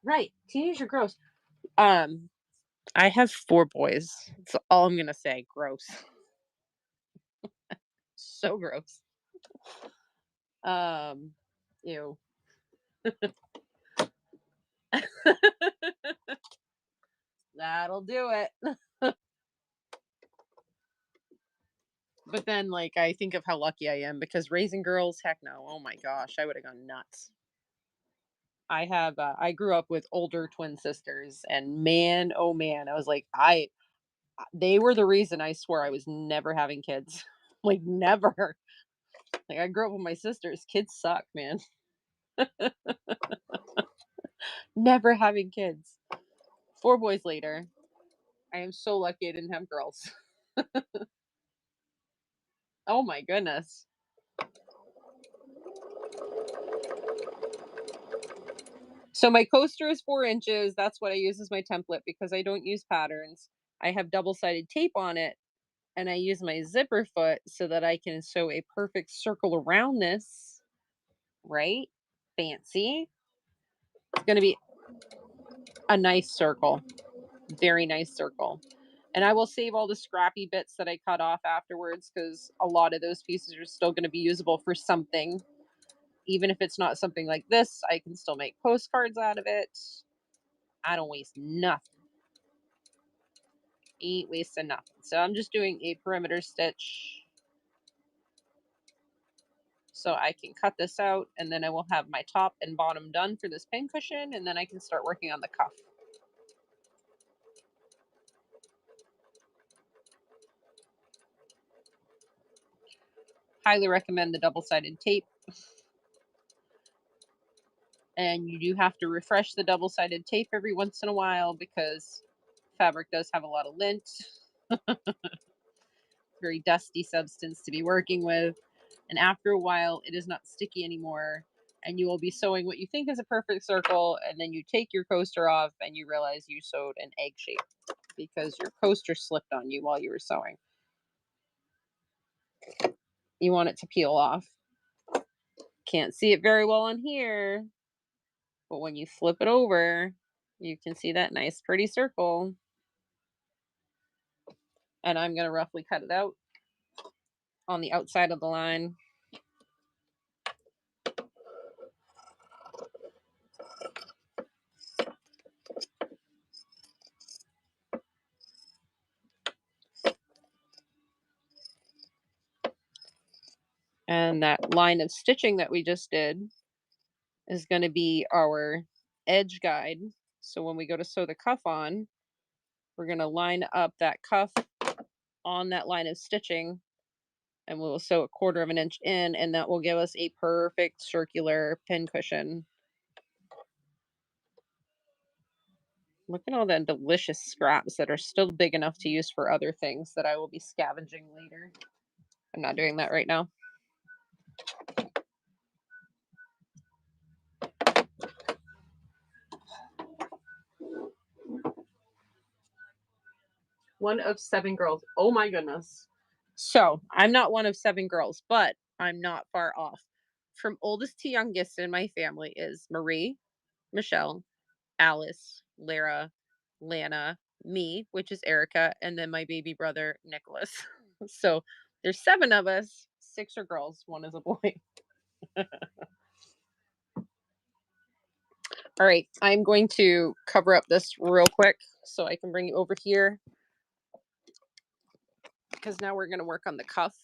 Right. Teenagers are gross. Um, I have 4 boys. That's all I'm gonna say. Gross. So gross. Um, ew. That'll do it. But then, like, I think of how lucky I am because raising girls, heck no. Oh my gosh, I would have gone nuts. I grew up with older twin sisters, and man, oh man, I was like, they were the reason I swore I was never having kids. Like, never. Like, I grew up with my sisters. Kids suck, man. Never having kids. 4 boys later. I am so lucky I didn't have girls. Oh my goodness. So my coaster is 4 inches. That's what I use as my template because I don't use patterns. I have double-sided tape on it, and I use my zipper foot so that I can sew a perfect circle around this, right? Fancy. It's gonna be a nice circle. Very nice circle. And I will save all the scrappy bits that I cut off afterwards because a lot of those pieces are still going to be usable for something. Even if it's not something like this, I can still make postcards out of it. I don't waste nothing. Ain't wasting nothing. So I'm just doing a perimeter stitch so I can cut this out, and then I will have my top and bottom done for this pin cushion, and then I can start working on the cuff. Highly recommend the double-sided tape. And you do have to refresh the double-sided tape every once in a while because fabric does have a lot of lint. Very dusty substance to be working with. And after a while, it is not sticky anymore. And you will be sewing what you think is a perfect circle. And then you take your coaster off and you realize you sewed an egg shape because your coaster slipped on you while you were sewing. You want it to peel off. Can't see it very well on here. But when you flip it over, you can see that nice pretty circle. And I'm going to roughly cut it out on the outside of the line. And that line of stitching that we just did is going to be our edge guide. So when we go to sew the cuff on, we're going to line up that cuff on that line of stitching, and we'll sew 1/4 of an inch in, and that will give us a perfect circular pin cushion. Look at all the delicious scraps that are still big enough to use for other things that I will be scavenging later. I'm not doing that right now. One of 7 girls. Oh my goodness. So I'm not one of 7 girls, but I'm not far off. From oldest to youngest in my family is Marie, Michelle, Alice, Lara, Lana, me, which is Erica, and then my baby brother, Nicholas. So there's 7 of us. 6 are girls, 1 is a boy. All right, I'm going to cover up this real quick so I can bring you over here because now we're going to work on the cuff.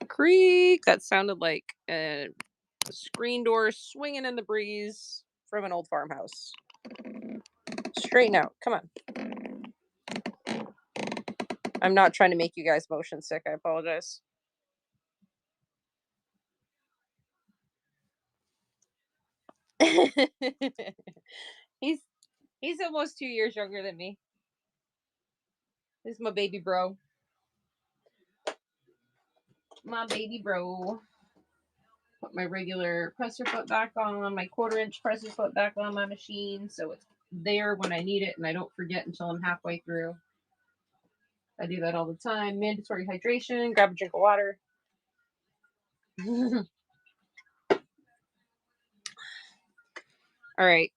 Creak! That sounded like a screen door swinging in the breeze from an old farmhouse. Straighten out. Come on. I'm not trying to make you guys motion sick. I apologize. he's he's almost 2 years younger than me. This is my baby bro. My baby bro. Put my regular presser foot back on, my 1/4 inch presser foot back on my machine so it's there when I need it and I don't forget until I'm halfway through. I do that all the time. Mandatory hydration, grab a drink of water. All right.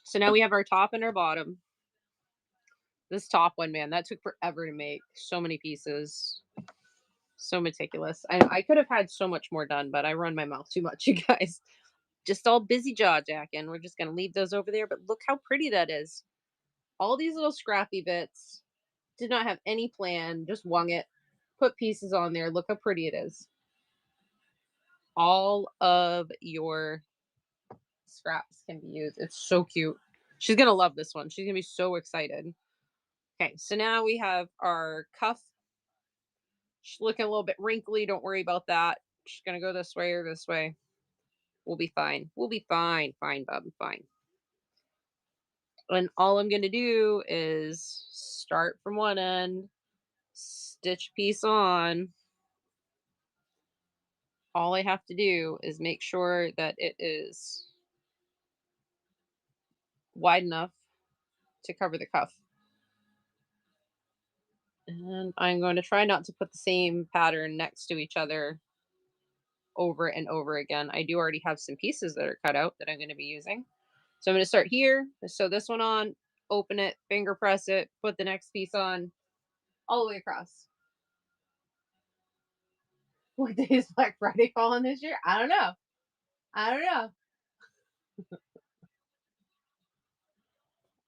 So now we have our top and our bottom. This top one, man, that took forever to make. So many pieces. So meticulous. I could have had so much more done, but I run my mouth too much, you guys. Just all busy jaw jacking. We're just going to leave those over there. But look how pretty that is. All these little scrappy bits. Did not have any plan. Just wung it. Put pieces on there. Look how pretty it is. All of your scraps can be used. It's so cute. She's going to love this one. She's going to be so excited. Okay, so now we have our cuff. She's looking a little bit wrinkly. Don't worry about that. Just gonna go this way or this way. We'll be fine. We'll be fine. Fine, bub. Fine. And all I'm gonna do is start from one end, stitch piece on. All I have to do is make sure that it is wide enough to cover the cuff. And I'm going to try not to put the same pattern next to each other over and over again. I do already have some pieces that are cut out that I'm going to be using. So I'm going to start here, sew this one on, open it, finger press it, put the next piece on all the way across. What day is Black Friday falling this year? I don't know. I don't know.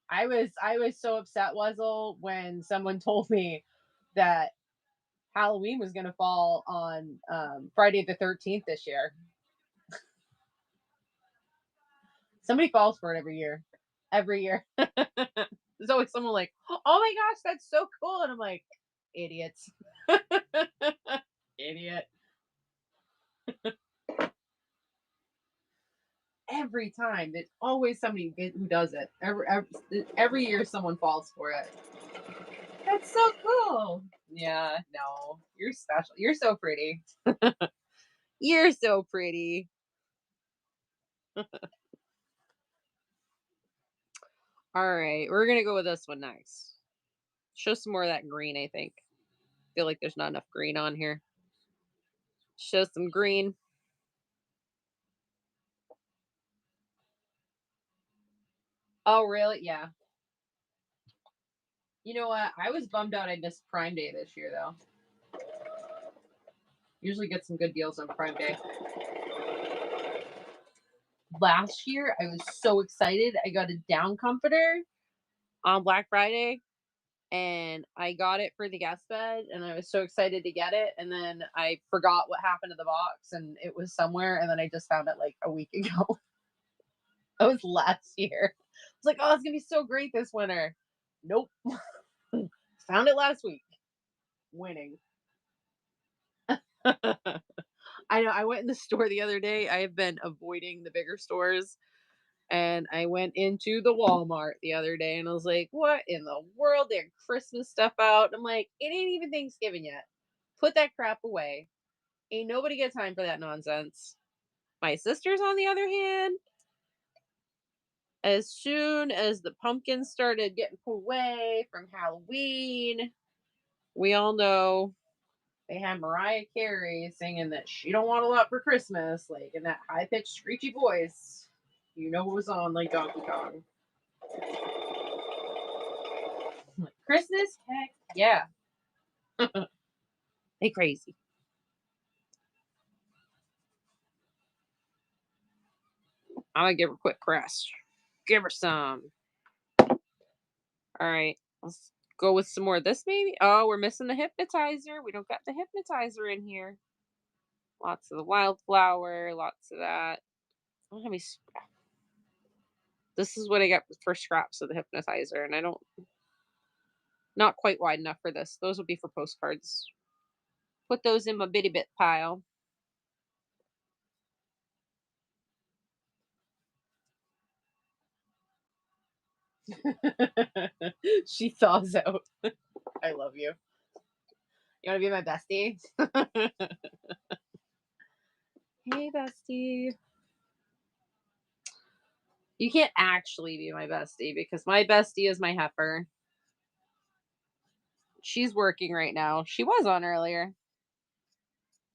I was so upset, Wuzzle, when someone told me that Halloween was gonna fall on Friday the 13th this year. Somebody falls for it every year. Every year. There's always someone like, oh my gosh, that's so cool. And I'm like, idiots. Idiot. Every time. There's always somebody who does it. Every year someone falls for it. That's so cool. Yeah, no. You're special. You're so pretty. You're so pretty. All right, we're gonna go with this one next. Show some more of that green, I think. Feel like there's not enough green on here. Show some green. Oh, really? Yeah. You know what? I was bummed out I missed Prime Day this year, though. Usually get some good deals on Prime Day. Last year, I was so excited. I got a down comforter on Black Friday, and I got it for the guest bed, and I was so excited to get it. And then I forgot what happened to the box, and it was somewhere, and then I just found it like a week ago. That was last year. I was like, oh, it's gonna be so great this winter. Nope. Found it last week. Winning. I know. I went in the store the other day. I have been avoiding the bigger stores. And I went into the Walmart the other day and I was like, what in the world? They had Christmas stuff out. I'm like, it ain't even Thanksgiving yet. Put that crap away. Ain't nobody got time for that nonsense. My sisters, on the other hand, as soon as the pumpkins started getting put away from Halloween, we all know they had Mariah Carey singing that she don't want a lot for Christmas, like in that high pitched, screechy voice. You know what was on like Donkey Kong. Like, Christmas? Heck yeah. They crazy. I'm gonna give her a quick press. Give her some. All right. Let's go with some more of this maybe. Oh, we're missing the hypnotizer. We don't got the hypnotizer in here. Lots of the wildflower, lots of that. I don't have any this is what I got for scraps of the hypnotizer, and I don't not quite wide enough for this. Those would be for postcards. Put those in my bitty bit pile. She thaws out. I love you. You want to be my bestie? Hey, bestie. You can't actually be my bestie because my bestie is my heifer. She's working right now. She was on earlier.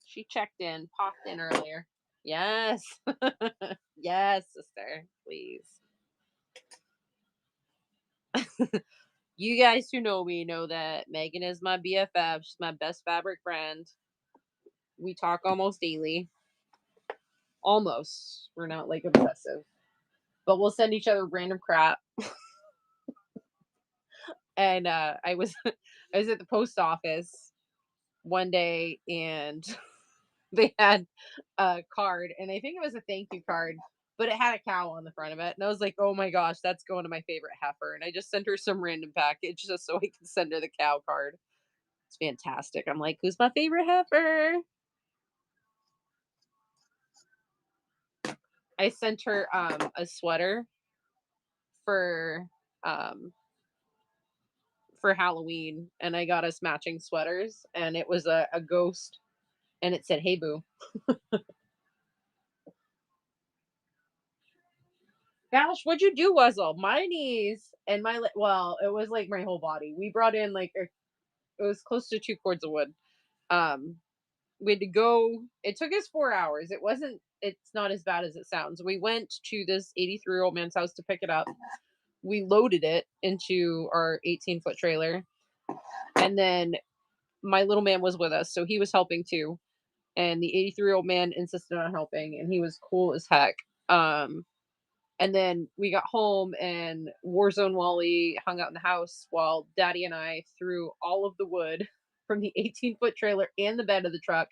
She checked in, popped in earlier. Yes. Yes, sister. Please. You guys who know me know that Megan is my BFF. She's my best fabric friend. We talk almost daily. Almost. We're not like obsessive. But we'll send each other random crap. And I was I was at the post office one day and they had a card and I think it was a thank you card, but it had a cow on the front of it. And I was like, oh my gosh, that's going to my favorite heifer. And I just sent her some random package just so I can send her the cow card. It's fantastic. I'm like, who's my favorite heifer? I sent her a sweater for um for Halloween, and I got us matching sweaters, and it was a ghost, and it said, "Hey boo." Gosh, what'd you do, Wuzzle? My knees and well, it was like my whole body. We brought in like it was close to 2 cords of wood. Um, we had to go. It took us 4 hours. It wasn't. It's not as bad as it sounds. We went to this 83-year-old man's house to pick it up. We loaded it into our 18-foot trailer, and then my little man was with us, so he was helping too. And the 83-year-old man insisted on helping, and he was cool as heck. And then we got home, and Warzone Wally hung out in the house while Daddy and I threw all of the wood from the 18-foot trailer and the bed of the truck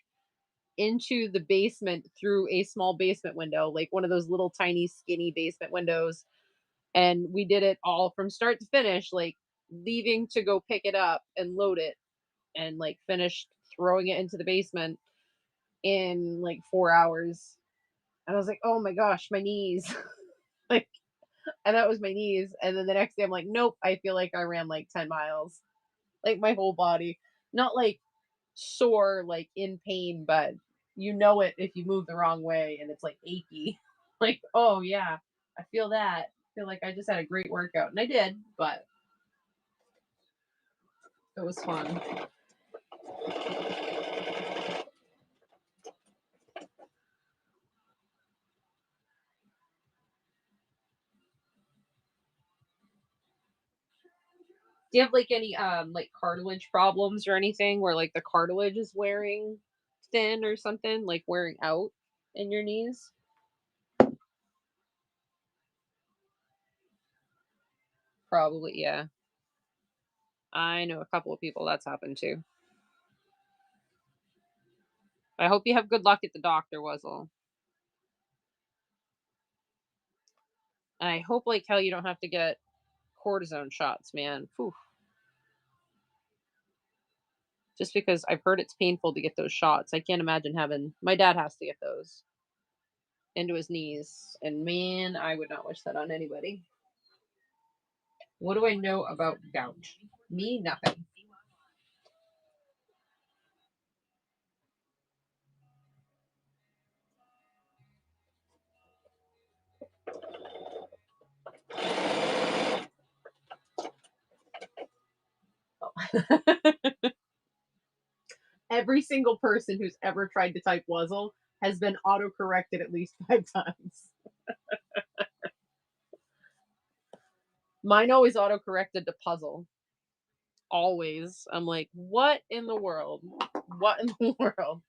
into the basement through a small basement window, like one of those little tiny skinny basement windows. And we did it all from start to finish, like leaving to go pick it up and load it, and like finished throwing it into the basement in like 4 hours. And I was like, oh my gosh, my knees. Like, and that was my knees. And then the next day I'm like, nope, I feel like I ran like 10 miles, like my whole body, not like sore, like in pain, but you know it if you move the wrong way and it's like achy. Like, oh yeah, I feel that. I feel like I just had a great workout, and I did, but it was fun. Do you have like any like cartilage problems or anything where like the cartilage is wearing thin or something, like wearing out in your knees? Probably, yeah. I know a couple of people that's happened to. I hope you have good luck at the doctor, Wuzzle. I hope like hell you don't have to get cortisone shots, man. Phew. Just because I've heard it's painful to get those shots. I can't imagine having my dad has to get those into his knees. And man, I would not wish that on anybody. What do I know about gout? Me, nothing. Every single person who's ever tried to type Wuzzle has been auto corrected at least 5 times. Mine always auto corrected to puzzle. Always. I'm like, what in the world? What in the world?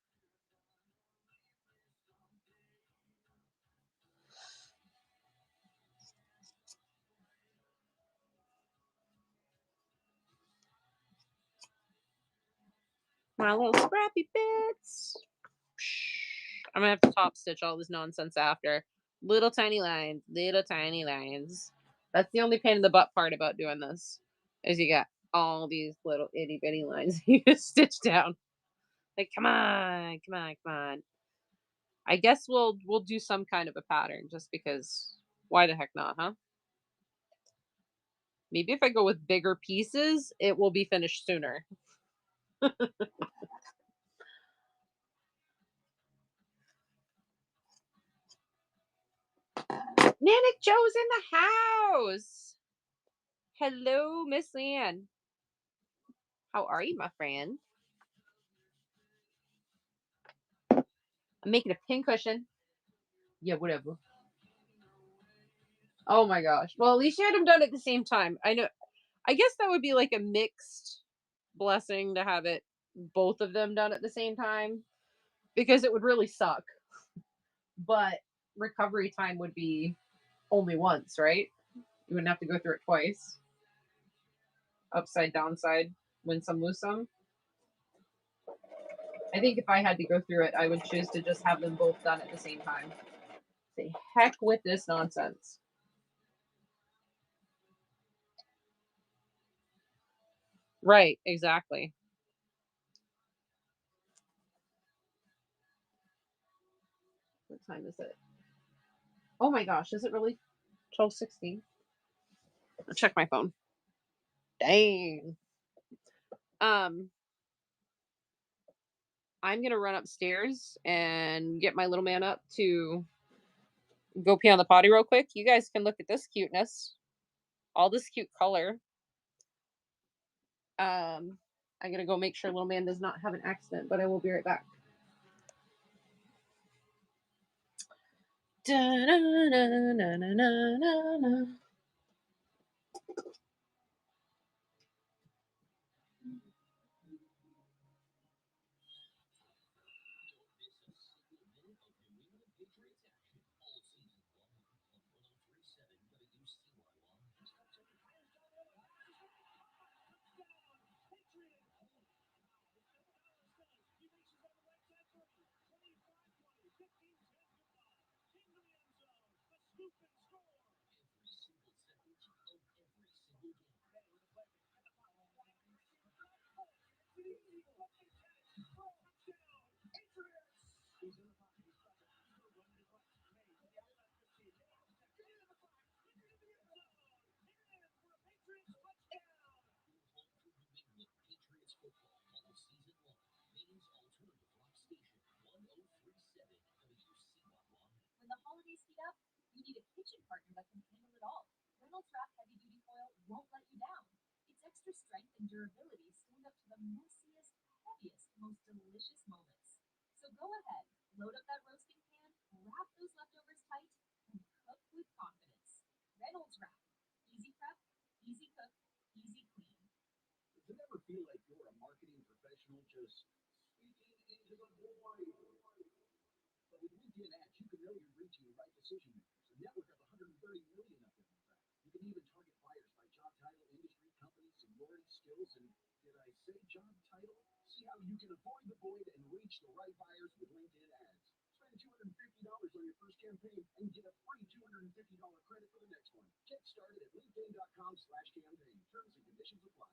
My little scrappy bits. I'm gonna have to top stitch all this nonsense after. Little tiny lines, little tiny lines. That's the only pain in the butt part about doing this, is you got all these little itty bitty lines you just stitch down. Like, come on, come on, come on. I guess we'll do some kind of a pattern just because. Why the heck not, huh? Maybe if I go with bigger pieces, it will be finished sooner. Manic Joe's in the house. Hello, Miss Leanne. How are you, my friend? I'm making a pincushion. Yeah, whatever. Oh my gosh. Well, at least you had them done at the same time. I know. I guess that would be like a mixed blessing to have it both of them done at the same time, because it would really suck. But recovery time would be only once, right? You wouldn't have to go through it twice. Upside, downside, win some, lose some. I think if I had to go through it, I would choose to just have them both done at the same time. Say heck with this nonsense. Right, exactly. What time is it? Oh my gosh, is it really 12:16? I'll check my phone. Dang. Um, I'm gonna run upstairs and get my little man up to go pee on the potty real quick. You guys can look at this cuteness. All this cute color. I gotta go make sure little man does not have an accident, but I will be right back. Da-na-na-na-na-na-na. When the holidays heat up, you need a kitchen partner that can handle it all. Reynolds Wrap Heavy Duty Foil won't let you down. Its extra strength and durability stand up to the messiest, heaviest, most delicious moments. So go ahead, load up that roasting pan, wrap those leftovers tight, and cook with confidence. Reynolds Wrap. Easy prep, easy cook, easy clean. Does it ever feel like you're a marketing professional just speaking into the void? But with LinkedIn ads, you can know you're reaching the right decision makers. A network of 130 million of them, in fact. You can even target buyers by job title, industry, company, seniority, skills, and did I say job title? See how you can avoid the void and reach the right buyers with LinkedIn ads. Spend $250 on your first campaign and get a free $250 credit for the next one. Get started at linkedin.com/campaign. Terms and conditions apply.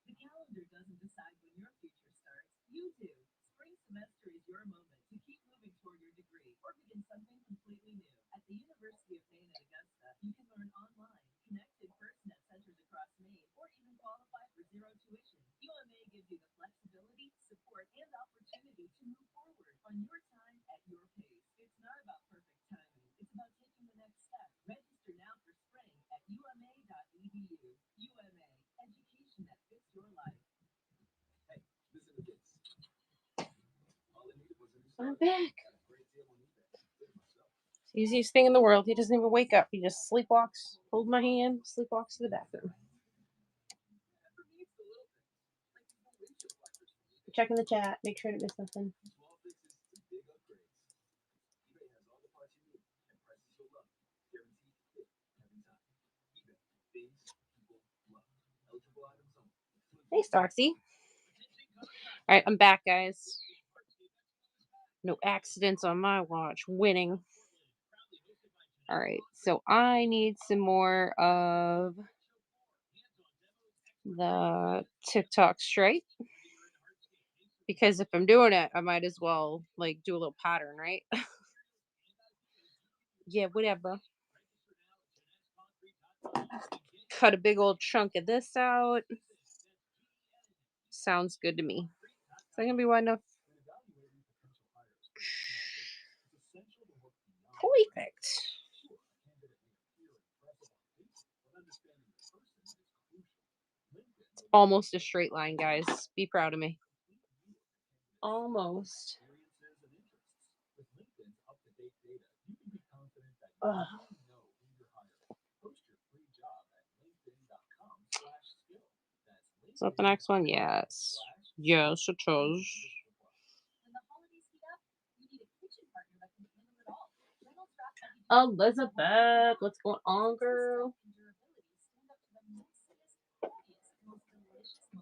The calendar doesn't decide when your future starts. You do. Spring semester is your moment to keep moving toward your degree or begin something completely new. At the University of Maine at Augusta, you can learn online, connect in person at centers across Maine, or even qualify for zero tuition. UMA gives you the flexibility, support, and opportunity to move forward on your time at your pace. It's not about perfect timing. It's about taking the next step. Register now for spring at uma.edu. UMA, education that fits your life. Hey, listen to this. All I needed was a new I'm start. back. Got a great deal on eBay. Did it myself. It's the easiest thing in the world. He doesn't even wake up. He just sleepwalks, hold my hand, sleepwalks to the bathroom. And for me, it's the little things. Like the full windshield wipers from eBay. Checking the chat, make sure to miss nothing. Small fixes to big upgrades. eBay has all the parts you need and prices you'll love. Guaranteed fit every time. eBay. Things people love. Eligible items only. Hey, Starksy. All right, I'm back, guys. No accidents on my watch. Winning. All right, so I need some more of the TikTok stripe because if I'm doing it, I might as well like do a little pattern, right? Yeah, whatever. Cut a big old chunk of this out. Sounds good to me. Is that gonna be wide enough? Perfect. It's almost a straight line, guys. Be proud of me. Almost. Ugh. Is that the next one? Yes. Yes, it is. When the holidays heat up, you need a kitchen partner that can handle it all. Reynolds Wrap Heavy Duty Elizabeth, what's going on, girl?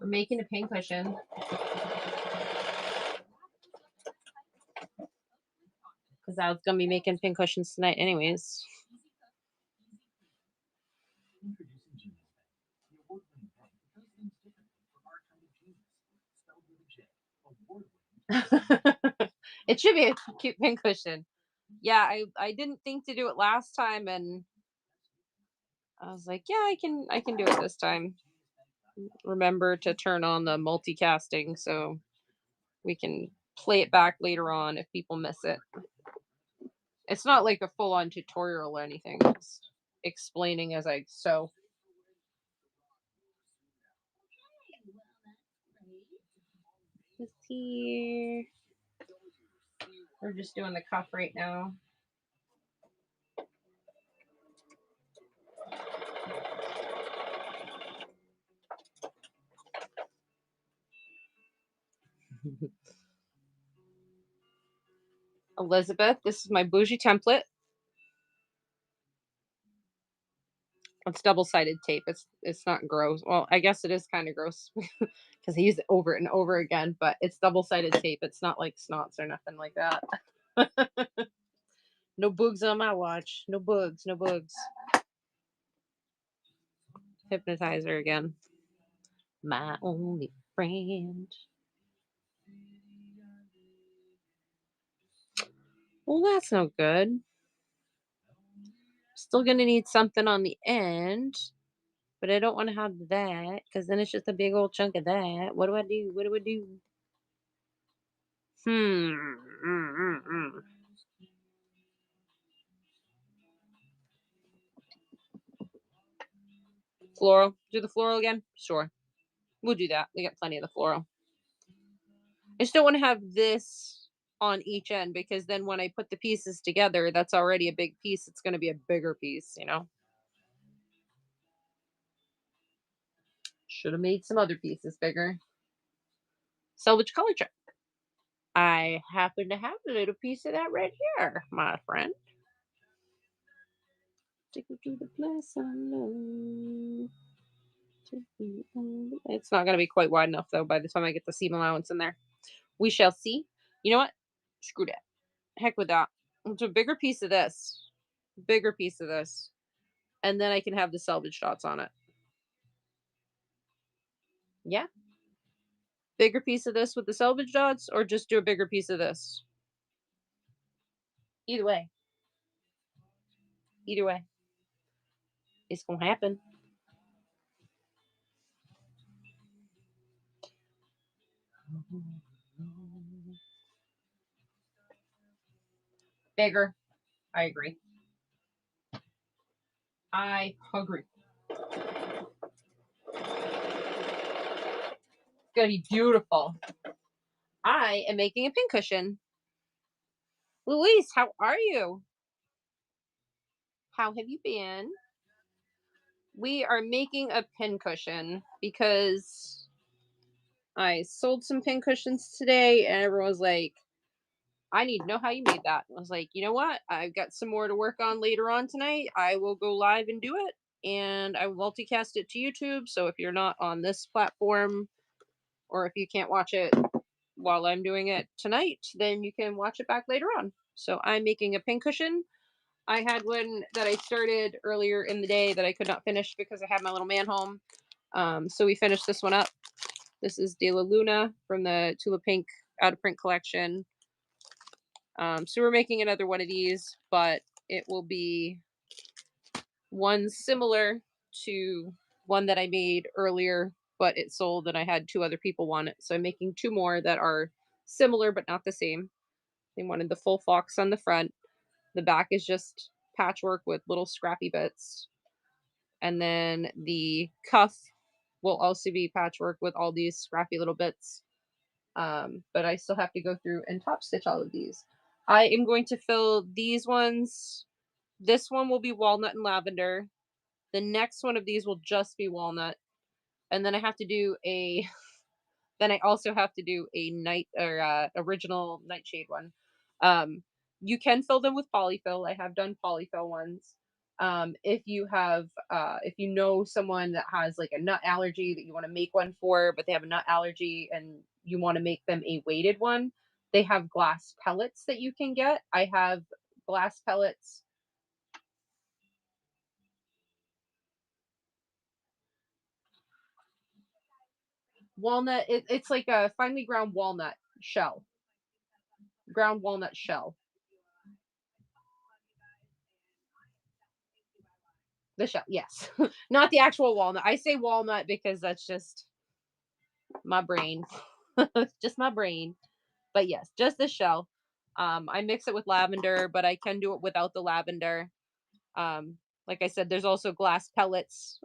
We're making a pincushion because I was gonna be making pincushions tonight, anyways. Introducing Genius Bank, the award-winning bank that does things differently for our kind of genius. Spelled with a J. Award-winning. It should be a cute pincushion. Yeah, I didn't think to do it last time, and I was like, yeah, I can do it this time. Remember to turn on the multicasting so we can play it back later on if people miss it. It's not like a full on tutorial or anything. Just explaining as I sew. This here. We're just doing the cuff right now. Elizabeth, this is my bougie template. It's double-sided tape. It's not gross. Well, I guess it is kind of gross because I use it over and over again, but it's double-sided tape. It's not like snots or nothing like that. No bugs on my watch. No bugs. No bugs. Hypnotizer again. My only friend. Well, that's no good. Still gonna need something on the end, but I don't want to have that because then it's just a big old chunk of that. What do I do? What do I do? Hmm. Floral. Do the floral again? Sure. We'll do that. We got plenty of the floral. I just don't want to have this on each end because then when I put the pieces together, that's already a big piece. It's going to be a bigger piece, you know? Should have made some other pieces bigger. Salvage color check. I happen to have a little piece of that right here, my friend. Take me to the place I know. It's not going to be quite wide enough, though, by the time I get the seam allowance in there. We shall see. You know what? Screw that. Heck with that. It's a bigger piece of this. Bigger piece of this. And then I can have the selvage dots on it. Yeah. Bigger piece of this with the selvage dots, or just do a bigger piece of this. Either way. Either way. It's going to happen. Bigger. I agree. I agree. It's going to be beautiful. I am making a pincushion. Luis, how are you? How have you been? We are making a pincushion because I sold some pincushions today and everyone was like, I need to know how you made that. I was like, you know what? I've got some more to work on later on tonight. I will go live and do it. And I will multicast it to YouTube. So if you're not on this platform or if you can't watch it while I'm doing it tonight, then you can watch it back later on. So I'm making a pincushion. I had one that I started earlier in the day that I could not finish because I had my little man home. So we finished this one up. This is De La Luna from the Tula Pink out of print collection. So we're making another one of these, but it will be one similar to one that I made earlier, but it sold and I had two other people want it. So I'm making two more that are similar but not the same. They wanted the full fox on the front. The back is just patchwork with little scrappy bits. And then the cuff will also be patchwork with all these scrappy little bits. But I still have to go through and top stitch all of these. I am going to fill these ones. This one will be walnut and lavender. The next one of these will just be walnut. And then I have to do a then I also have to do a night or original nightshade one. Um, you can fill them with polyfill. I have done polyfill ones. If you know someone that has like a nut allergy that you want to make one for, but they have a nut allergy and you want to make them a weighted one, they have glass pellets that you can get. I have glass pellets. Walnut, it's like a finely ground walnut shell. Ground walnut shell. The shell, yes. Not the actual walnut. I say walnut because that's just my brain. Just my brain. But yes, just the shell. I mix it with lavender, but I can do it without the lavender. Um, like I said, there's also glass pellets.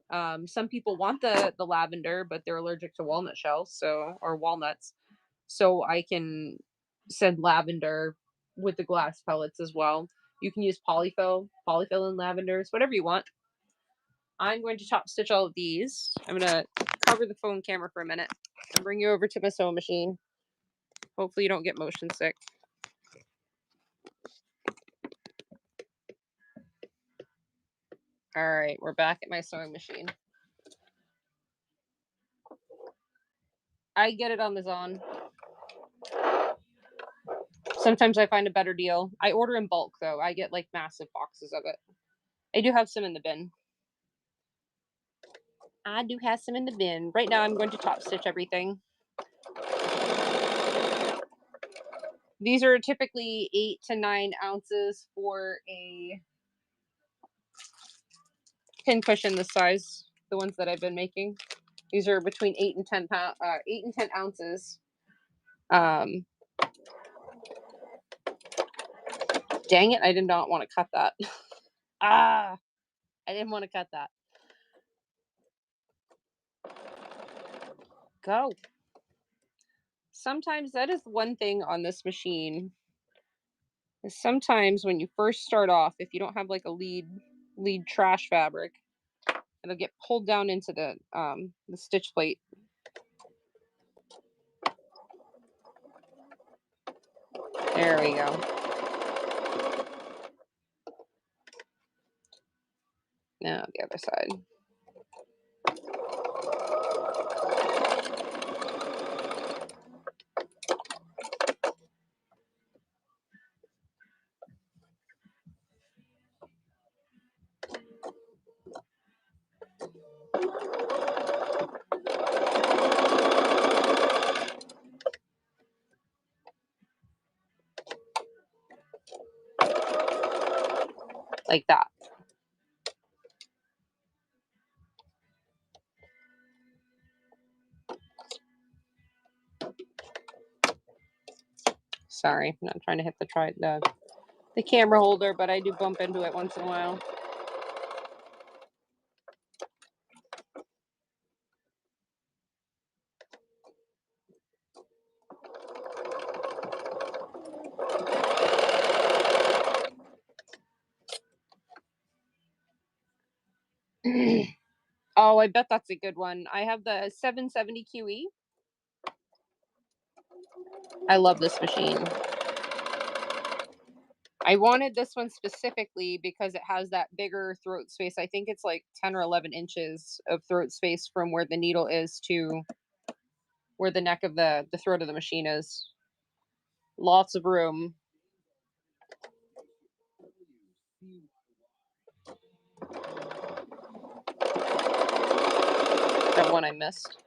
Some people want the lavender, but they're allergic to walnut shells, so or walnuts. So I can send lavender with the glass pellets as well. You can use polyfill and lavenders, whatever you want. I'm going to top stitch all of these. I'm going to cover the phone camera for a minute and bring you over to my sewing machine. Hopefully you don't get motion sick. All right, we're back at my sewing machine. I get it on Amazon. Sometimes I find a better deal. I order in bulk though. I get like massive boxes of it. I do have some in the bin. I do have some in the bin. Right now I'm going to top stitch everything. These are typically 8 to 9 ounces for a pin cushion this size, the ones that I've been making. These are between 8 and 10 ounces. Dang it, I did not want to cut that. I didn't want to cut that. Go. Sometimes that is one thing on this machine. Is sometimes when you first start off, if you don't have like a lead trash fabric, it'll get pulled down into the stitch plate. There we go. Now the other side. Like that. Sorry, I'm not trying to hit the camera holder, but I do bump into it once in a while. Oh, I bet that's a good one. I have the 770 QE. I love this machine. I wanted this one specifically because it has that bigger throat space. I think it's like 10 or 11 inches of throat space from where the needle is to where the neck of the throat of the machine is. Lots of room. That one I missed.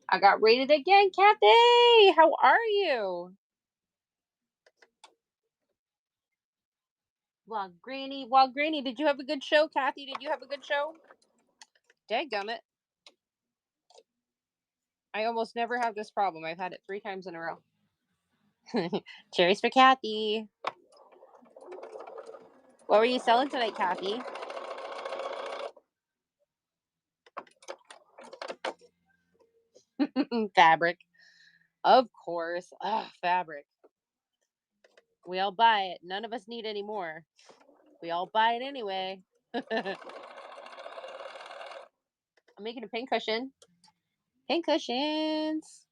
I got rated again, Kathy. How are you? Well, Granny, did you have a good show? Kathy, did you have a good show? Dadgummit. I almost never have this problem. I've had it 3 times in a row. Cherries for Kathy. What were you selling tonight, Kathy? Fabric. Of course. Ugh, fabric. We all buy it. None of us need any more. We all buy it anyway. I'm making a pin cushion. Pin cushions.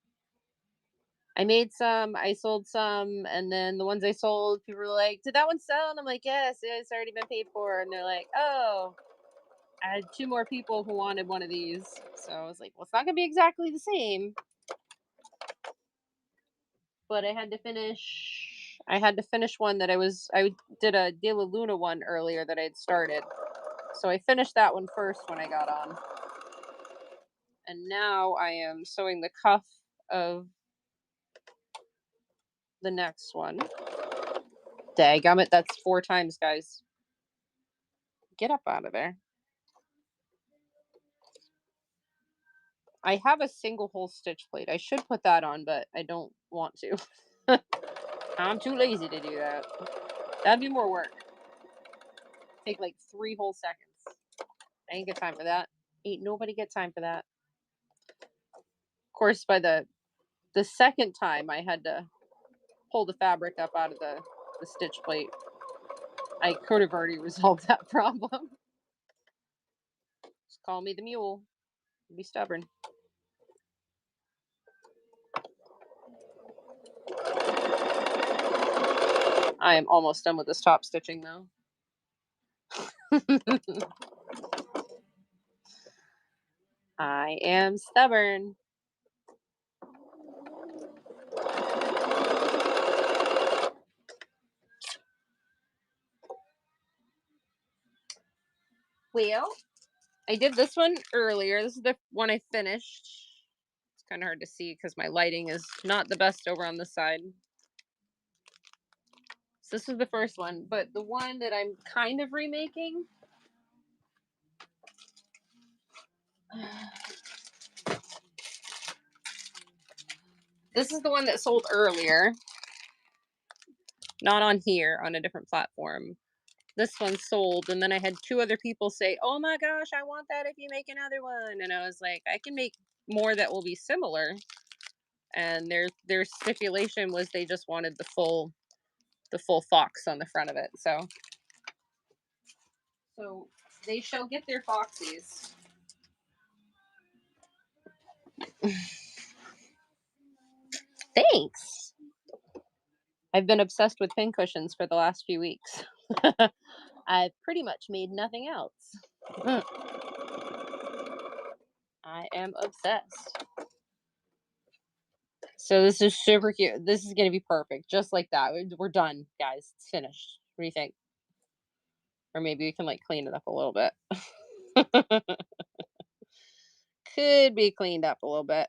I made some, I sold some, and then the ones I sold, people were like, did that one sell? And I'm like, yes, it's already been paid for. And they're like, oh, I had 2 more people who wanted one of these. So I was like, well, it's not going to be exactly the same. But I had to finish one that I did a De La Luna one earlier that I had started. So I finished that one first when I got on. And now I am sewing the cuff of the next one. Dagummit, that's 4 times, guys. Get up out of there. I have a single hole stitch plate. I should put that on, but I don't want to. I'm too lazy to do that. That'd be more work. Take like 3 whole seconds. I ain't got time for that. Ain't nobody get time for that. Of course, by the second time I had to pull the fabric up out of the stitch plate, I could have already resolved that problem. Just call me the mule. Be stubborn. I am almost done with this top stitching though. I am stubborn. Well, I did this one earlier. This is the one I finished. It's kind of hard to see because my lighting is not the best over on this side. So this is the first one, but the one that I'm kind of remaking. This is the one that sold earlier. Not on here, on a different platform. This one sold, and then I had 2 other people say, "Oh my gosh, I want that if you make another one." And I was like, I can make more that will be similar. And their stipulation was they just wanted the full fox on the front of it. So they shall get their foxies. Thanks. I've been obsessed with pincushions for the last few weeks. I've pretty much made nothing else. I am obsessed. So this is super cute. This is going to be perfect. Just like that. We're done, guys. It's finished. What do you think? Or maybe we can like clean it up a little bit. Could be cleaned up a little bit.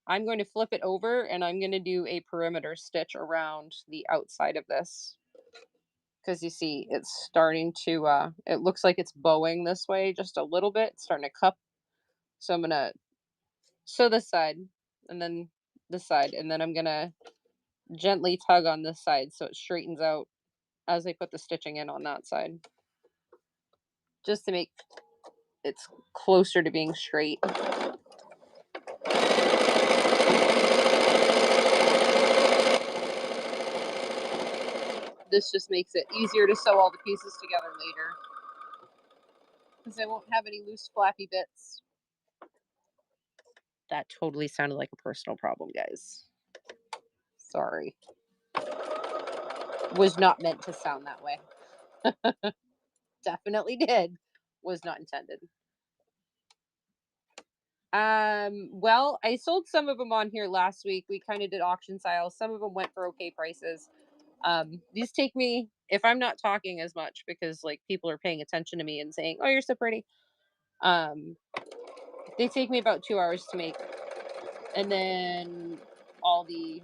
I'm going to flip it over and I'm going to do a perimeter stitch around the outside of this. Because you see, it's starting to, it looks like it's bowing this way just a little bit. It's starting to cup. So I'm going to sew this side and then this side. And then I'm going to gently tug on this side so it straightens out as I put the stitching in on that side. Just to make it closer to being straight. This just makes it easier to sew all the pieces together later. Because I won't have any loose flappy bits. That totally sounded like a personal problem, guys. Sorry. Was not meant to sound that way. Definitely did. Was not intended. Well, I sold some of them on here last week. We kind of did auction sales. Some of them went for okay prices. These take me, if I'm not talking as much, because like people are paying attention to me and saying, "Oh, you're so pretty." They take me about 2 hours to make. And then all the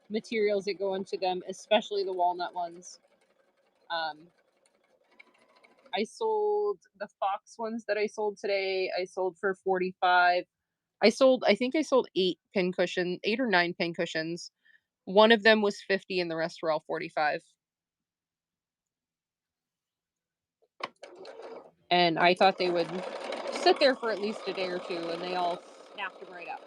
materials that go into them, especially the walnut ones. I sold the fox ones that I sold today. I sold for 45. I think I sold 8 or 9 pin cushions. One of them was 50 and the rest were all 45. And I thought they would sit there for at least a day or 2, and they all snapped them right up.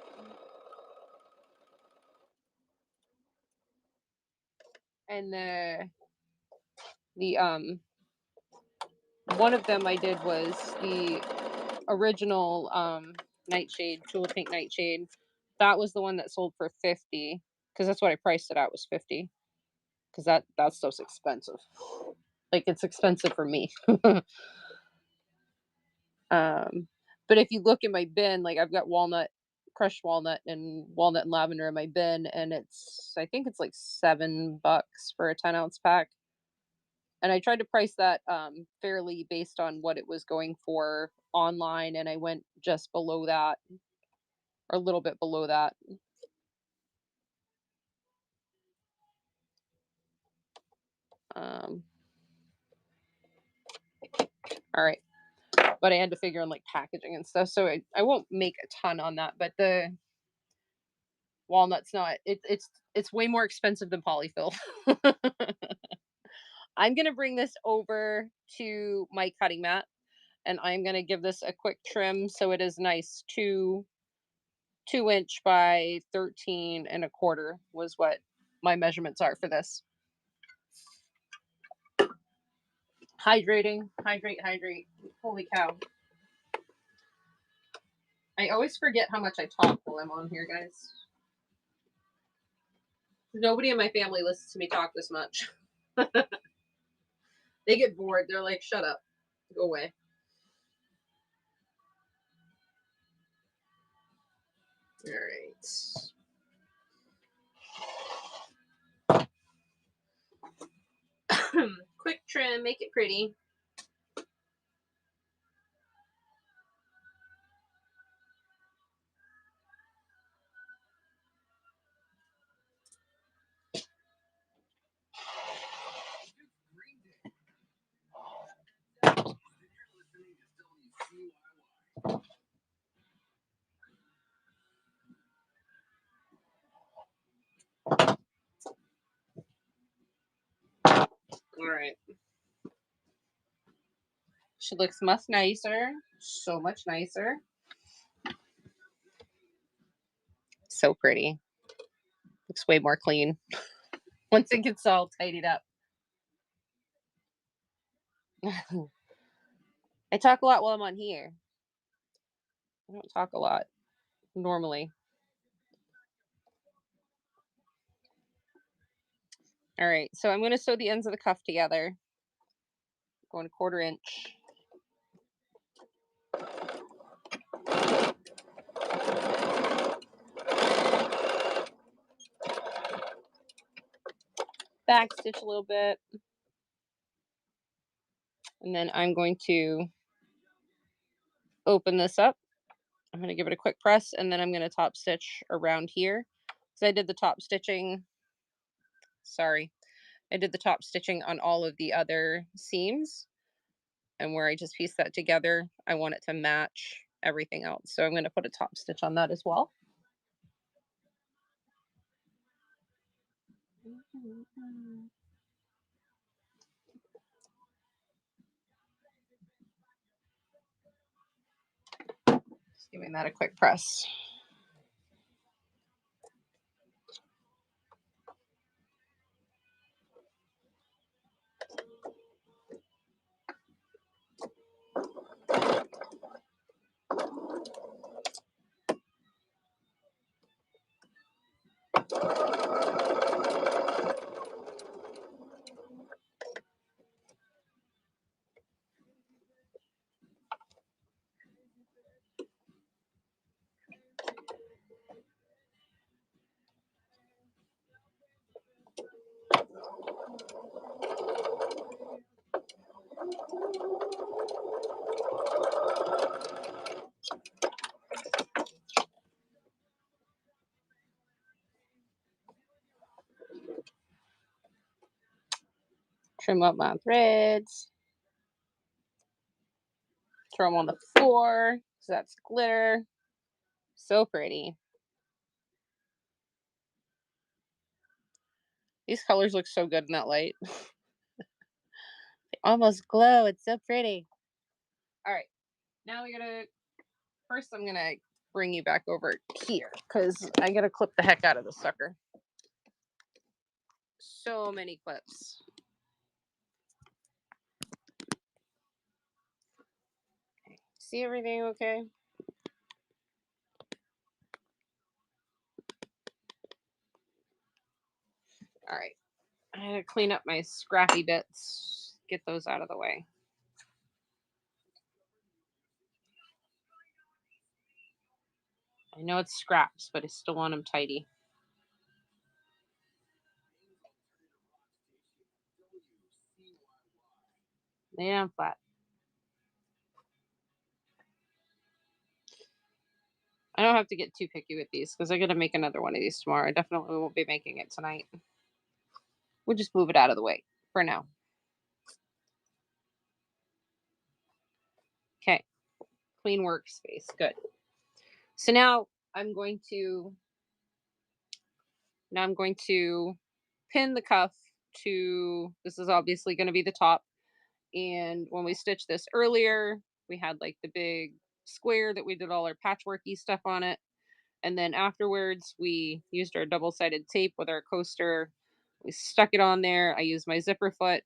And the one of them I did was the original nightshade, Tulip Pink Nightshade. That was the one that sold for 50, because that's what I priced it out, was 50. Because that stuff's expensive. Like, it's expensive for me. But if you look in my bin, like I've got crushed walnut and lavender in my bin, and I think it's like $7 for a 10-ounce pack. And I tried to price that fairly based on what it was going for online, and I went just below that, or a little bit below that. Um, all right, but I had to figure on like packaging and stuff, so I won't make a ton on that. But the walnut's not. It's way more expensive than polyfill. I'm gonna bring this over to my cutting mat, and I'm gonna give this a quick trim so it is nice. 2 inch by 13 1/4 was what my measurements are for this. Hydrating, hydrate. Holy cow. I always forget how much I talk while I'm on here, guys. Nobody in my family listens to me talk this much. They get bored. They're like, shut up. Go away. All right. Quick trim, make it pretty. All right. She looks much nicer. So much nicer. So pretty. Looks way more clean once it gets all tidied up. I talk a lot while I'm on here. I don't talk a lot normally. All right, so I'm going to sew the ends of the cuff together. Going 1/4 inch. Back stitch a little bit. And then I'm going to open this up. I'm going to give it a quick press, and then I'm going to top stitch around here. So I did the top stitching. Sorry. I did the top stitching on all of the other seams. And where I just pieced that together, I want it to match everything else. So I'm going to put a top stitch on that as well. Just giving that a quick press. Trim up my threads. Throw them on the floor. So that's glitter. So pretty. These colors look so good in that light. They almost glow. It's so pretty. All right. Now we gotta, first I'm gonna bring you back over here because I gotta clip the heck out of this sucker. So many clips. See everything okay? All right. I gotta clean up my scrappy bits. Get those out of the way. I know it's scraps, but I still want them tidy. Lay down flat. I don't have to get too picky with these because I got to make another one of these tomorrow. I definitely won't be making it tonight. We'll just move it out of the way for now. Okay. Clean workspace. Good. So now I'm going to pin the cuff to, this is obviously going to be the top. And when we stitched this earlier, we had like the big square that we did all our patchworky stuff on it. And then afterwards, we used our double-sided tape with our coaster. We stuck it on there. I used my zipper foot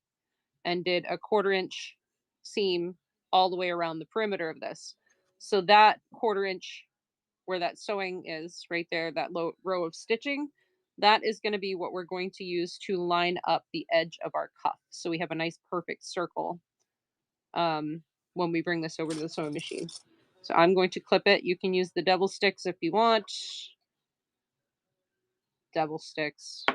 and did a 1/4 inch seam all the way around the perimeter of this. So that 1/4 inch where that sewing is right there, that low row of stitching, that is going to be what we're going to use to line up the edge of our cuff. So we have a nice perfect circle when we bring this over to the sewing machine. So I'm going to clip it. You can use the double sticks if you want. Double sticks.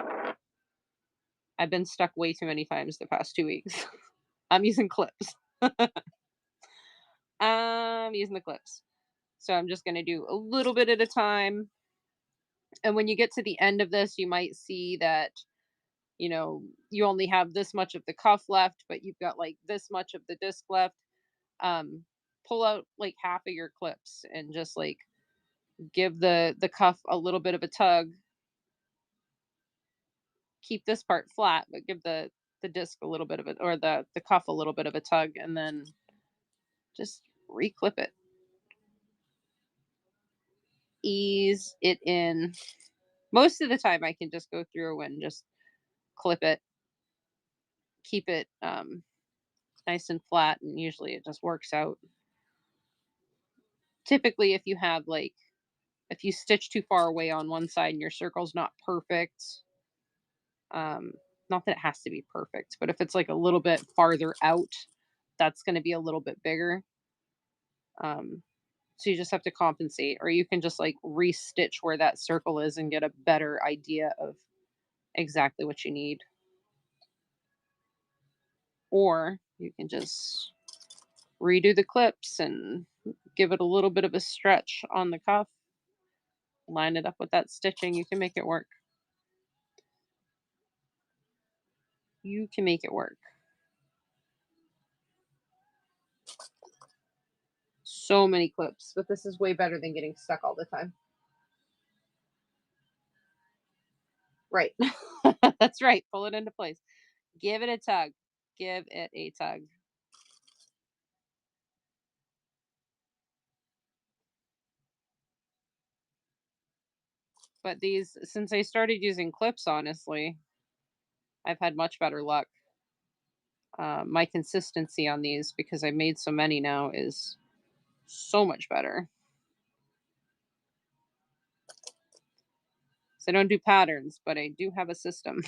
I've been stuck way too many times the past 2 weeks. I'm using clips. I'm using the clips. So I'm just going to do a little bit at a time. And when you get to the end of this, you might see that, you only have this much of the cuff left, but you've got like this much of the disc left. Pull out like half of your clips and just like give the cuff a little bit of a tug. Keep this part flat, but give the disc a little bit of it, or the cuff a little bit of a tug, and then just reclip it. Ease it in. Most of the time I can just go through and just clip it, keep it nice and flat, and usually it just works out. Typically, if you stitch too far away on one side and your circle's not perfect, not that it has to be perfect, but if it's like a little bit farther out, that's going to be a little bit bigger. So you just have to compensate, or you can just like restitch where that circle is and get a better idea of exactly what you need. Or you can just redo the clips and give it a little bit of a stretch on the cuff, line it up with that stitching. You can make it work. You can make it work. So many clips, but this is way better than getting stuck all the time. Right. That's right. Pull it into place. Give it a tug. Give it a tug. But these, since I started using clips, honestly, I've had much better luck. My consistency on these, because I made so many now, is so much better. So I don't do patterns, but I do have a system.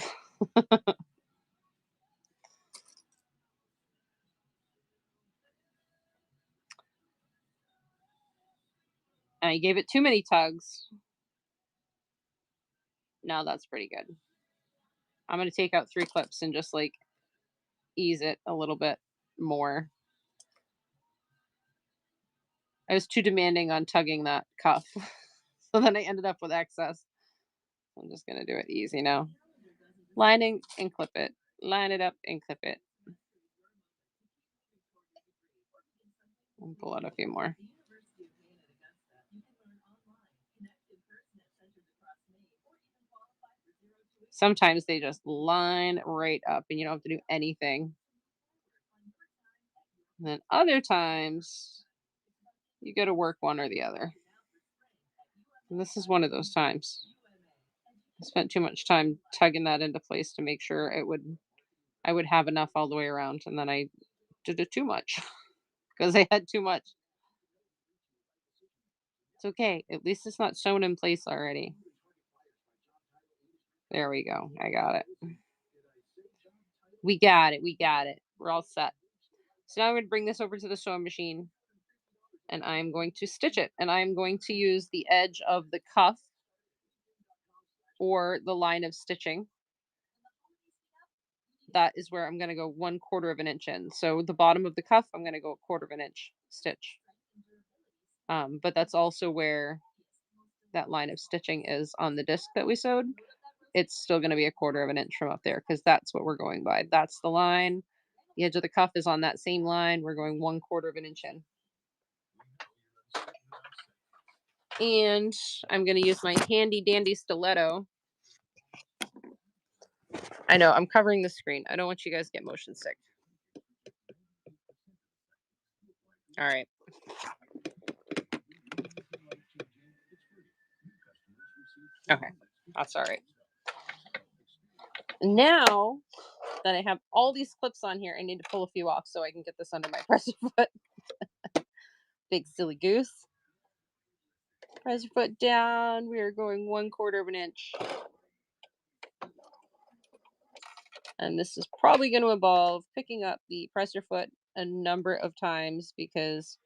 I gave it too many tugs. Now that's pretty good. I'm going to take out 3 clips and just like ease it a little bit more. I was too demanding on tugging that cuff. So then I ended up with excess. I'm just going to do it easy now. Lining and clip it. Line it up and clip it. And pull out a few more. Sometimes they just line right up and you don't have to do anything. And then other times you got to work one or the other. And this is one of those times. I spent too much time tugging that into place to make sure I would have enough all the way around, and then I did it too much because I had too much. It's okay. At least it's not sewn in place already. There we go. I got it. We got it. We got it. We're all set. So now I'm going to bring this over to the sewing machine, and I'm going to stitch it. And I'm going to use the edge of the cuff or the line of stitching. that is where I'm going to go 1/4 of an inch in. So the bottom of the cuff, I'm going to go 1/4 of an inch stitch. But that's also where that line of stitching is on the disc that we sewed. It's still going to be 1/4 of an inch from up there because that's what we're going by. That's the line. The edge of the cuff is on that same line. We're going 1/4 of an inch in. And I'm going to use my handy dandy stiletto. I know, I'm covering the screen. I don't want you guys to get motion sick. All right. Okay, that's all right. Now that I have all these clips on here, I need to pull a few off so I can get this under my presser foot. Big silly goose. Presser foot down. We are going 1/4 of an inch. And this is probably going to involve picking up the presser foot a number of times because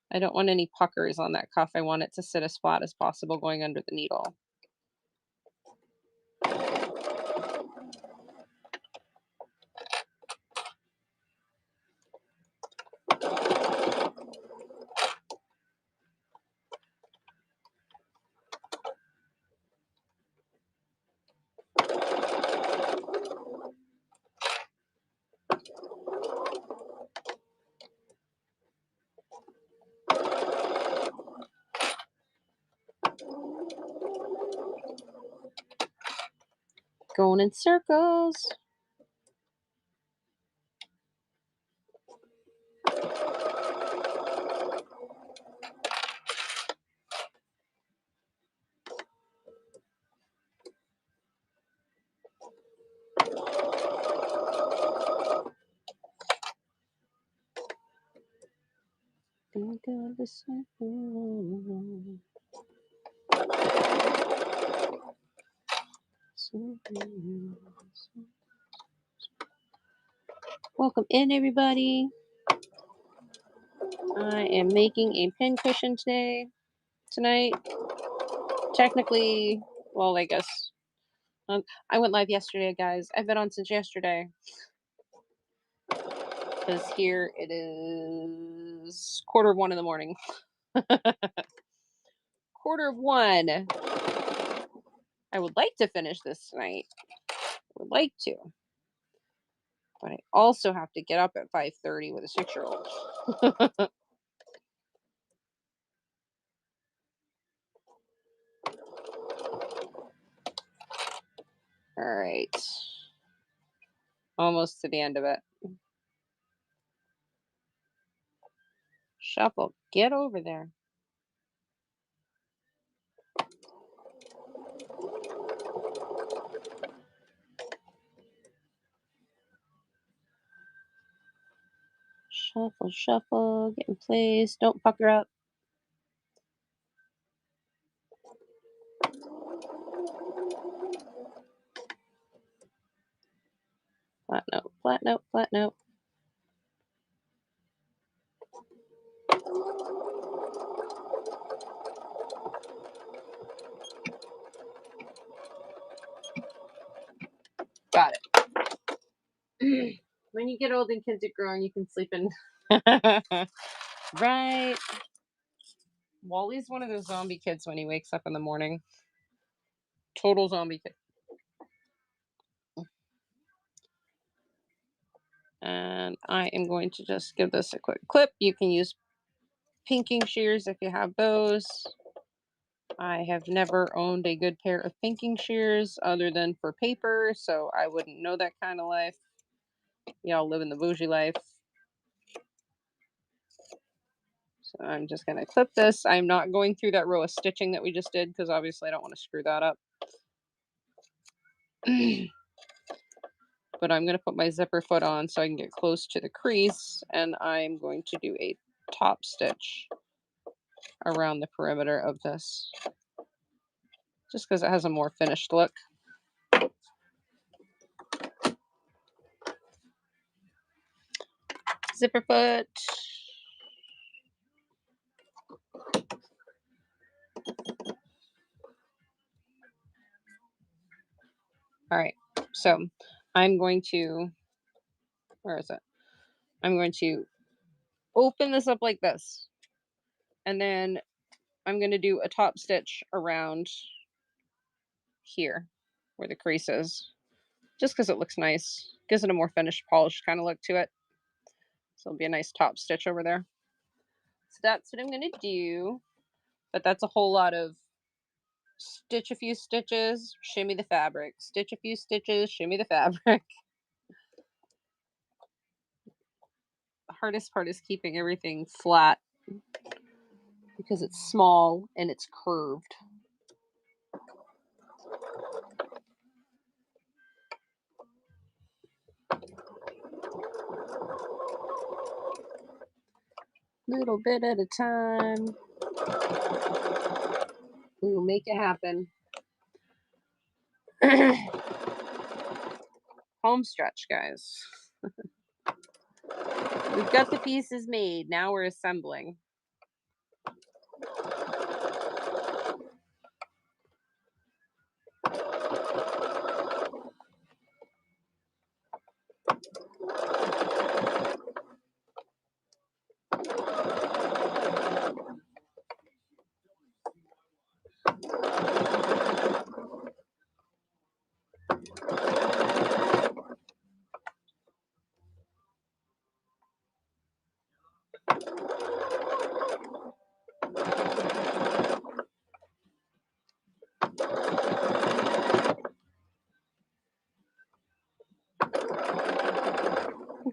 I don't want any puckers on that cuff. I want it to sit as flat as possible going under the needle. Going in circles. Welcome in, everybody. I am making a pin cushion tonight. Technically, well, I guess I went live yesterday, guys. I've been on since yesterday. Because here it is 1:45 in the morning. 1:45. I would like to finish this tonight. I would like to. But I also have to get up at 5:30 with a 6-year-old. All right. Almost to the end of it. Shuffle, get over there. Shuffle, shuffle, get in place. Don't pucker up. Flat note, flat note, flat note. Got it. When you get old and kids are growing, you can sleep in. Right. Wally's one of those zombie kids when he wakes up in the morning. Total zombie kid. And I am going to just give this a quick clip. You can use pinking shears if you have those. I have never owned a good pair of pinking shears other than for paper, so I wouldn't know that kind of life. Y'all live in the bougie life. So I'm just going to clip this. I'm not going through that row of stitching that we just did because obviously I don't want to screw that up. But I'm going to put my zipper foot on so I can get close to the crease, and I'm going to do a top stitch around the perimeter of this just because it has a more finished look. Zipper foot. All right, so I'm going to where is it? I'm going to open this up like this. And then I'm going to do a top stitch around here where the crease is. Just because it looks nice. Gives it a more finished, polished kind of look to it. So it'll be a nice top stitch over there. So that's what I'm going to do. But that's a whole lot of stitch a few stitches, shimmy the fabric. Stitch a few stitches, shimmy the fabric. The hardest part is keeping everything flat because it's small and it's curved. Little bit at a time. We'll make it happen. Home stretch, guys. We've got the pieces made. Now we're assembling.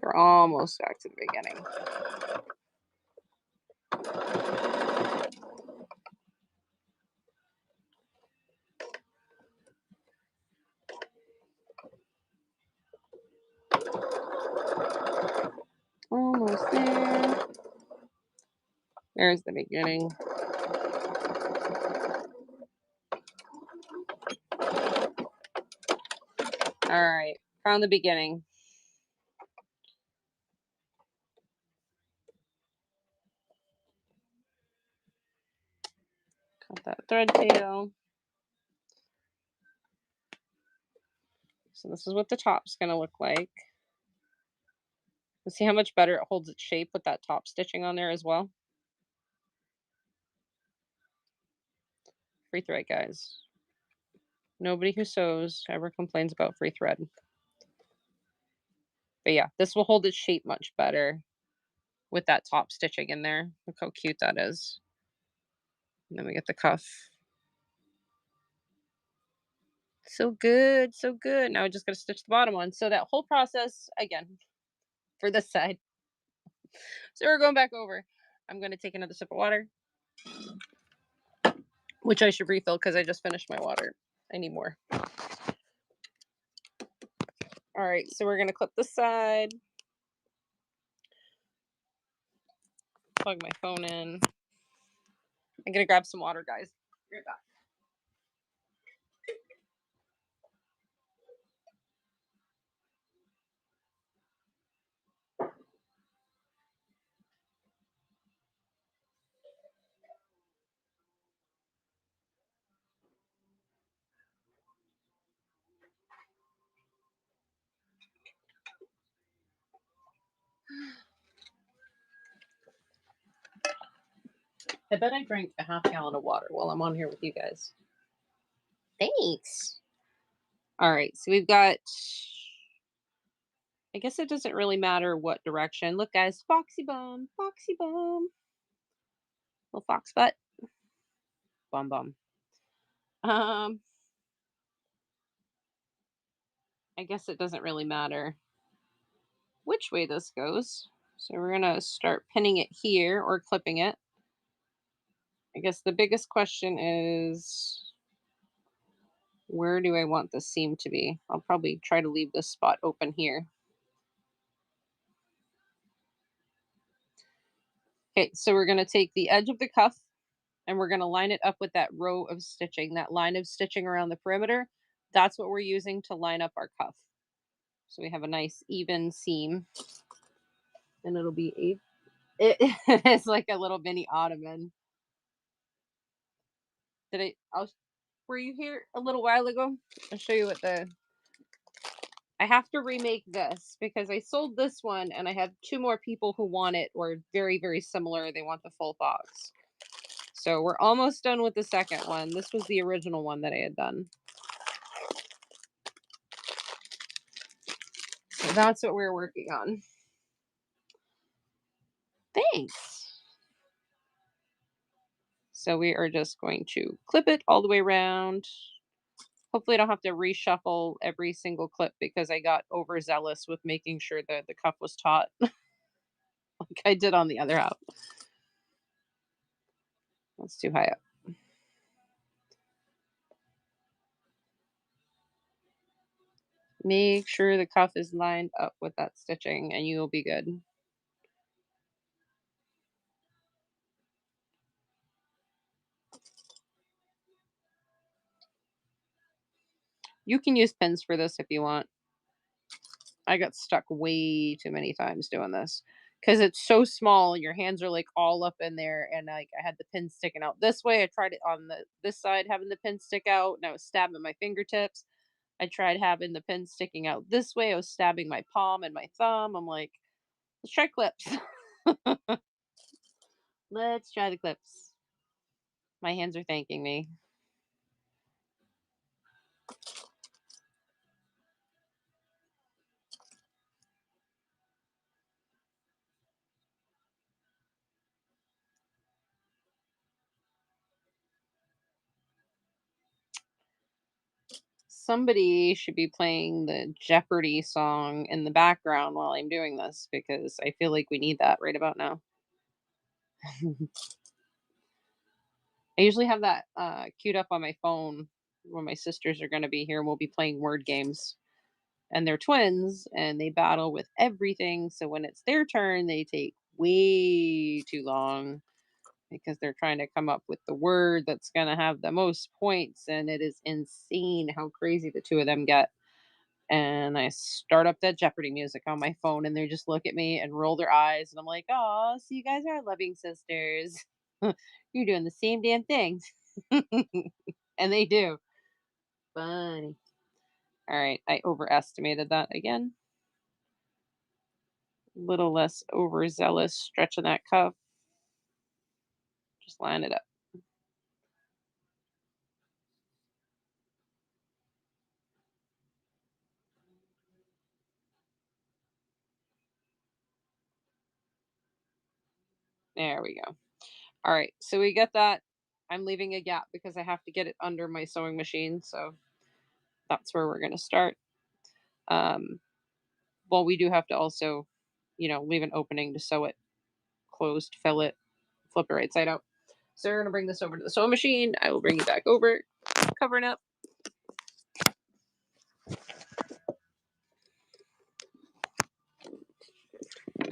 We're almost back to the beginning. Almost there. There's the beginning. All right, found the beginning. Cut that thread tail. So this is what the top's going to look like. See how much better it holds its shape with that top stitching on there as well. Free thread, guys. Nobody who sews ever complains about free thread. But yeah, this will hold its shape much better with that top stitching in there. Look how cute that is. And then we get the cuff. So good, so good. Now I just got to stitch the bottom on. So that whole process, again, for this side. So we're going back over. I'm going to take another sip of water, which I should refill because I just finished my water. I need more. All right, so we're going to clip this side. Plug my phone in. I'm going to grab some water, guys. Be right back. I bet I drank a half gallon of water while I'm on here with you guys. Thanks. All right, so we've got, I guess it doesn't really matter what direction. Look, guys, foxy bum, little fox butt, bum bum. I guess it doesn't really matter which way this goes. So we're gonna start pinning it here or clipping it. I guess the biggest question is, where do I want the seam to be? I'll probably try to leave this spot open here. Okay, so we're going to take the edge of the cuff and we're going to line it up with that row of stitching, that line of stitching around the perimeter. That's what we're using to line up our cuff. So we have a nice even seam. And it'll be it's like a little mini ottoman. Were you here a little while ago? I'll show you what I have to remake this because I sold this one and I have two more people who want it or very, very similar. They want the full box. So we're almost done with the second one. This was the original one that I had done. So that's what we're working on. Thanks. So we are just going to clip it all the way around. Hopefully I don't have to reshuffle every single clip because I got overzealous with making sure that the cuff was taut like I did on the other out. That's too high up. Make sure the cuff is lined up with that stitching and you will be good. You can use pins for this if you want. I got stuck way too many times doing this because it's so small. Your hands are like all up in there, and like I had the pin sticking out this way. I tried it on this side, having the pin stick out, and I was stabbing my fingertips. I tried having the pin sticking out this way. I was stabbing my palm and my thumb. I'm like, let's try clips. Let's try the clips. My hands are thanking me. Somebody should be playing the Jeopardy song in the background while I'm doing this because I feel like we need that right about now. I usually have that queued up on my phone when my sisters are going to be here and we'll be playing word games. And they're twins and they battle with everything. So when it's their turn, they take way too long because they're trying to come up with the word that's going to have the most points. And it is insane how crazy the two of them get. And I start up that Jeopardy music on my phone and they just look at me and roll their eyes. And I'm like, oh, so you guys are loving sisters. You're doing the same damn things. And they do. Funny. All right. I overestimated that again. Little less overzealous stretching that cuff. Just line it up. There we go. All right. So we get that. I'm leaving a gap because I have to get it under my sewing machine. So that's where we're going to start. Well, we do have to also, leave an opening to sew it closed, fill it, flip it right side out. So we're going to bring this over to the sewing machine. I will bring it back over, covering up.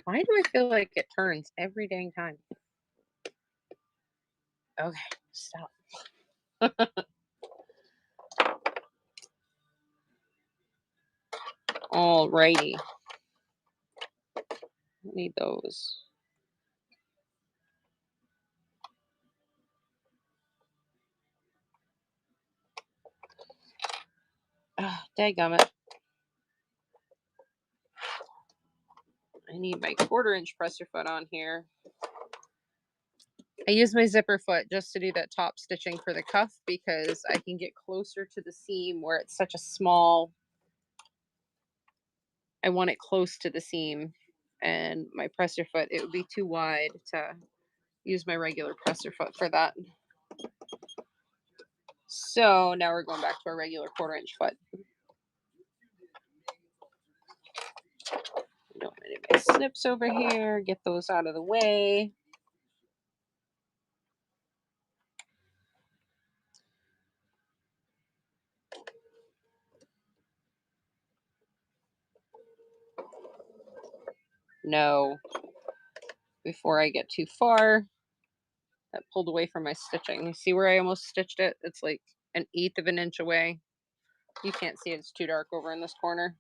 Why do I feel like it turns every dang time? Okay, stop. Alrighty. Need those. Dadgummit. I need my 1/4" presser foot on here. I use my zipper foot just to do that top stitching for the cuff because I can get closer to the seam where it's such a small. I want it close to the seam, and my presser foot, it would be too wide to use my regular presser foot for that. So now we're going back to our regular 1/4" foot. Don't need my snips over here. Get those out of the way. No. Before I get too far. That pulled away from my stitching. You see where I almost stitched it? It's like 1/8 of an inch away. You can't see it. It's too dark over in this corner.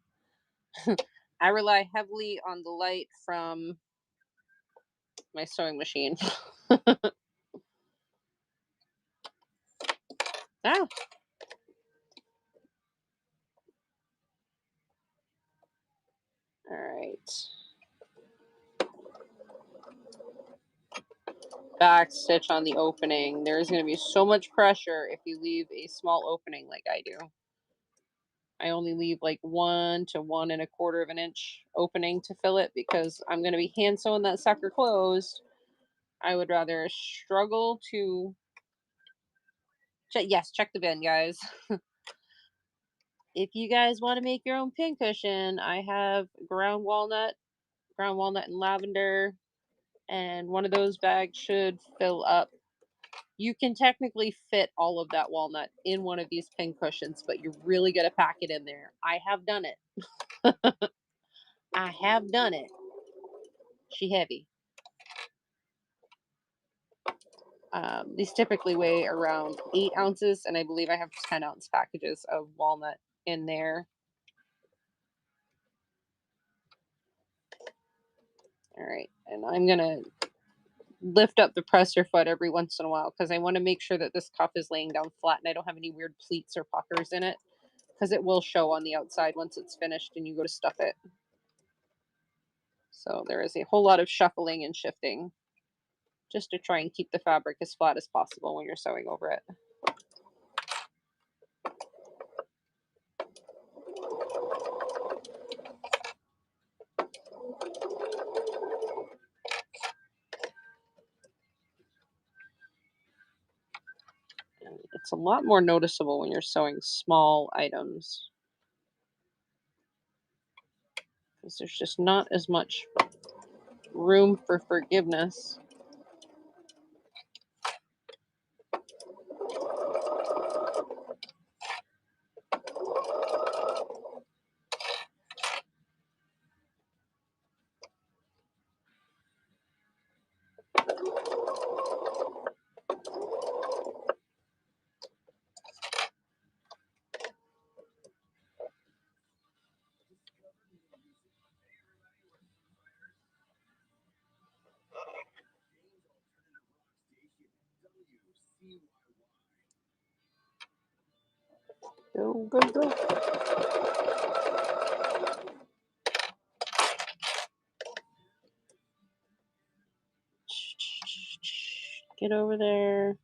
I rely heavily on the light from my sewing machine. Ah. All right. Back stitch on the opening. There's going to be so much pressure if you leave a small opening like I do. I only leave like 1 to 1.25 of an inch opening to fill it because I'm going to be hand sewing that sucker closed. I would rather struggle to check the bin, guys. If you guys want to make your own pincushion, I have ground walnut and lavender, and one of those bags should fill up. You can technically fit all of that walnut in one of these pincushions, but you really got to pack it in there. I have done it. I have done it. She heavy. These typically weigh around 8 ounces, and I believe I have 10-ounce packages of walnut in there. All right, and I'm gonna lift up the presser foot every once in a while because I want to make sure that this cuff is laying down flat and I don't have any weird pleats or puckers in it, because it will show on the outside once it's finished and you go to stuff it. So there is a whole lot of shuffling and shifting just to try and keep the fabric as flat as possible when you're sewing over it. And it's a lot more noticeable when you're sewing small items because there's just not as much room for forgiveness. Go, go, go. Get over there.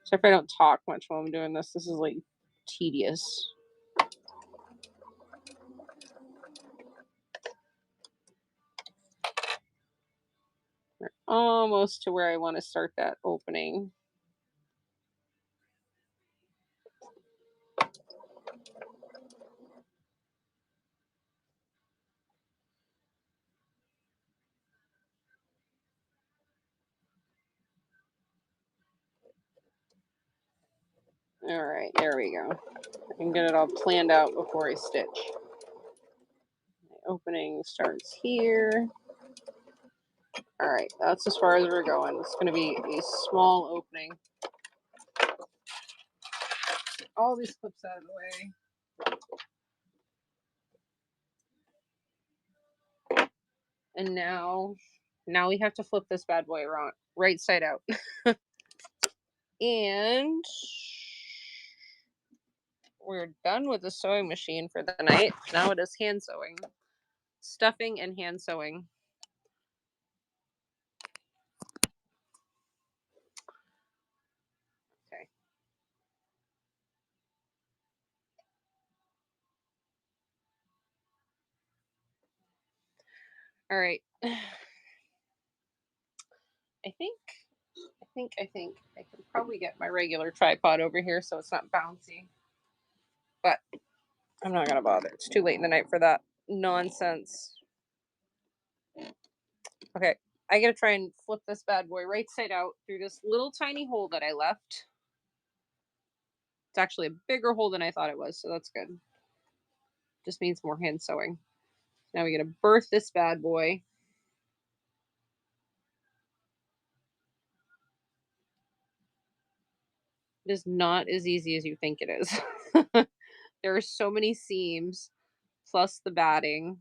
So if I don't talk much while I'm doing this, this is like tedious. We're almost to where I want to start that opening. All right, there we go. I can get it all planned out before I stitch. My opening starts here. All right, that's as far as we're going. It's going to be a small opening. All these clips out of the way. And now we have to flip this bad boy around, right side out. And we're done with the sewing machine for the night. Now it is hand sewing. Stuffing and hand sewing. Okay. All right. I think I can probably get my regular tripod over here so it's not bouncy. But I'm not gonna bother. It's too late in the night for that nonsense. Okay, I gotta try and flip this bad boy right side out through this little tiny hole that I left. It's actually a bigger hole than I thought it was, so that's good. Just means more hand sewing. Now we gotta birth this bad boy. It is not as easy as you think it is. There are so many seams, plus the batting.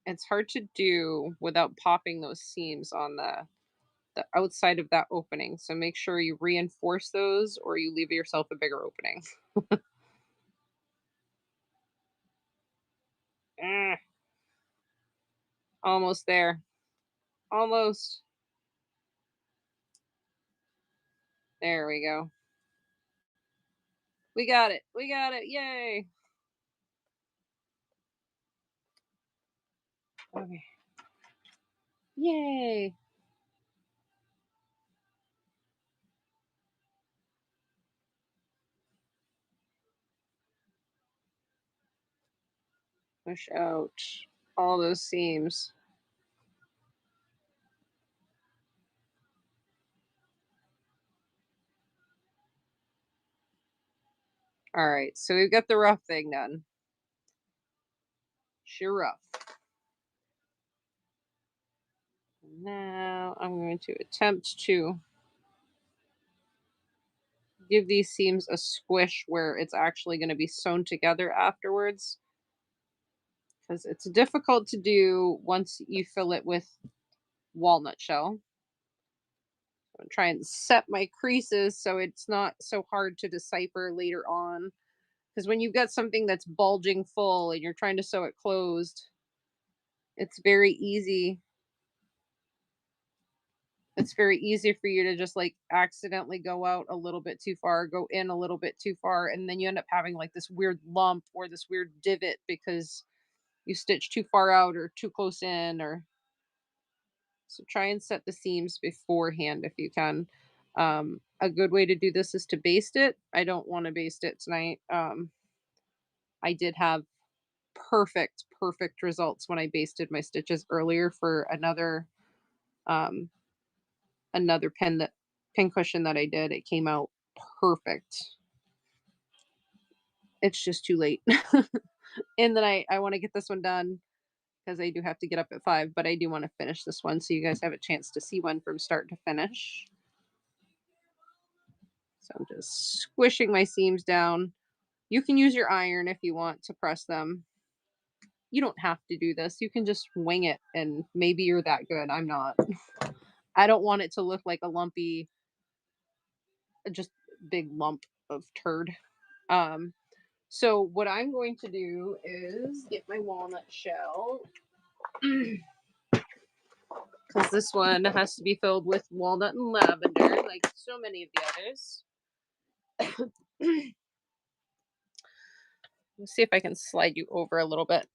It's hard to do without popping those seams on the outside of that opening. So make sure you reinforce those or you leave yourself a bigger opening. Ah, almost there. Almost. There we go. We got it. We got it. Yay. Okay. Yay. Push out all those seams. All right. So we've got the rough thing done. Sure rough. Now I'm going to attempt to give these seams a squish where it's actually going to be sewn together afterwards, because it's difficult to do once you fill it with walnut shell. I'm gonna try and set my creases so it's not so hard to decipher later on. Because when you've got something that's bulging full and you're trying to sew it closed, it's very easy. It's very easy for you to just like accidentally go out a little bit too far, go in a little bit too far, and then you end up having like this weird lump or this weird divot because you stitch too far out or too close in. Or so try and set the seams beforehand if you can. A good way to do this is to baste it. I don't want to baste it tonight. I did have perfect results when I basted my stitches earlier for um another pin cushion that I did. It came out perfect. It's just too late. And then I want to get this one done because I do have to get up at 5, but I do want to finish this one so you guys have a chance to see one from start to finish. So I'm just squishing my seams down. You can use your iron if you want to press them. You don't have to do this. You can just wing it and maybe you're that good. I'm not. I don't want it to look like a lumpy, just big lump of turd. Um, so what I'm going to do is get my walnut shell. Because this one has to be filled with walnut and lavender, like so many of the others. Let's see if I can slide you over a little bit.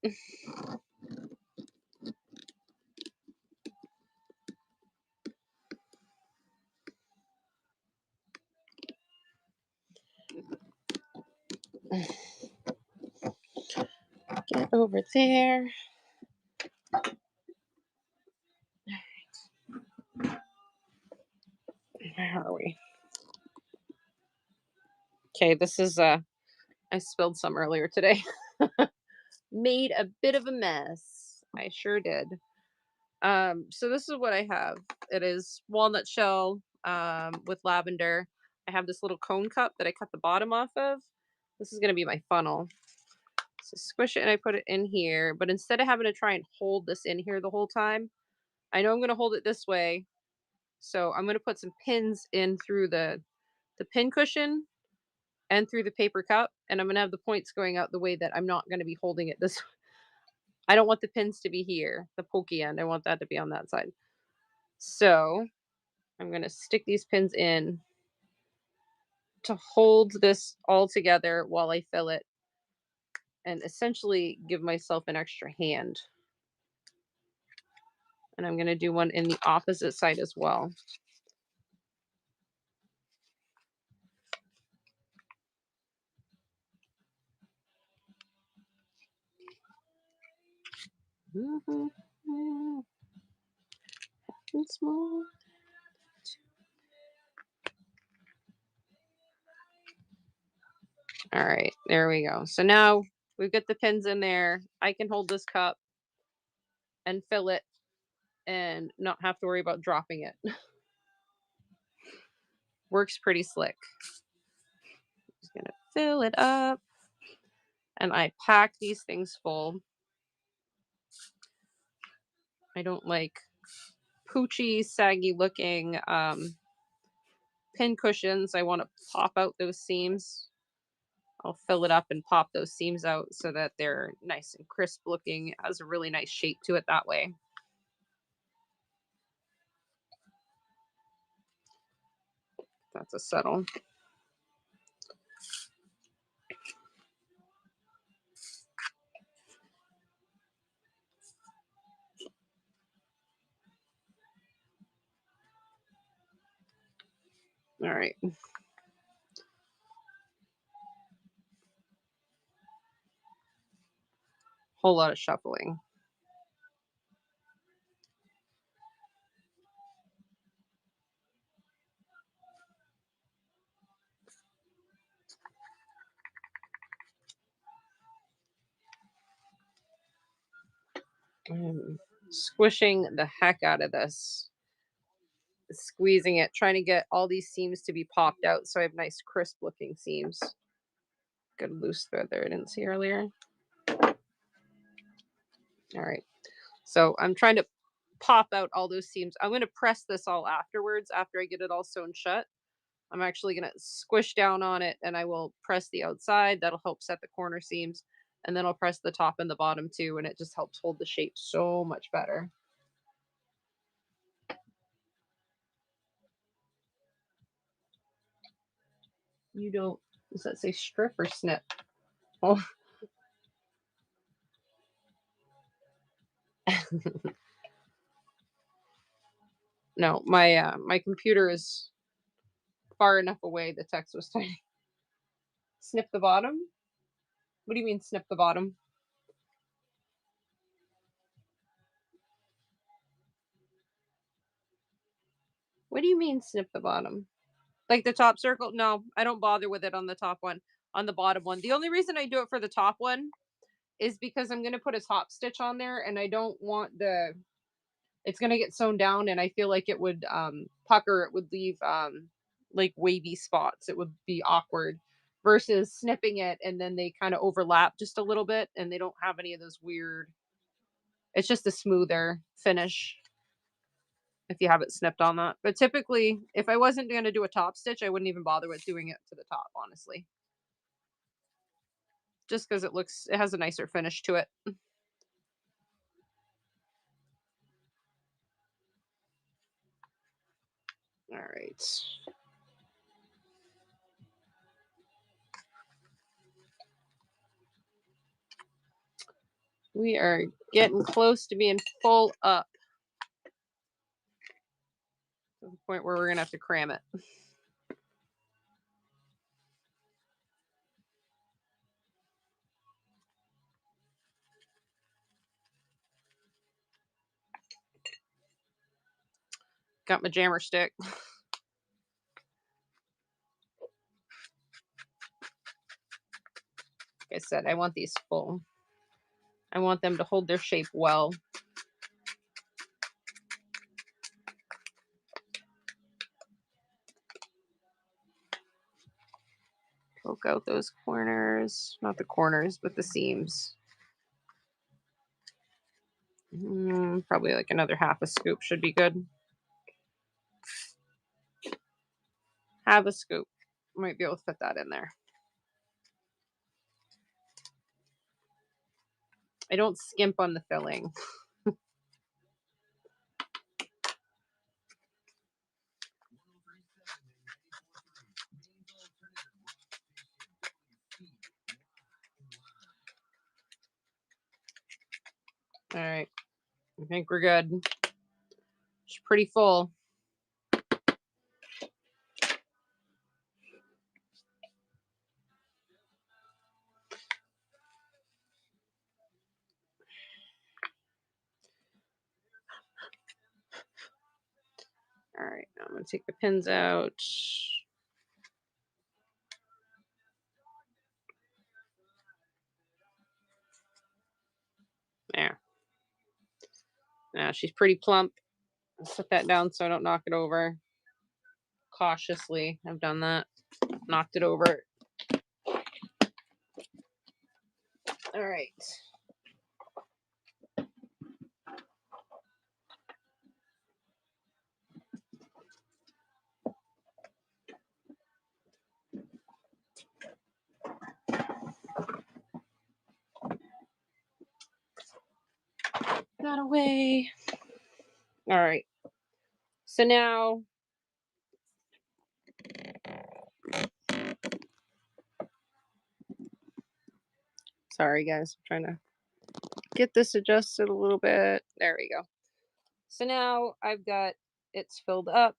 Get over there. Where are we? Okay, this is I spilled some earlier today. Made a bit of a mess. I sure did. So this is what I have. It is walnut shell with lavender. I have this little cone cup that I cut the bottom off of. This is going to be my funnel. So squish it and I put it in here, but instead of having to try and hold this in here the whole time, I know I'm going to hold it this way. So I'm going to put some pins in through the pin cushion and through the paper cup, and I'm going to have the points going out the way that I'm not going to be holding it this. I don't want the pins to be here, the pokey end. I want that to be on that side. So I'm going to stick these pins in to hold this all together while I fill it and essentially give myself an extra hand. And I'm going to do one in the opposite side as well. Small. All right, there we go. So now we've got the pins in there. I can hold this cup and fill it and not have to worry about dropping it. Works pretty slick. Just gonna fill it up. And I pack these things full. I don't like poochy, saggy looking pin cushions. I want to pop out those seams. I'll fill it up and pop those seams out so that they're nice and crisp looking. It has a really nice shape to it that way. That's a settle. All right. Whole lot of shuffling. I'm squishing the heck out of this. Squeezing it, trying to get all these seams to be popped out so I have nice crisp looking seams. Good loose thread there I didn't see earlier. All right. So I'm trying to pop out all those seams. I'm going to press this all afterwards after I get it all sewn shut. I'm actually going to squish down on it and I will press the outside. That'll help set the corner seams. And then I'll press the top and the bottom too. And it just helps hold the shape so much better. You don't, does that say strip or snip? Oh. No, my computer is far enough away. The text was tiny. Snip the bottom? What do you mean snip the bottom? What do you mean snip the bottom? Like the top circle? No, I don't bother with it on the top one. On the bottom one. The only reason I do it for the top one is because I'm going to put a top stitch on there and I don't want the, it's going to get sewn down and I feel like it would pucker. It would leave like wavy spots. It would be awkward versus snipping it and then they kind of overlap just a little bit and they don't have any of those weird, it's just a smoother finish if you have it snipped on that. But typically, if I wasn't going to do a top stitch, I wouldn't even bother with doing it to the top, honestly. Just because it has a nicer finish to it. All right. We are getting close to being full up to the point where we're going to have to cram it. Got my jammer stick. Like I said, I want these full. I want them to hold their shape well. Poke out those corners. Not the corners, but the seams. Probably like another half a scoop should be good. Half a scoop. Might be able to fit that in there. I don't skimp on the filling. All right. I think we're good. It's pretty full. All right, now I'm going to take the pins out. There. Now she's pretty plump. I'll set that down so I don't knock it over. Cautiously, I've done that. Knocked it over. All right. that away. All right. So now, sorry guys, I'm trying to get this adjusted a little bit. There we go. So now I've got it's filled up.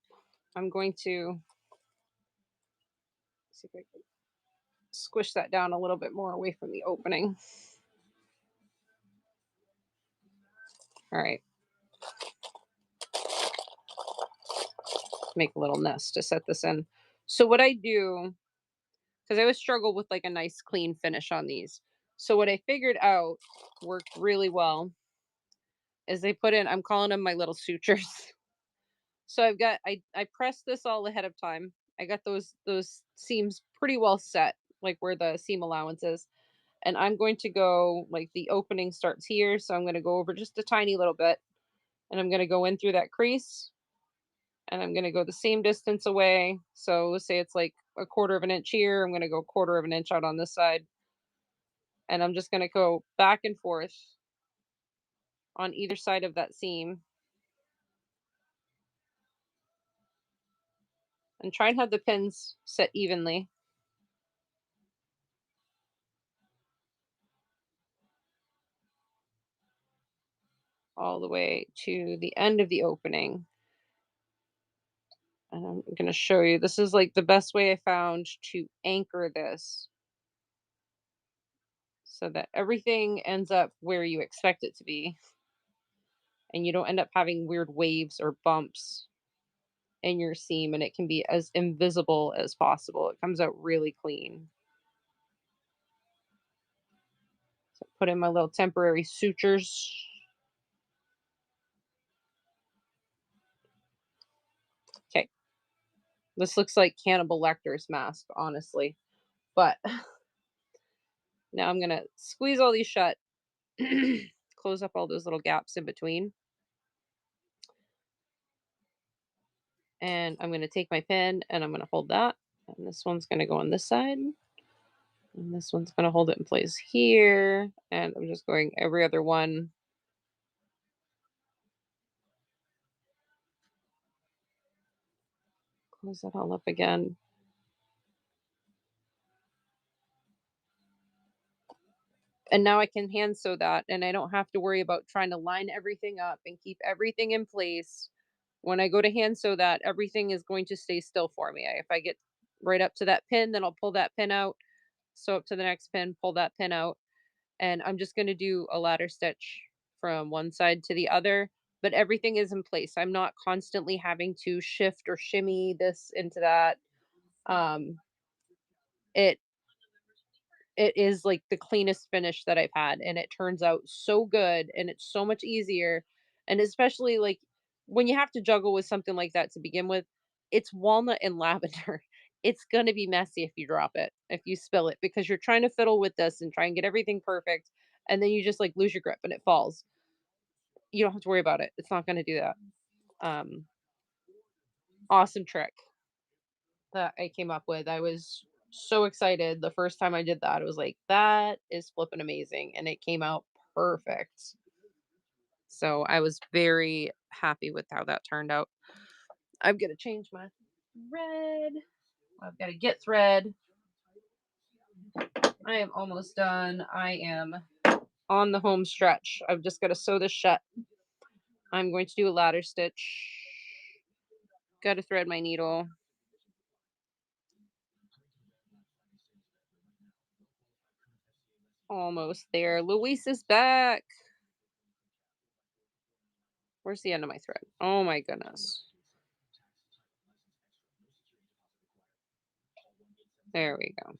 I'm going to see if I can squish that down a little bit more away from the opening. All right. Make a little nest to set this in. So what I do, because I always struggle with like a nice clean finish on these. So what I figured out worked really well is they put in, I'm calling them my little sutures. So I've got I pressed this all ahead of time. I got those seams pretty well set, like where the seam allowance is. And I'm going to go like the opening starts here, so I'm going to go over just a tiny little bit and I'm going to go in through that crease and I'm going to go the same distance away. So let's say it's like a quarter of an inch here, I'm going to go quarter of an inch out on this side and I'm just going to go back and forth on either side of that seam and try and have the pins set evenly. All the way to the end of the opening. And I'm going to show you, this is like the best way I found to anchor this so that everything ends up where you expect it to be. And you don't end up having weird waves or bumps in your seam, and it can be as invisible as possible. It comes out really clean. So put in my little temporary sutures. Okay. This looks like Hannibal Lecter's mask, honestly. But now I'm going to squeeze all these shut, close up all those little gaps in between. And I'm going to take my pin and I'm going to hold that. And this one's going to go on this side. And this one's going to hold it in place here. And I'm just going every other one. Close that all up again. And now I can hand sew that and I don't have to worry about trying to line everything up and keep everything in place. When I go to hand sew that, everything is going to stay still for me. If I get right up to that pin, then I'll pull that pin out, sew up to the next pin, pull that pin out, and I'm just going to do a ladder stitch from one side to the other, but everything is in place. I'm not constantly having to shift or shimmy this into that. It it is like the cleanest finish that I've had and it turns out so good and it's so much easier. And especially like when you have to juggle with something like that to begin with, it's walnut and lavender. It's going to be messy if you drop it, if you spill it, because you're trying to fiddle with this and try and get everything perfect. And then you just like lose your grip and it falls. You don't have to worry about it. It's not going to do that. Um, awesome trick that I came up with. I was so excited the first time I did that. I was like, that is flipping amazing. And it came out perfect. So I was very happy with how that turned out. I'm going to change my thread. I've got to get thread. I am almost done. I am on the home stretch. I've just got to sew this shut. I'm going to do a ladder stitch. Got to thread my needle. Almost there. Luis is back. Where's the end of my thread? Oh my goodness. There we go.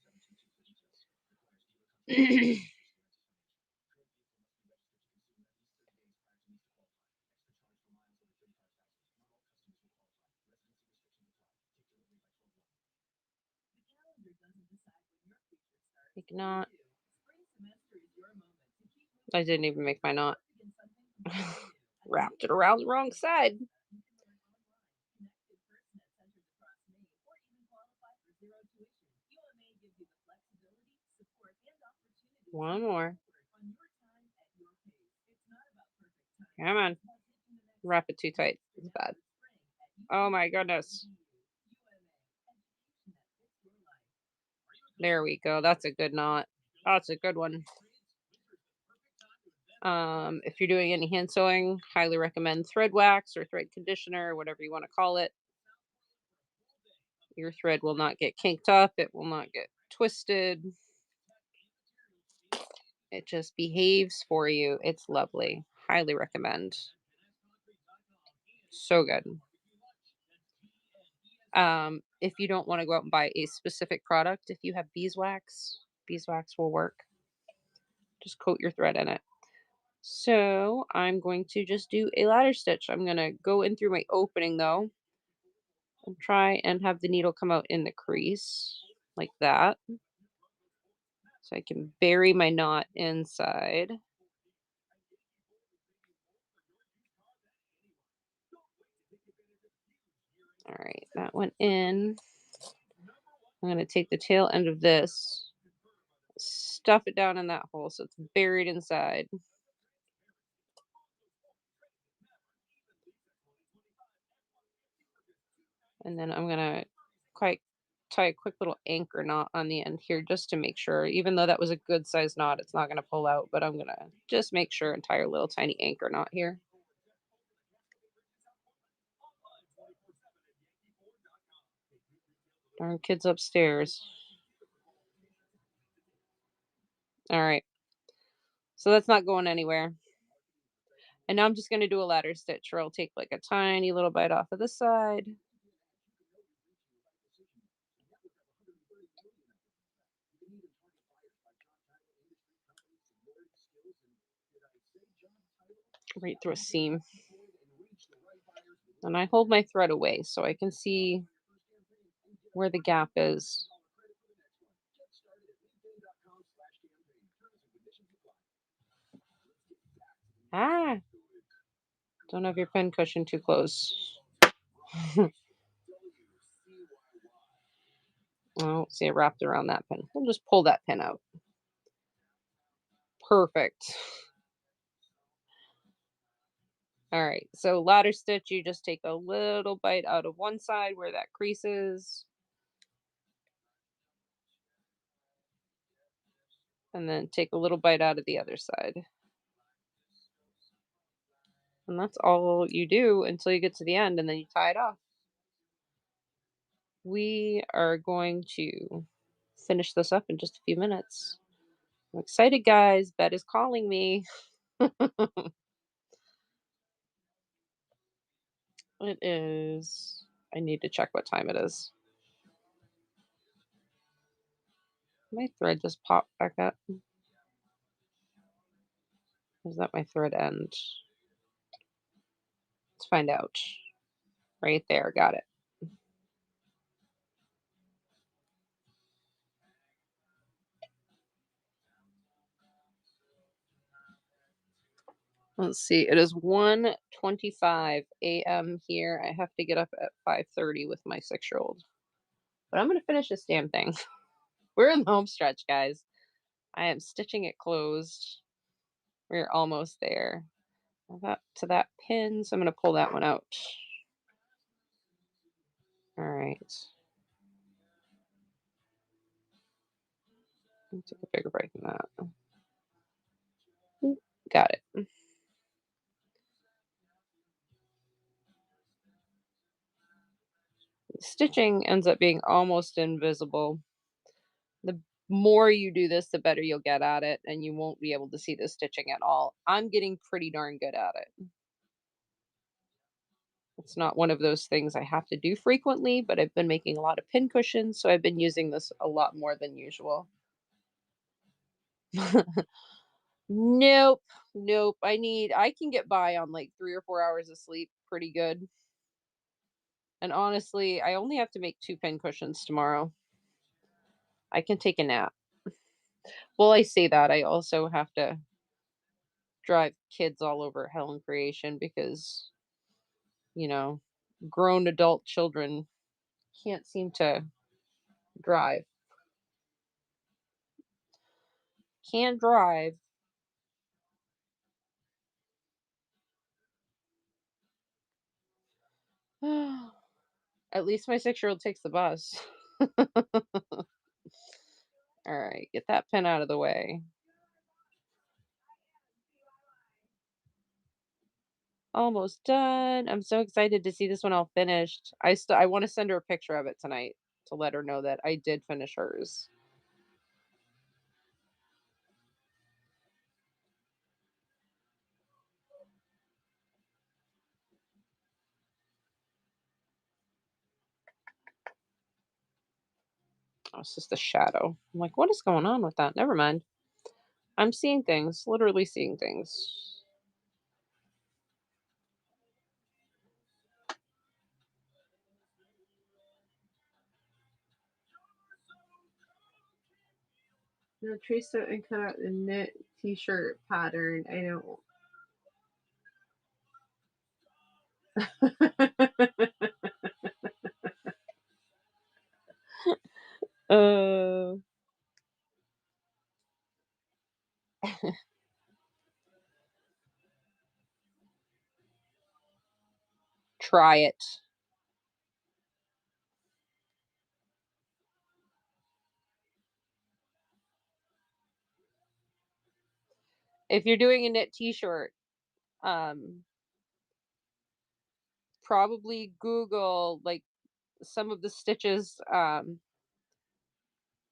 Make knot. I didn't even make my knot. Wrapped it around the wrong side. One more. Come on. Wrap it too tight. It's bad. Oh my goodness. There we go. That's a good knot. That's a good one. If you're doing any hand sewing, highly recommend thread wax or thread conditioner, whatever you want to call it. Your thread will not get kinked up. It will not get twisted. It just behaves for you. It's lovely. Highly recommend. So good. If you don't want to go out and buy a specific product, if you have beeswax will work. Just coat your thread in it. So I'm going to just do a ladder stitch. I'm going to go in through my opening though and try and have the needle come out in the crease like that. So I can bury my knot inside. All right, that went in. I'm going to take the tail end of this, stuff it down in that hole so it's buried inside. And then I'm going to tie a quick little anchor knot on the end here just to make sure, even though that was a good size knot, it's not going to pull out, but I'm going to just make sure and tie a little tiny anchor knot here. Darn kids upstairs. All right. So that's not going anywhere. And now I'm just going to do a ladder stitch where I'll take like a tiny little bite off of this side. Right through a seam. And I hold my thread away so I can see where the gap is. Ah, don't have your pin cushion too close. Oh, see, it wrapped around that pin. We'll just pull that pin out. Perfect. All right, so ladder stitch, you just take a little bite out of one side where that crease is. And then take a little bite out of the other side. And that's all you do until you get to the end, and then you tie it off. We are going to finish this up in just a few minutes. I'm excited, guys. Bed is calling me. It is. I need to check what time it is. My thread just popped back up. Is that my thread end? Let's find out. Right there. Got it. Let's see. It is 1:25 a.m. here. I have to get up at 5:30 with my 6-year-old. But I'm going to finish this damn thing. We're in the home stretch, guys. I am stitching it closed. We're almost there. I got to that pin, so I'm going to pull that one out. All right. Let's take a bigger break than that. Got it. Stitching ends up being almost invisible. The more you do this, the better you'll get at it, and you won't be able to see the stitching at all. I'm getting pretty darn good at it. It's not one of those things I have to do frequently, but I've been making a lot of pin cushions, so I've been using this a lot more than usual. Nope. Nope. I can get by on like 3 or 4 hours of sleep pretty good. And honestly, I only have to make 2 pin cushions tomorrow. I can take a nap. Well, I say that. I also have to drive kids all over Helen Creation because, you know, grown adult children can't seem to drive. Can drive. At least my 6-year-old takes the bus. All right, get that pin out of the way. Almost done. I'm so excited to see this one all finished. I want to send her a picture of it tonight to let her know that I did finish hers. Oh, it's just a shadow. I'm like, what is going on with that? Never mind. I'm seeing things, literally seeing things. No, trace out and cut out the knit t-shirt pattern. I don't. uh, try it. If you're doing a knit t-shirt, um, probably Google like some of the stitches.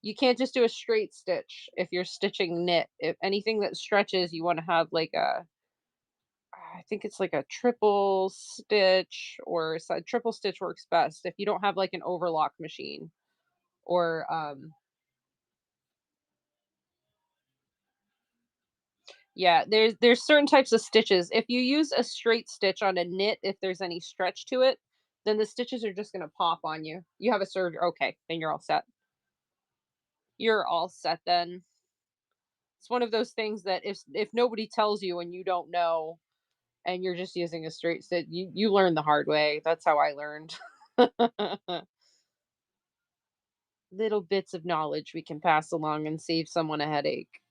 You can't just do a straight stitch if you're stitching knit. If anything that stretches, you want to have like I think it's like a triple stitch triple stitch works best if you don't have like an overlock machine or yeah, there's certain types of stitches. If you use a straight stitch on a knit, if there's any stretch to it, then the stitches are just gonna pop on you. You have a surgery. Okay, then you're all set. You're all set then. It's one of those things that if nobody tells you and you don't know and you're just using a straight stitch, you learn the hard way. That's how I learned. Little bits of knowledge we can pass along and save someone a headache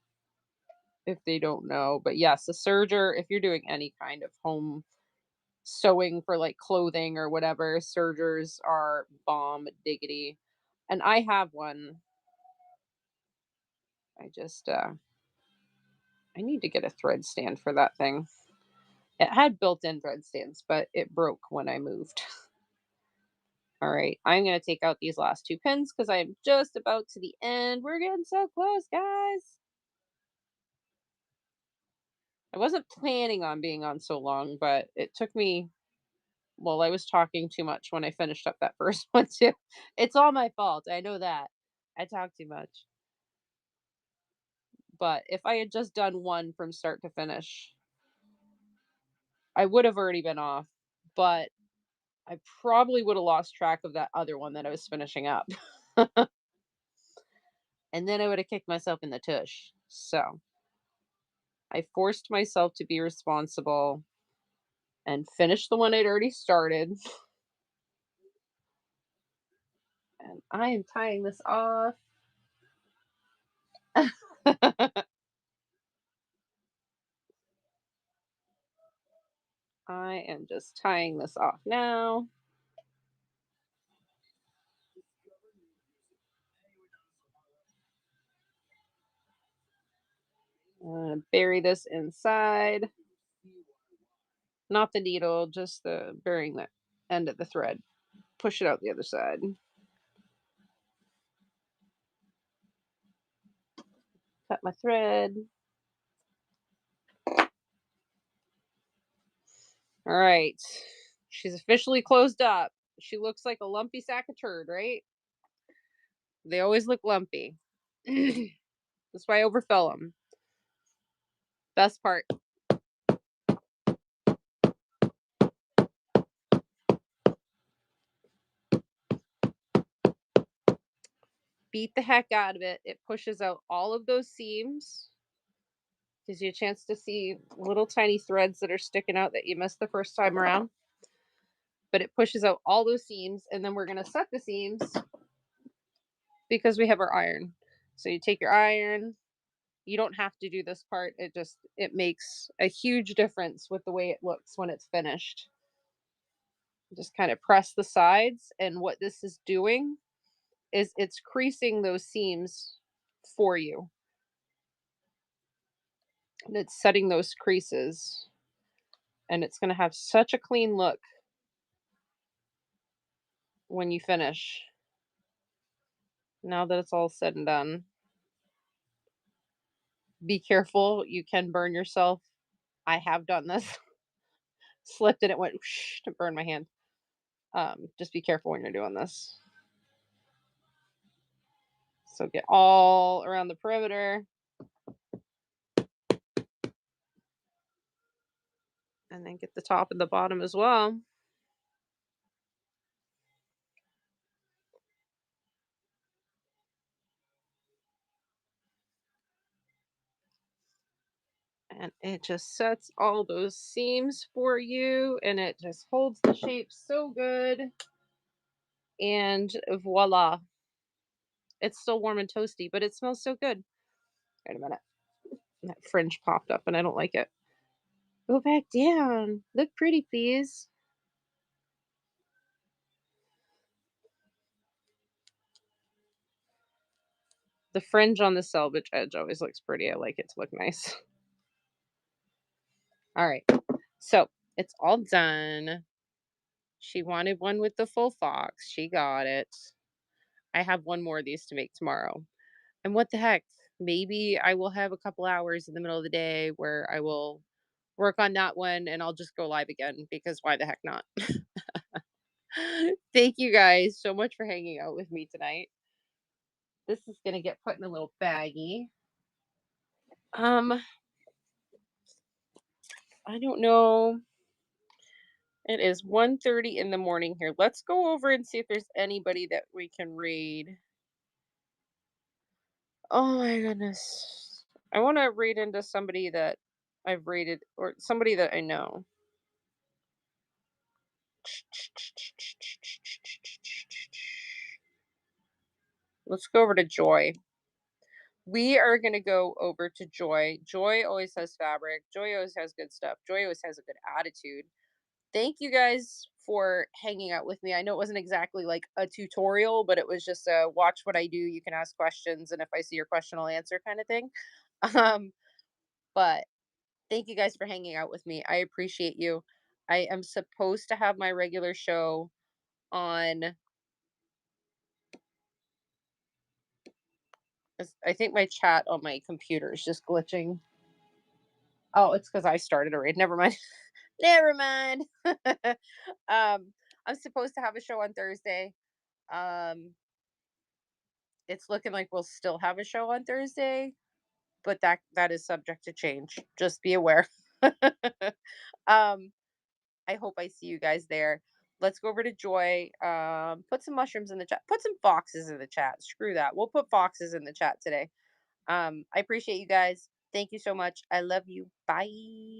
if they don't know. But yes, a serger, if you're doing any kind of home sewing for like clothing or whatever, sergers are bomb diggity. And I have one. I just I need to get a thread stand for that thing. It had built-in thread stands, but it broke when I moved. All right, I'm going to take out these last 2 pins because I am just about to the end. We're getting so close, guys. I wasn't planning on being on so long, but it took me, well, I was talking too much when I finished up that first one too. It's all my fault. I know that. I talk too much. But if I had just done one from start to finish, I would have already been off, but I probably would have lost track of that other one that I was finishing up. And then I would have kicked myself in the tush. So I forced myself to be responsible and finish the one I'd already started. And I am tying this off. I am just tying this off now. I'm gonna bury this inside. Not the needle, just the burying the end of the thread. Push it out the other side. Cut my thread. All right. She's officially closed up. She looks like a lumpy sack of turd, right? They always look lumpy. That's why I overfill them. Best part. Beat the heck out of it. It pushes out all of those seams. Gives you a chance to see little tiny threads that are sticking out that you missed the first time around. But it pushes out all those seams, and then we're going to set the seams because we have our iron. So you take your iron. You don't have to do this part. It makes a huge difference with the way it looks when it's finished. Just kind of press the sides, and what this is doing is it's creasing those seams for you. And it's setting those creases, and it's going to have such a clean look when you finish. Now that it's all said and done, be careful, you can burn yourself. I have done this. Slipped and it went whoosh to burn my hand. Just be careful when you're doing this. So get all around the perimeter. And then get the top and the bottom as well. And it just sets all those seams for you, and it just holds the shape so good. And voila. It's still warm and toasty, but it smells so good. Wait a minute. That fringe popped up and I don't like it. Go back down. Look pretty, please. The fringe on the selvage edge always looks pretty. I like it to look nice. All right. So it's all done. She wanted one with the full fox. She got it. I have one more of these to make tomorrow. And what the heck? Maybe I will have a couple hours in the middle of the day where I will work on that one and I'll just go live again because why the heck not? Thank you guys so much for hanging out with me tonight. This is going to get put in a little baggie. I don't know. It is 1:30 in the morning here. Let's go over and see if there's anybody that we can read. Oh my goodness. I want to read into somebody that I've rated or somebody that I know. Let's go over to Joy. We are going to go over to Joy. Joy always has fabric. Joy always has good stuff. Joy always has a good attitude. Thank you guys for hanging out with me. I know it wasn't exactly like a tutorial, but it was just a watch what I do. You can ask questions, and if I see your question, I'll answer kind of thing. Um, but thank you guys for hanging out with me. I appreciate you. I am supposed to have my regular show on. I think my chat on my computer is just glitching. Oh, it's because I started a raid. Never mind. Never mind. I'm supposed to have a show on Thursday. Um, it's looking like we'll still have a show on Thursday, but that is subject to change. Just be aware. um, I hope I see you guys there. Let's go over to Joy. Put some mushrooms in the chat. Put some foxes in the chat. Screw that. We'll put foxes in the chat today. I appreciate you guys. Thank you so much. I love you. Bye.